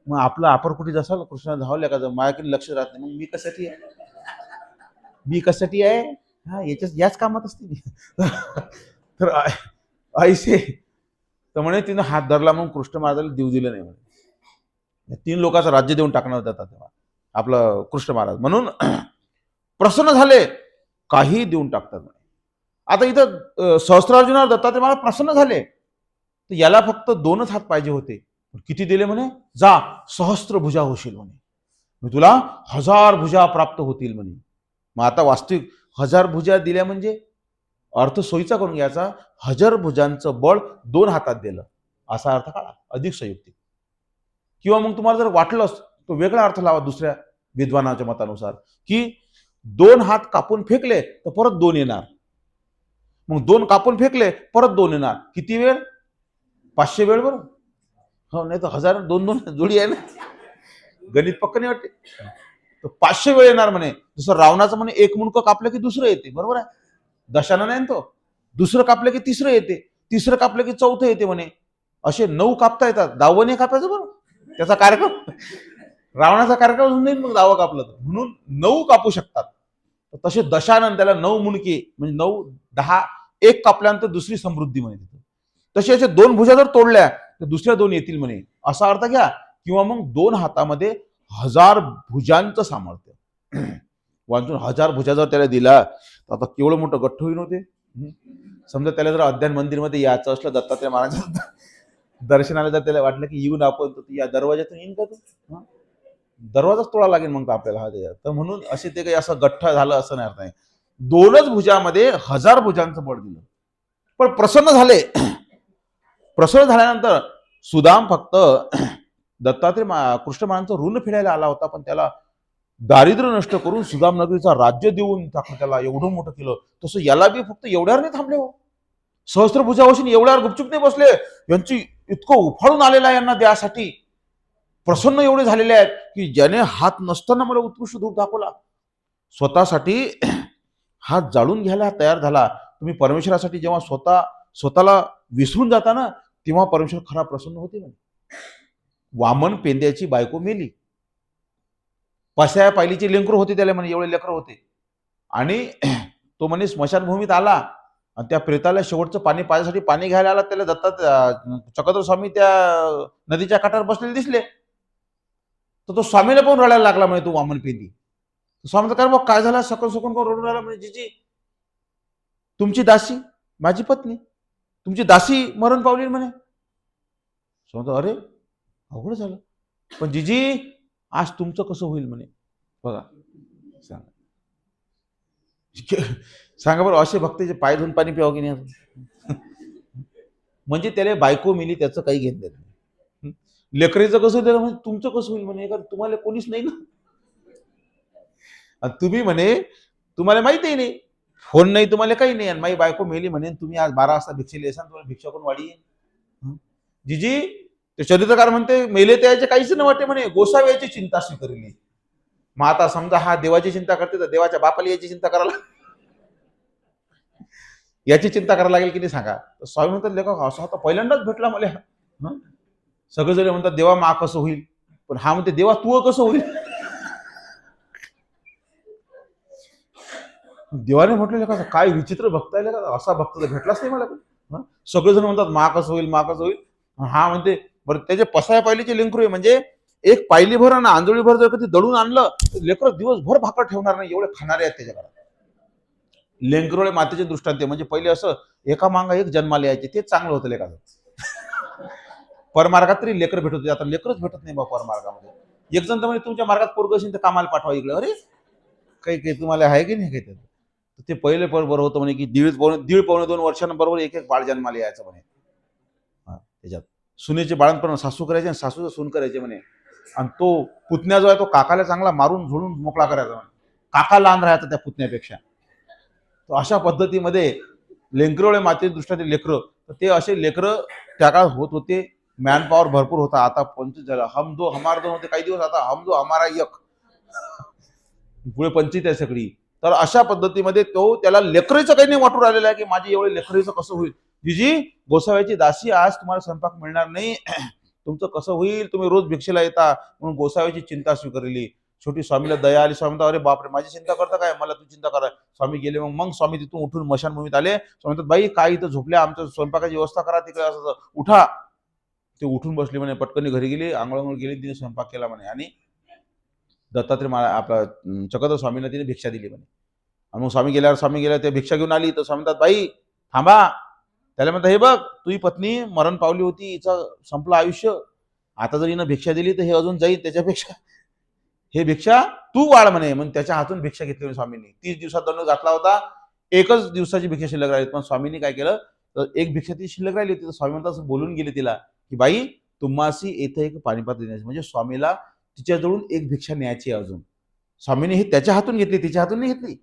मग आपलं आपण कुठे जासाल, कृष्ण धावल्या का, माझ्याकडे लक्ष राहत नाही, मग मी कशासाठी आहे, मी कशासाठी आहे, हा याच कामात असते मी. तर ऐसे तर म्हणे तिनं हात धरला, मग कृष्ण महाराजाला देऊ दिलं नाही म्हणे. 3 लोकांचं राज्य देऊन टाकणार होता तेव्हा आपलं कृष्ण महाराज, म्हणून प्रसन्न झाले, काही देऊन टाकतात. आता इथं सहस्त्रार्जुनावर दत्तात्रय मला प्रसन्न झाले, तर याला फक्त 2च हात पाहिजे होते. किती दिले म्हणे, जा सहस्त्र भुजा होशील म्हणे, मी तुला 1000 भुजा प्राप्त होतील म्हणे. मग आता वास्तविक 1000 भुजा दिल्या म्हणजे अर्थ सोयीचा करून घ्यायचा. 1000 भुजांचं बळ 2 हातात दिलं, असा अर्थ काढा, अधिक संयुक्तिक. किंवा मग तुम्हाला जर वाटलंच तो वेगळा अर्थ लावा दुसऱ्या विद्वानाच्या मतानुसार, की 2 हात कापून फेकले तर परत 2 येणार, मग 2 कापून फेकले परत 2 येणार. किती वेळ, 500 वेळ बरोबर. हो, नाही तर 1000 2 जोडी आहे ना, गणित पक्क नाही वाटते. तर 500 वेळ येणार म्हणे. जसं रावणाचं म्हणे, एक मुंडकं कापलं की दुसरं येते, बरोबर आहे, दशाना नाही तो. दुसरं कापलं की तिसरं येते, तिसरं कापलं की चौथं येते म्हणे. असे 9 कापता येतात, 10वं नाही कापायचं बरं, त्याचा कार्यक्रम रावणाचा कार्यक्रम होऊन जाईल मग 10वं कापलं तर. म्हणून 9 कापू शकतात. तसे दशानन, त्याला 9 मुंडके म्हणजे 9 10, एक कापल्यानंतर दुसरी समृद्धी म्हणे. तसे असे 2 भुजा जर तोडल्या तर दुसऱ्या 2 येतील म्हणे, असा अर्थ घ्या. किंवा मग 2 हातामध्ये 1000 भुजांचं सामर्थ्य वाचून 1000 भुजा जर त्याला दिला तर आता केवढं मोठं गठ्ठ होईल होते. समजा त्याला जर अध्यान मंदिरमध्ये यायचं असलं, दत्तात्रय महाराजांचं दर्शनाला जर त्याला वाटलं की येऊन आपण या दरवाजातून येईन का तू, दरवाजाच तोडा लागेल मग आपल्याला हा त्याच्यात. तर म्हणून असे ते काही असं गठ्ठ झालं असं नाही अर्थ आहे. 2च भुजामध्ये 1000 भुजांचं बळ दिलं. पण प्रसन्न झाले. प्रसन्न झाल्यानंतर सुदाम फक्त दत्तात्रय कृष्ण महाराजांचं ऋण फेडायला आला होता, पण त्याला दारिद्र्य नष्ट करून सुदाम नगरीचा राज्य देऊन टाकलं, त्याला एवढं मोठं केलं. तसं याला बी फक्त एवढ्यावर नाही थांबले हो, सहस्त्रभुजा होशील एवढ्यावर गुपचूप नाही बसले. यांची इतकं उफाळून आलेलं आहे यांना द्यासाठी, प्रसन्न एवढे झालेले आहेत की ज्याने हात नसताना मला उत्कृष्ट धूप दाखवला, स्वतःसाठी हात जाळून घ्यायला तयार झाला. तुम्ही परमेश्वरासाठी जेव्हा स्वतःला विसरून जाता ना, तेव्हा परमेश्वर खरा प्रसन्न होते म्हणे. वामन पेंद्याची बायको मेली, पस्या पायलीचे लेकरं होते त्याला म्हणे, एवढे लेकरं होते. आणि तो म्हणे स्मशानभूमीत आला आणि त्या प्रेताला शेवटचं पाणी पाण्यासाठी पाणी घ्यायला आला. त्याला चक्रधर स्वामी त्या नदीच्या काठावर बसलेले दिसले, तर तो स्वामीला पण रडायला लागला म्हणे, तो वामन पेंदी. स्वामी काय मग काय झालं, सकन सकून कोण रडून राहिला म्हणे. जीजी, तुमची दासी, माझी पत्नी, तुमची दासी मरण पावली म्हणे. समजा अरे अवघड झालं. पण जीजी आज तुमचं कसं होईल म्हणे. बघा, सांगा सांगा बरं, असे भक्ताचे पाय धुवून पाणी प्यावं की नाही. म्हणजे त्याला बायको मिली त्याचं काही घेत नाही. लेकरीचं कसं होईल म्हणजे तुमचं कसं होईल म्हणे, कारण तुम्हाला कोणीच नाही ना. तुम्ही म्हणे तुम्हाला माहितीही नाही, फोन नाही तुम्हाला, काही नाही, आणि माझी बायको मेली म्हणे, तुम्ही आज 12 वाजता भिक्षेला येसान, तुम्हाला भिक्षा कोण वाढी. जीजी, ते चरित्रकार म्हणते मेले त्याचे काहीच नाही वाटे म्हणे, गोसाव्याची चिंता स्वीकारली. मग आता समजा हा देवाची चिंता करते तर देवाच्या बापाला याची चिंता करायला, याची चिंता करायला लागेल की नाही सांगा. स्वामी म्हणतात लेखक असं आता पहिल्यांदाच भेटला मला. सगळेजण म्हणतात देवा मा कसं होईल, पण हा म्हणते देवा तू कसं होईल. देवाने म्हटलं का काय विचित्र भक्त आहे का, असा भक्त भेटलाच नाही मला. सगळेजण म्हणतात मा कसं होईल, मा कसं होईल. हा म्हणते बरं त्याचे पसाया पायलीचे लेकरू आहे, म्हणजे एक पायलीभर आणि आंधळीभर जर कधी दळून आणलं तर लेकर दिवसभर भाकर ठेवणार नाही, एवढे खाणारे आहेत त्याच्या घरात. लेंकरोळे मातेचे दृष्टांत, म्हणजे पहिले असं एका मांगा एक जन्माला यायचे, तेच चांगलं होतं लेखाचं. परमार्गात तरी लेकर भेटत होते, आता लेकरच भेटत नाही बा परमार्गामध्ये. एक जण तर म्हणजे तुमच्या मार्गात पोरग असेल तर कामाला पाठवा इकडे. अरे काही काही तुम्हाला आहे की नाही काही त्याचं. ते पहिले बरोबर होतं म्हणे की दीड पावणे 2 वर्षांबरोबर एक एक बाळ जन्माला यायचं म्हणे. त्याच्यात सुनेचे बाळणपण सासू करायचे आणि सासूचं सून करायचे म्हणे. आणि तो पुतण्या जो आहे तो काकाला चांगला मारून झोडून मोकळा करायचा म्हणे. काका लहान राहायचा त्या पुतण्यापेक्षा. तो अशा पद्धतीमध्ये लेकरोळे माते दृष्ट्या ते लेकरं, तर ते असे लेकरं त्या काळात होत होते. मॅन पॉवर भरपूर होता. आता 25 झाला. हम दो हमार दोन होते काही दिवस, आता हम दो हमारा एक. पुढे 25 आहे सगळी. तर अशा पद्धतीमध्ये तो त्याला लेकरीचं काही नाही वाटून राहिलेलं आहे की माझी एवढे लेकरीचं कसं होईल. जिजी गोसाव्याची दासी आज तुम्हाला स्वयंपाक मिळणार नाही. तुमचं कसं होईल, तुम्ही रोज भिक्षेला येता. म्हणून गोसाव्याची चिंता स्वीकारली. छोटी स्वामीला दया आली. स्वामी अरे बापरे माझी चिंता करता काय, मला तू चिंता करा. स्वामी गेले. मग स्वामी तिथून उठून मशानभूमीत आले. स्वामी म्हणतात बाई काय इथं झोपल्या, आमच्या स्वयंपाकाची व्यवस्था करा तिकडे. असं उठा. ते उठून बसले म्हणे. पटकन घरी गेली, आंघोळ गेली, तिने स्वयंपाक केला म्हणे. आणि दत्तात्रय आपला चक्रधर स्वामींना तिने भिक्षा दिली म्हणे. आणि मग स्वामी गेल्यावर ते भिक्षा घेऊन आली. तर स्वामी म्हणतात बाई थांबा. त्याला म्हणतात हे बघ तुझी पत्नी मरण पावली होती, हिचं संपलं आयुष्य. आता जर हिनं भिक्षा दिली तर हे अजून जाईल, त्याच्यापेक्षा हे भिक्षा तू वाढ म्हणे. मग त्याच्या हातून भिक्षा घेतली स्वामींनी. 30 दिवसात दंड घातला होता. एकच दिवसाची भिक्षा शिल्लक राहिली. पण स्वामींनी काय केलं, तर एक भिक्षा ती शिल्लक राहिली होती. तर स्वामी म्हणतात बोलून गेले तिला की बाई तुम्हासी येथे एक पाणीपात्र देण्याची. म्हणजे स्वामीला तिच्याजवळून एक भिक्षा न्यायची अजून. स्वामींनी हे त्याच्या हातून घेतली, तिच्या हातून नाही घेतली.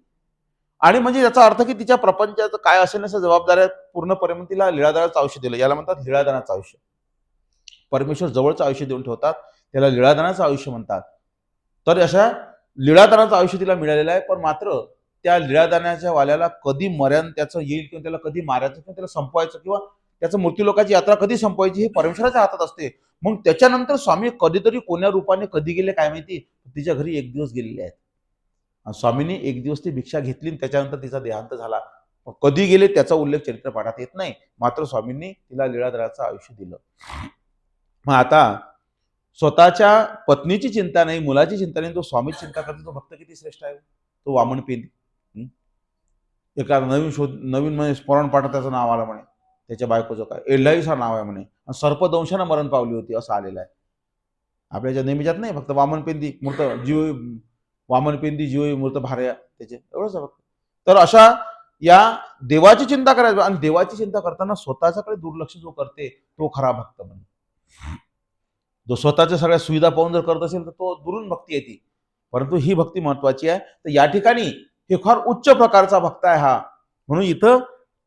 आणि म्हणजे याचा अर्थ की तिच्या प्रपंचाचं काय असेल नसं जबाबदाऱ्या पूर्णपणे तिला लीळादाराचं आयुष्य दिलं. याला म्हणतात लीळादानाचं आयुष्य. परमेश्वर जवळचं आयुष्य देऊन ठेवतात, त्याला लीळादानाचं आयुष्य म्हणतात. तर अशा लीळादानाचं आयुष्य तिला मिळालेलं आहे. पण मात्र त्या लीळादानाच्या वाल्याला कधी मरण त्याचं येईल किंवा त्याला कधी मारायचं किंवा त्याला संपवायचं किंवा त्याचं मृत्यू लोकांची यात्रा कधी संपवायची हे परमेश्वराच्या हातात असते. मग त्याच्यानंतर स्वामी कधीतरी कोण्या रूपाने कधी गेले काय माहिती, तिच्या घरी एक दिवस गेलेले आहेत. स्वामींनी एक दिवस ती भिक्षा घेतली आणि त्याच्यानंतर तिचा देहांत झाला. कधी गेले त्याचा उल्लेख चरित्रपाठात येत नाही. मात्र स्वामींनी तिला लीळाधराचं आयुष्य दिलं. मग आता स्वतःच्या पत्नीची चिंता नाही, मुलाची चिंता नाही, तो स्वामीची चिंता करतो. तो भक्त किती श्रेष्ठ आहे. तो वामन पेंदी. एका नवीन म्हणजे स्मरण पाठात त्याचं नाव आलं म्हणे. त्याच्या बायकोचं काय एल्लाईसा नाव आहे म्हणे. सर्पदंशानं मरण पावली होती असं आलेलं आहे. आपल्या नेहमीच्यात नाही, फक्त वामन पेंदी मूर्त जीव, वामन पेंदी जीव मूर्त भार्या त्याचे एवढंच फक्त. तर अशा या देवाची चिंता करायची. आणि देवाची चिंता करताना स्वतःच्याकडे दुर्लक्ष जो करते तो खरा भक्त म्हणे. जो स्वतःच्या सगळ्या सुविधा पाहून जर करत असेल तर तो दुरून भक्ती येते. परंतु ही भक्ती महत्वाची आहे. तर या ठिकाणी हे फार उच्च प्रकारचा भक्त आहे हा. म्हणून इथं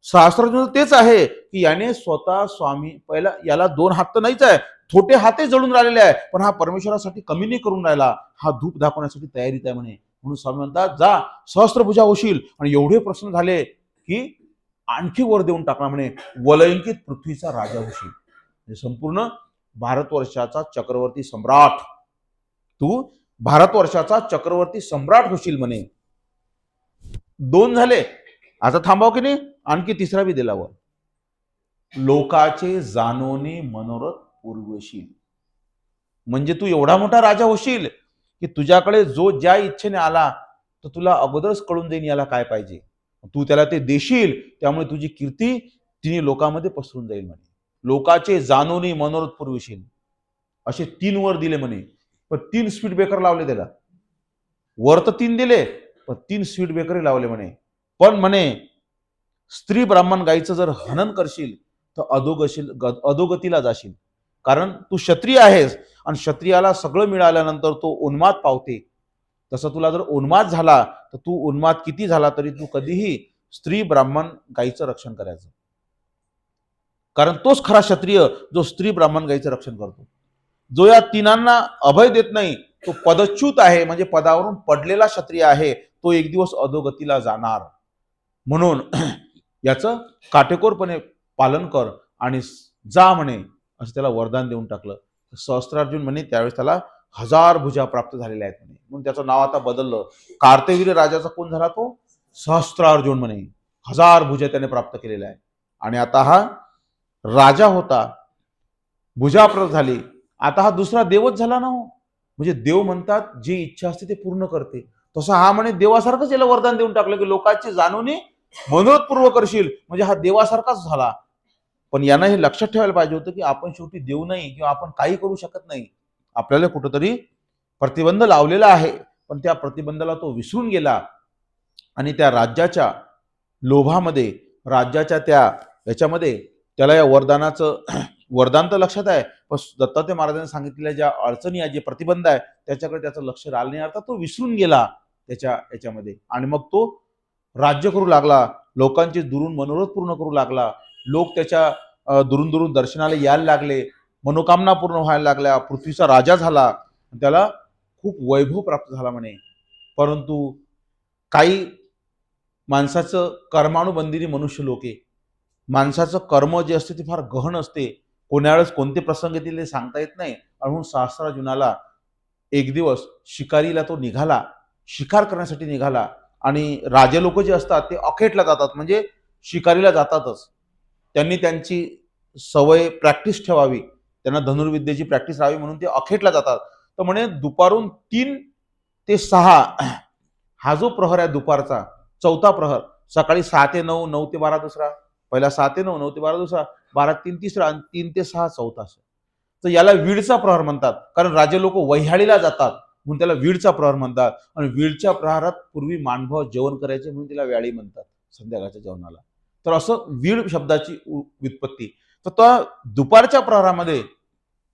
शास्त्रात तेच आहे की याने स्वतः स्वामी पहिला याला 2 हात तर नाहीच आहे, छोटे हाते जळून राहिलेले आहे. पण हा परमेश्वरासाठी कमी नाही करून राहिला, हा धूप दाखवण्यासाठी तयारीत आहे म्हणे. म्हणून स्वामी म्हणतात जा सहस्त्रभुजा होशील. आणि एवढे प्रश्न झाले की आणखी वर देऊन टाकला म्हणे. वलंकित पृथ्वीचा राजा होशील. संपूर्ण भारतवर्षाचा चक्रवर्ती सम्राट, तू भारतवर्षाचा चक्रवर्ती सम्राट होशील म्हणे. 2 झाले. आता थांबाव की नाही, आणखी तिसरा बी दिला वर. लोकाचे जानोनी मनोरथ पूर्वशील. म्हणजे तू एवढा मोठा राजा होशील की तुझ्याकडे जो ज्या इच्छेने आला तर तुला अगोदरच कळून जाईल याला काय पाहिजे. तू त्याला ते देशील. त्यामुळे तुझी कीर्ती तिने लोकांमध्ये पसरून जाईल म्हणे. लोकाचे जानोनी मनोरथ पूर्वशील. असे 3 वर दिले म्हणे. पण 3 स्पीड ब्रेकर लावले त्याला. वर तर 3 दिले पण 3 स्पीड ब्रेकर लावले म्हणे. पण म्हणे स्त्री ब्राह्मण गाईचं जर हनन करशील तर अधोगतीला जाशील. कारण तू क्षत्रिय आहेस आणि क्षत्रियाला सगळं मिळाल्यानंतर तो उन्माद पावते. तसं तुला जर उन्माद झाला तर तू उन्माद किती झाला तरी तू कधीही स्त्री ब्राह्मण गाईचं रक्षण करायचं. कारण तोच खरा क्षत्रिय जो स्त्री ब्राह्मण गाईचं रक्षण करतो. जो या तिनांना अभय देत नाही तो पदच्युत आहे. म्हणजे पदावरून पडलेला क्षत्रिय आहे. तो एक दिवस अधोगतीला जाणार. म्हणून याचं काटेकोरपणे पालन कर आणि जा म्हणे असं त्याला वरदान देऊन टाकलं. सहस्त्रार्जुन म्हणे त्यावेळेस त्याला 1000 भुजा प्राप्त झालेल्या आहेत म्हणे. म्हणून त्याचं नाव आता बदललं. कार्तवीर्य राजाचा कोण झाला तो सहस्त्रार्जुन म्हणे. 1000 भुजा त्याने प्राप्त केलेल्या आहे. आणि आता हा राजा होता, भुजा प्राप्त झाली. आता हा दुसरा देवच झाला ना हो. म्हणजे देव म्हणतात जी इच्छा असते ते पूर्ण करते. तसं हा म्हणे देवासारखंच याला वरदान देऊन टाकलं की लोकांची जाणून मनोरथ पूर्व करशील. म्हणजे हा देवासारखाच झाला. पण यांना हे लक्षात ठेवायला पाहिजे होतं की आपण शेवटी देऊ नाही किंवा आपण काही करू शकत नाही. आपल्याला कुठंतरी प्रतिबंध लावलेला आहे, पण त्या प्रतिबंधाला तो विसरून गेला आणि त्या राज्याच्या लोभामध्ये, राज्याच्या त्या याच्यामध्ये त्याला या वरदानाचं वरदान तर लक्षात आहे, पण दत्तात्रय महाराजांनी सांगितलेल्या ज्या अडचणी आहे, जे प्रतिबंध आहे, त्याच्याकडे त्याचं लक्ष राहिलं नाही. अर्थात तो विसरून गेला त्याच्या याच्यामध्ये आणि मग तो राज्य करू लागला, लोकांचे दुरून मनोरथ पूर्ण करू लागला. लोक त्याच्या दुरून दुरून दर्शनाला यायला लागले, मनोकामना पूर्ण व्हायला लागल्या, पृथ्वीचा राजा झाला, त्याला खूप वैभव प्राप्त झाला म्हणे. परंतु काही माणसाचं कर्मानुबंधिनी मनुष्य लोक आहे. माणसाचं कर्म जे असते ते फार गहन असते. कोण्या वेळेस कोणते प्रसंग येतील ते सांगता येत नाही. आणि म्हणून सहस्रार्जुनाला एक दिवस शिकारीला तो निघाला, शिकार करण्यासाठी निघाला. आणि राजे लोक जे असतात ते अखेटला जातात, म्हणजे शिकारीला जातातच. त्यांनी त्यांची सवय प्रॅक्टिस ठेवावी, त्यांना धनुर्विद्येची प्रॅक्टिस राहावी म्हणून ते अखेटला जातात. तर म्हणे दुपारून 3 ते 6 हा जो प्रहर आहे दुपारचा, चौथा प्रहर, सकाळी 6 ते 9, 9 ते 12 दुसरा, पहिला 6 ते 9, 9 ते 12 दुसरा, 12 ते 3 तिसरा आणि 3 ते 6 चौथा. तर याला वीडचा प्रहर म्हणतात, कारण राजे लोक वह्याळीला जातात म्हणून त्याला वीडचा प्रहर म्हणतात. आणि वीडच्या प्रहारात पूर्वी मानभाव जेवण करायचे म्हणून त्याला व्याळी म्हणतात, संध्याकाळच्या जेवणाला. तर असं वीड शब्दाची व्युत्पत्ती. तर त्या दुपारच्या प्रहरामध्ये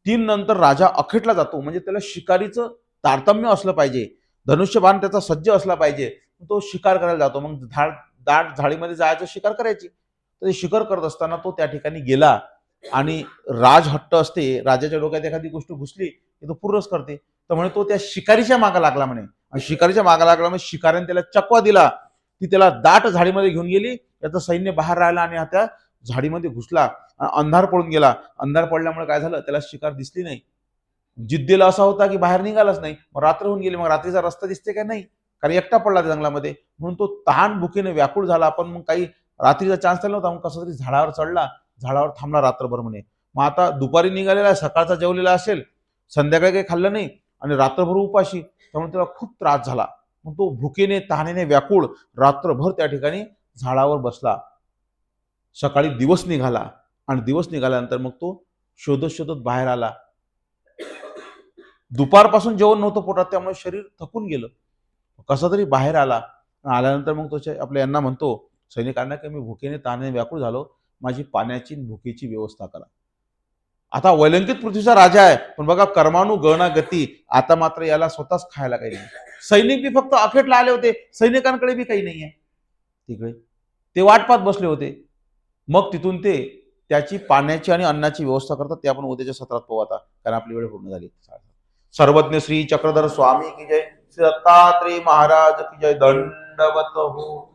3 नंतर राजा अखेटला जातो, म्हणजे त्याला शिकारीचं तारतम्य असलं पाहिजे, धनुष्यबाण त्याचा सज्ज असला पाहिजे. तो शिकार करायला जातो. मग दाट झाडीमध्ये जायचं, शिकार करायची. तर शिकार करत असताना तो त्या ठिकाणी गेला आणि राजहट्ट असते, राजाच्या डोक्यात एखादी गोष्ट घुसली की तो पूर्णच करते. तर म्हणे तो त्या शिकारीच्या मागे लागला म्हणे, आणि शिकारीच्या मागे लागला म्हणजे शिकाऱ्याने त्याला चकवा दिला, ती त्याला दाट झाडीमध्ये घेऊन गेली. त्याचं सैन्य बाहेर राहिला आणि त्या झाडीमध्ये घुसला. अंधार पडून गेला. अंधार पडल्यामुळे काय झालं, त्याला शिकार दिसली नाही. जिद्दीला असा होता की बाहेर निघालाच नाही. मग रात्र होऊन गेली, मग रात्रीचा रस्ता दिसते का नाही, कारण एकटा पडला त्या जंगलामध्ये. म्हणून तो तहान भुकेने व्याकुळ झाला, पण मग काही रात्रीचा चान्स त्याला नव्हता. मग कसं तरी झाडावर चढला, झाडावर थांबला रात्रभर म्हणे. मग आता दुपारी निघालेला आहे, सकाळचा जेवलेला असेल, संध्याकाळी काही खाल्लं नाही आणि रात्रभर उपाशी, त्यामुळे त्याला खूप त्रास झाला. मग तो भुकेने तहानेने व्याकुळ रात्रभर त्या ठिकाणी झाडावर बसला. सकाळी दिवस निघाला आणि दिवस निघाल्यानंतर मग तो शोधत शोधत बाहेर आला. दुपारपासून जेवण नव्हतं पोटात, त्यामुळे शरीर थकून गेलं. कसं तरी बाहेर आला. आल्यानंतर मग तो आपल्या यांना म्हणतो, सैनिकांना, की मी भुकेने ताने व्याकुळ झालो, माझी पाण्याची भुकेची व्यवस्था करा. आता वैलंकित पृथ्वीचा राजा आहे, पण बघा कर्मानुगणा गती, आता मात्र याला स्वतःच खायला काही नाही. सैनिक बी फक्त अखेटला आले होते, सैनिकांकडे बी काही नाहीये तिकडे, ते वाट पाहत बसले होते. मग तिथून ते त्याची पाण्याची आणि अन्नाची व्यवस्था करतात. ते आपण उद्याच्या सत्रात पाहू आता, कारण आपली वेळ पूर्ण झाली. सर्वज्ञ श्री चक्रधर स्वामी की जय, श्री दत्तात्रेय महाराज की जय, दंडवत हो.